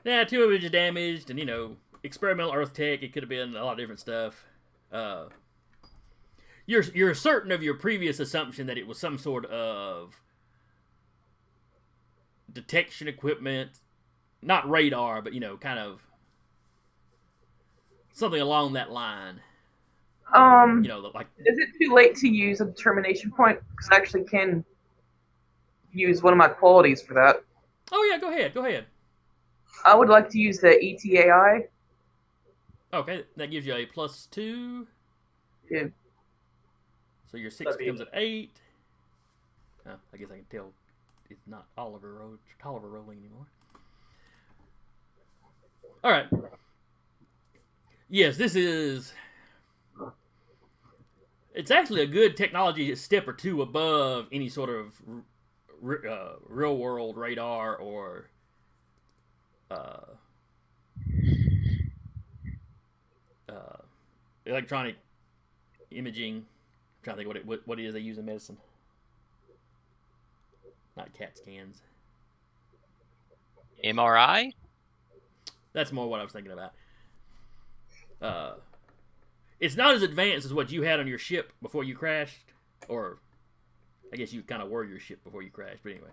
Yeah, 2 of it is damaged, and experimental Earth tech. It could have been a lot of different stuff. You're certain of your previous assumption that it was some sort of detection equipment, not radar, but kind of something along that line. Like. Is it too late to use a determination point? Because I actually can use one of my qualities for that. Oh yeah, go ahead. I would like to use the ETAI. Okay, that gives you a +2. Yeah. So your 6 becomes an 8. I guess I can tell it's not Oliver rolling anymore. All right. Yes, this is. It's actually a good technology step or two above any sort of real world radar or electronic imaging. I'm trying to think what it is they use in medicine. Not CAT scans. MRI? That's more what I was thinking about. It's not as advanced as what you had on your ship before you crashed, or I guess you kind of were your ship before you crashed, but anyway.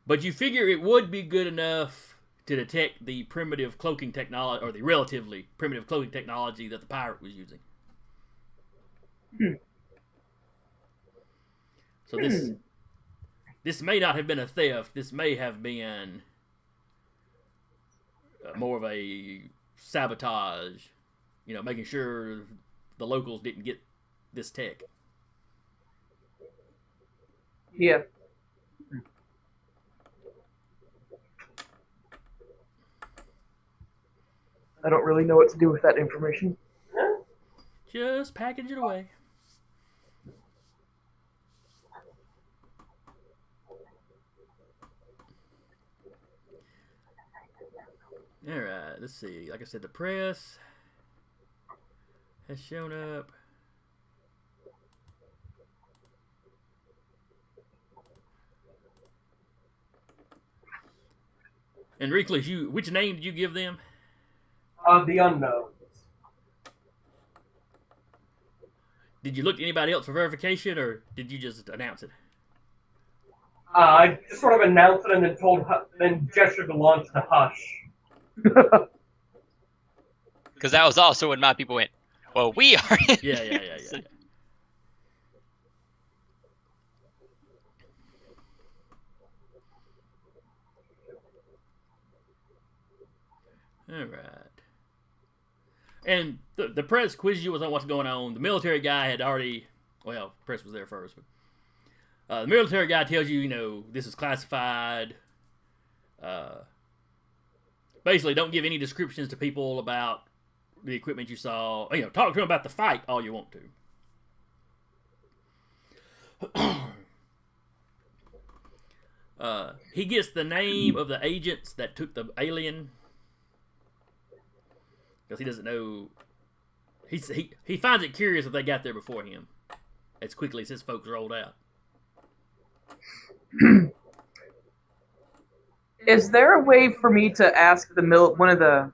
But you figure it would be good enough to detect the primitive cloaking technology, or the relatively primitive cloaking technology that the pirate was using. So this may not have been a theft. This may have been more of a sabotage, making sure the locals didn't get this tech. Yeah. I don't really know what to do with that information. Just package it away. Alright, let's see. Like I said, the press has shown up. And Recluse, which name did you give them? The Unknowns. Did you look to anybody else for verification, or did you just announce it? I just sort of announced it and then gestured to launch the hush. Because that was also when my people went, well, we are in Yeah. All right. And the press quizzed you on what's going on. The military guy had already, press was there first. But the military guy tells you, this is classified. Basically, don't give any descriptions to people about the equipment you saw. Talk to them about the fight all you want to. He gets the name of the agents that took the alien, because he doesn't know. He finds it curious that they got there before him, as quickly as his folks rolled out. Is there a way for me to ask one of the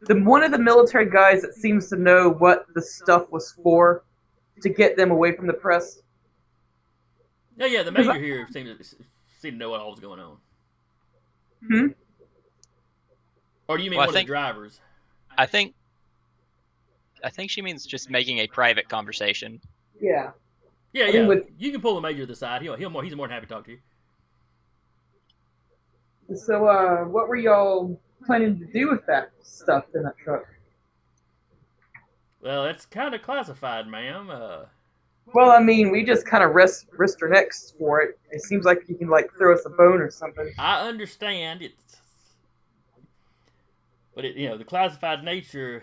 one of the military guys that seems to know what the stuff was for to get them away from the press. Yeah, the major here seemed to know what all was going on. Hmm? Or do you mean Well, one of the drivers? I think she means just making a private conversation. Yeah. Yeah, I mean, you can pull the major to the side. He's more than happy to talk to you. So, what were y'all planning to do with that stuff in that truck? Well, that's kind of classified, ma'am. Well, I mean, we just kind of risked our necks for it. It seems like you can, like, throw us a bone or something. I understand it, but the classified nature.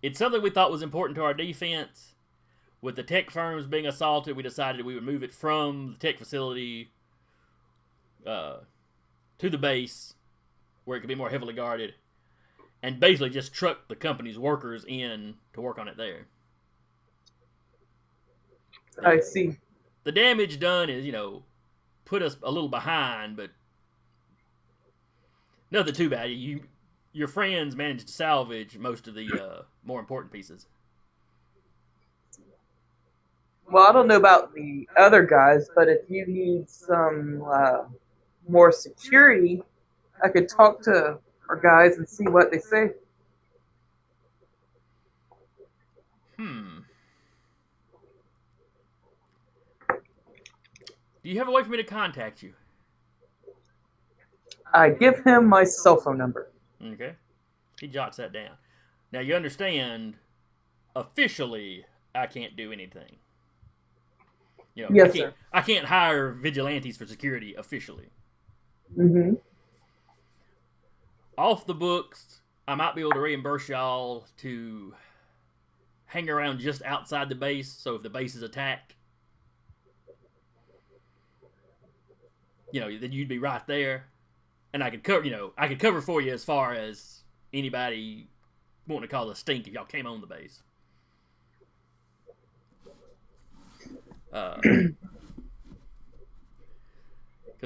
It's something we thought was important to our defense. With the tech firms being assaulted, we decided we would move it from the tech facility to the base, where it could be more heavily guarded, and basically just truck the company's workers in to work on it there. I see. The damage done is, put us a little behind, but nothing too bad. Your friends managed to salvage most of the more important pieces. Well, I don't know about the other guys, but if you need some more security, I could talk to our guys and see what they say. Do you have a way for me to contact you? I give him my cell phone number. Okay. He jots that down. Now, you understand, officially, I can't do anything. Yes, sir. I can't hire vigilantes for security officially. Mm-hmm. Off the books, I might be able to reimburse y'all to hang around just outside the base, so if the base is attacked, then you'd be right there, and I could cover for you as far as anybody wanting to cause a stink if y'all came on the base. Because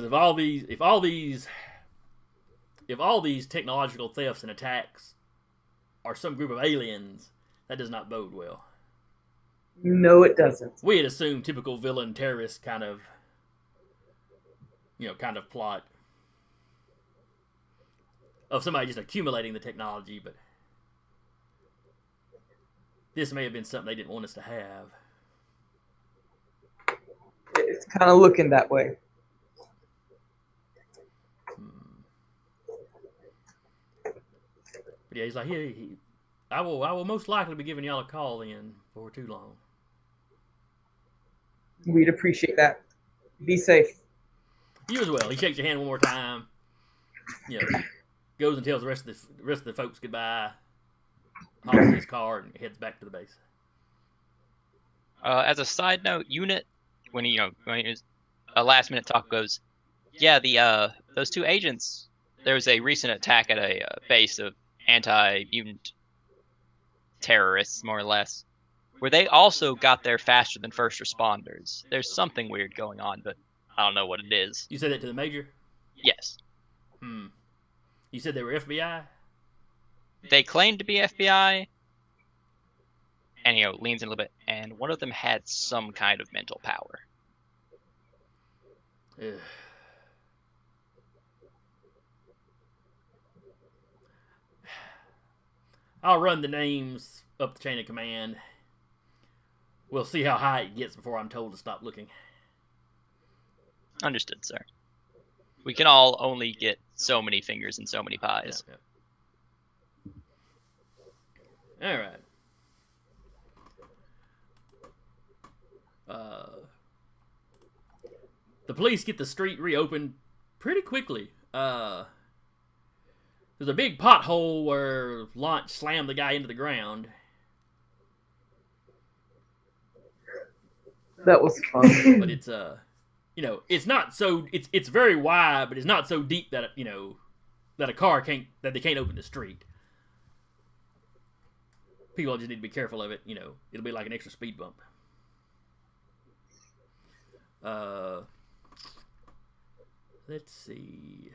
if all these technological thefts and attacks are some group of aliens, that does not bode well. No, it doesn't. We had assumed typical villain terrorist kind of plot of somebody just accumulating the technology, but this may have been something they didn't want us to have. It's kind of looking that way. But yeah, he's like, I will most likely be giving y'all a call in before too long. We'd appreciate that. Be safe. You as well. He shakes your hand one more time. Goes and tells the rest of the folks goodbye. Hops in his car and heads back to the base. As a side note, Unit, when a last minute talk goes, yeah, those two agents. There was a recent attack at a base of anti-mutant terrorists, more or less, where they also got there faster than first responders. There's something weird going on, but I don't know what it is. You said that to the major? Yes. You said they were FBI? They claimed to be FBI, and leans in a little bit, and one of them had some kind of mental power. Ugh. I'll run the names up the chain of command. We'll see how high it gets before I'm told to stop looking. Understood, sir. We can all only get so many fingers and so many pies. Yeah. All right. The police get the street reopened pretty quickly. There's a big pothole where Launch slammed the guy into the ground. That was fun. But it's it's not so it's very wide, but it's not so deep that that a car that they can't open the street. People just need to be careful of it. It'll be like an extra speed bump. Let's see.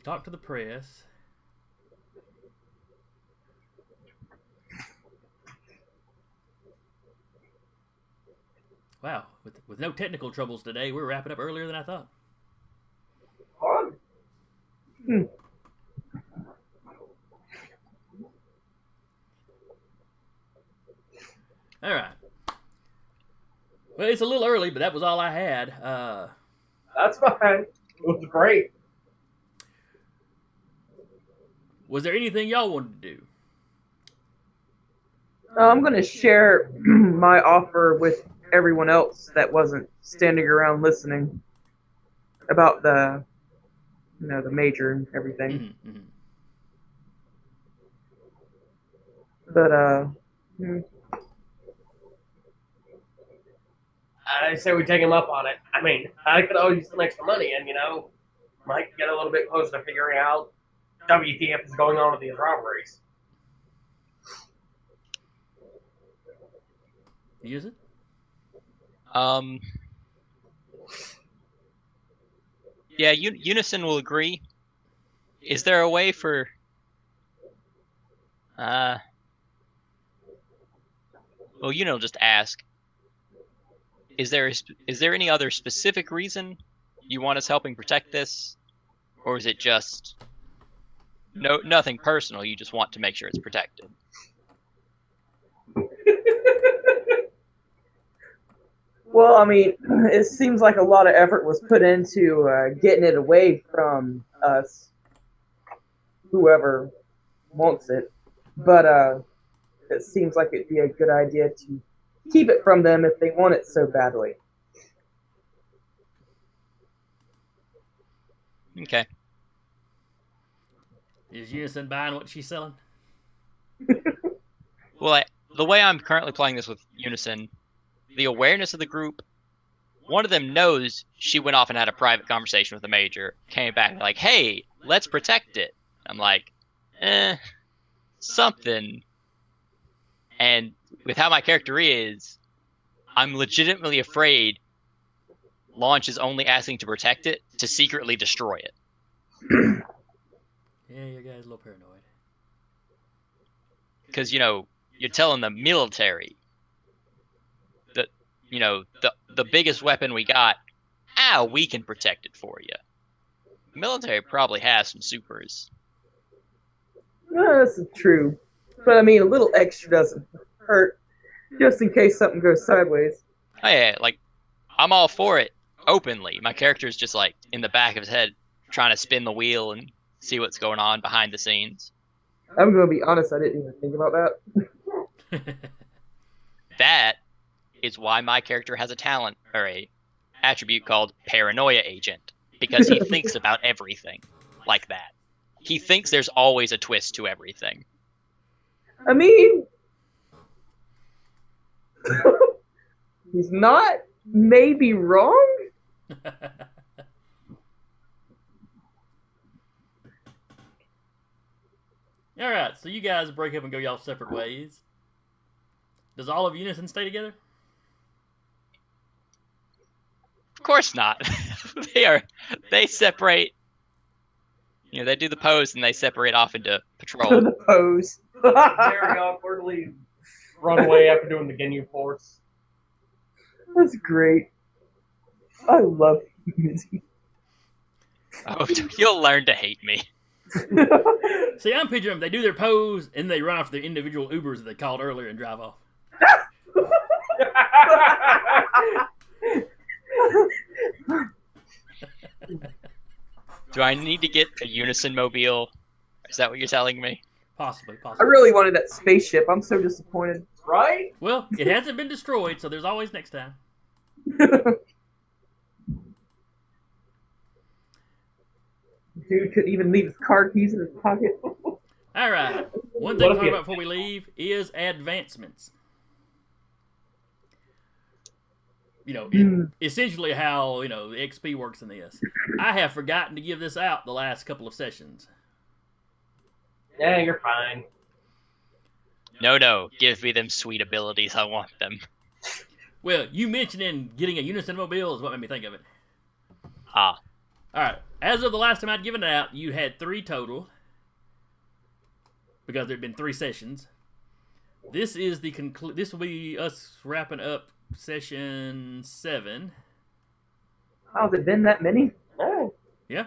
talk to the press. Wow, with no technical troubles today, we're wrapping up earlier than I thought. Fun. All right. Well, it's a little early, but that was all I had. That's fine. It was great. Was there anything y'all wanted to do? I'm going to share my offer with everyone else that wasn't standing around listening about the, the major and everything. Mm-hmm, mm-hmm. But I say we take him up on it. I mean, I could always use some extra money, and might get a little bit closer to figuring out WTF is going on with these robberies. Use it? Yeah, Unison will agree. Is there a way for... Well, just ask. Is there any other specific reason you want us helping protect this? Or is it just... nothing personal, you just want to make sure it's protected? well, I mean, it seems like a lot of effort was put into getting it away from us, whoever wants it. But it seems like it'd be a good idea to keep it from them if they want it so badly. Okay. Is Unison buying what she's selling? Well, the way I'm currently playing this with Unison, the awareness of the group, one of them knows she went off and had a private conversation with the major, came back like, hey, let's protect it. I'm like, something. And with how my character is, I'm legitimately afraid Launch is only asking to protect it to secretly destroy it. Yeah, your guy's a little paranoid. Because, you're telling the military that, the biggest weapon we got, we can protect it for you. The military probably has some supers. That's true. But I mean, a little extra doesn't hurt, just in case something goes sideways. Oh, yeah, I'm all for it openly. My character's just, in the back of his head trying to spin the wheel and see what's going on behind the scenes. I'm going to be honest, I didn't even think about that. That is why my character has a talent, or a attribute called Paranoia Agent, because he thinks about everything like that. He thinks there's always a twist to everything. I mean, he's not maybe wrong. All right, so you guys break up and go y'all separate ways. Does all of Unison stay together? Of course not. They separate. They do the pose and they separate off into patrol. The pose. Very awkwardly run away after doing the Ginyu Force. That's great. I love Unity. Oh, you'll learn to hate me. See, I'm picturing them. They do their pose and they run off their individual Ubers that they called earlier and drive off. Do I need to get a Unison mobile? Is that what you're telling me? Possibly. I really wanted that spaceship. I'm so disappointed. Right? Well, it hasn't been destroyed, so there's always next time. Dude couldn't even leave his car keys in his pocket. All right. One thing to talk about before we leave is advancements. Essentially how, the XP works in this. I have forgotten to give this out the last couple of sessions. Yeah, you're fine. No. Give me them sweet abilities. I want them. Well, you mentioning getting a Unison mobile is what made me think of it. All right. As of the last time I'd given it out, you had 3 total because there'd been 3 sessions. This is the This will be us wrapping up session 7. Oh, has it been that many? Oh. Yeah,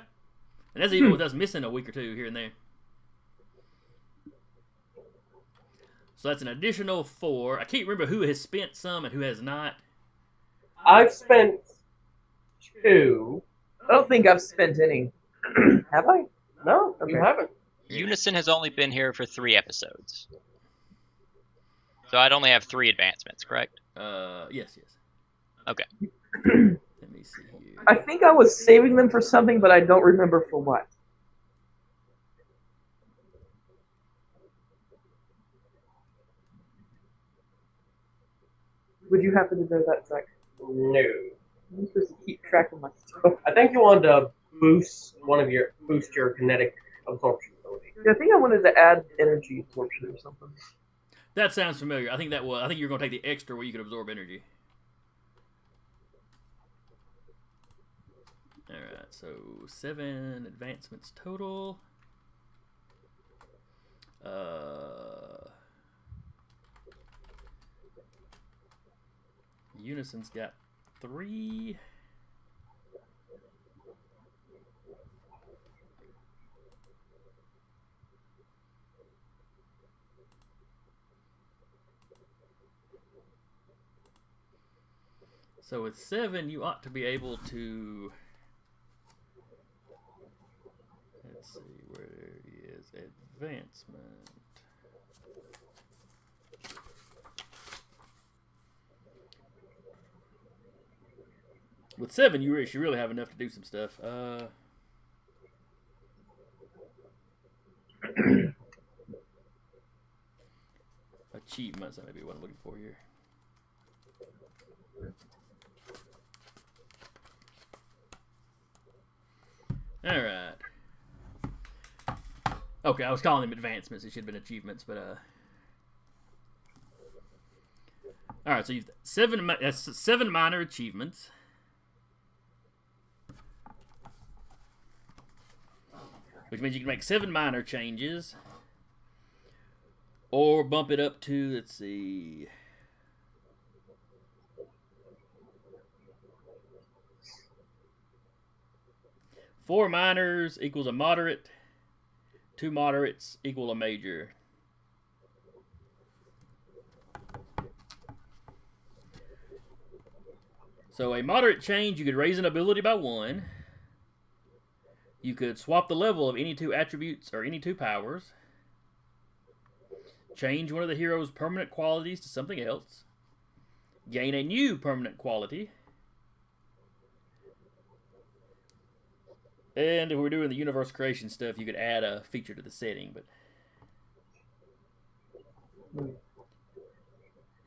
and that's even with us missing a week or 2 here and there. So that's an additional 4. I can't remember who has spent some and who has not. I've spent 2. I don't think I've spent any. Have I? No? Okay. You haven't. Unison has only been here for 3 episodes. So I'd only have 3 advancements, correct? Yes. Okay. Let me see here. I think I was saving them for something, but I don't remember for what. Would you happen to know that, Zach? No. I'm supposed to keep track of my stuff. I think you wanted to boost your kinetic absorption ability. Yeah, I think I wanted to add energy absorption or something. That sounds familiar. I think you're going to take the extra where you could absorb energy. All right, so 7 advancements total. Unison's got 3. So with 7, you ought to be able to. Let's see, where is advancement? With 7, you should really have enough to do some stuff. Achievements, that may be what I'm looking for here. All right. Okay, I was calling them advancements. It should have been achievements, but all right. So you've 7 minor achievements. Which means you can make 7 minor changes. Or bump it up to, let's see. Four minors equals a moderate. 2 moderates equal a major. So a moderate change, you could raise an ability by 1. You could swap the level of any 2 attributes or any 2 powers. Change one of the hero's permanent qualities to something else. Gain a new permanent quality. And if we're doing the universe creation stuff, you could add a feature to the setting. But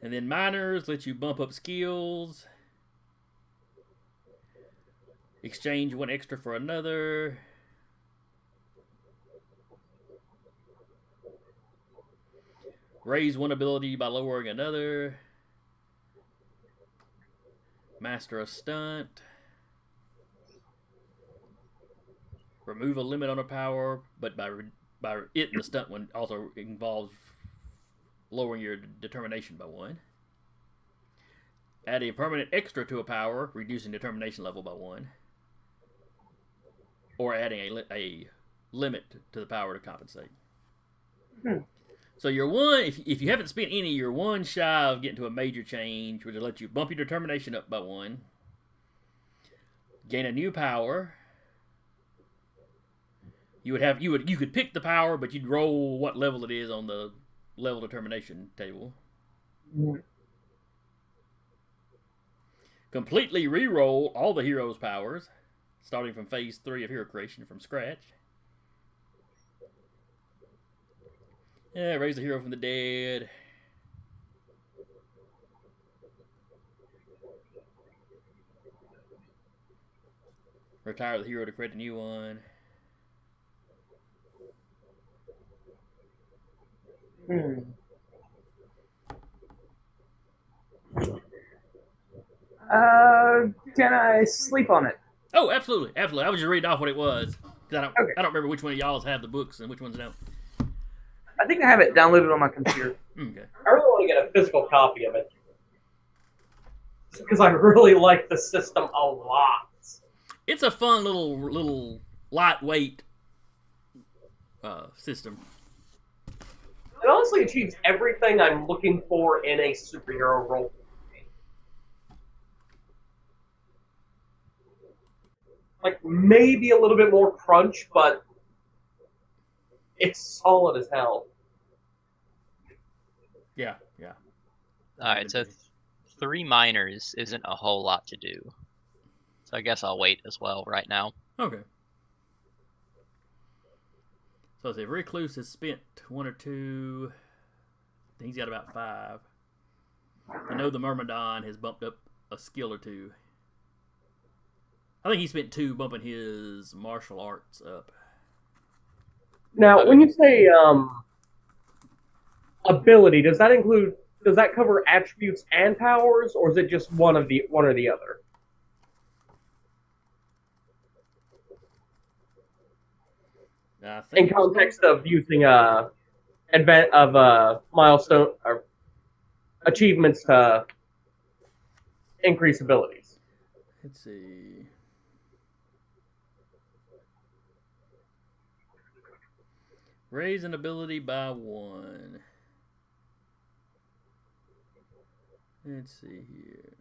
and then minors let you bump up skills. Exchange one extra for another. Raise one ability by lowering another. Master a stunt. Remove a limit on a power, but by it and the stunt one also involves lowering your determination by 1. Add a permanent extra to a power, reducing determination level by 1. Or adding a limit to the power to compensate. So you're 1, if you haven't spent any, you're 1 shy of getting to a major change, which will let you bump your determination up by 1. Gain a new power. You could pick the power, but you'd roll what level it is on the level determination table. Completely re-roll all the hero's powers, starting from phase 3 of hero creation from scratch. Yeah, raise the hero from the dead. Retire the hero to create a new one. Can I sleep on it? Oh, absolutely, absolutely. I was just reading off what it was. 'Cause Okay. I don't remember which one of y'all's have the books and which ones don't. I think I have it downloaded on my computer. Okay. I really want to get a physical copy of it. Because I really like the system a lot. It's a fun little lightweight system. It honestly achieves everything I'm looking for in a superhero role. Like, maybe a little bit more crunch, but it's solid as hell. Yeah, yeah. Alright, so 3 minors isn't a whole lot to do. So I guess I'll wait as well right now. Okay. So if Recluse has spent 1 or 2, I think he's got about 5. I know the Myrmidon has bumped up a skill or 2. I think he spent 2 bumping his martial arts up. Now, when you say ability, does that cover attributes and powers, or is it just one or the other? I think In context of using milestone or achievements to increase abilities. Let's see. Raise an ability by 1. Let's see here.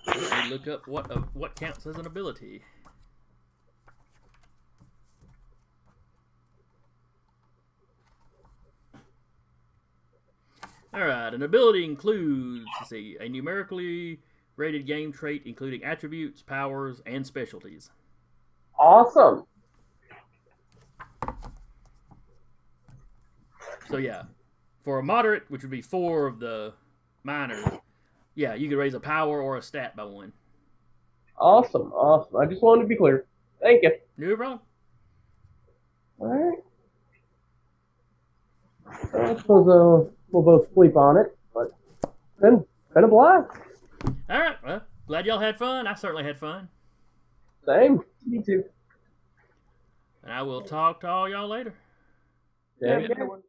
Let me look up what counts as an ability. Alright, an ability includes, let's see, a numerically rated game trait including attributes, powers, and specialties. Awesome. So yeah, for a moderate, which would be 4 of the minors, yeah, you could raise a power or a stat by 1. Awesome. I just wanted to be clear. Thank you. No problem. Alright. I suppose we'll both sleep on it, but been a blast. Alright, well, glad y'all had fun. I certainly had fun. Same. Me too. And I will talk to all y'all later. Yeah. Yeah, good one.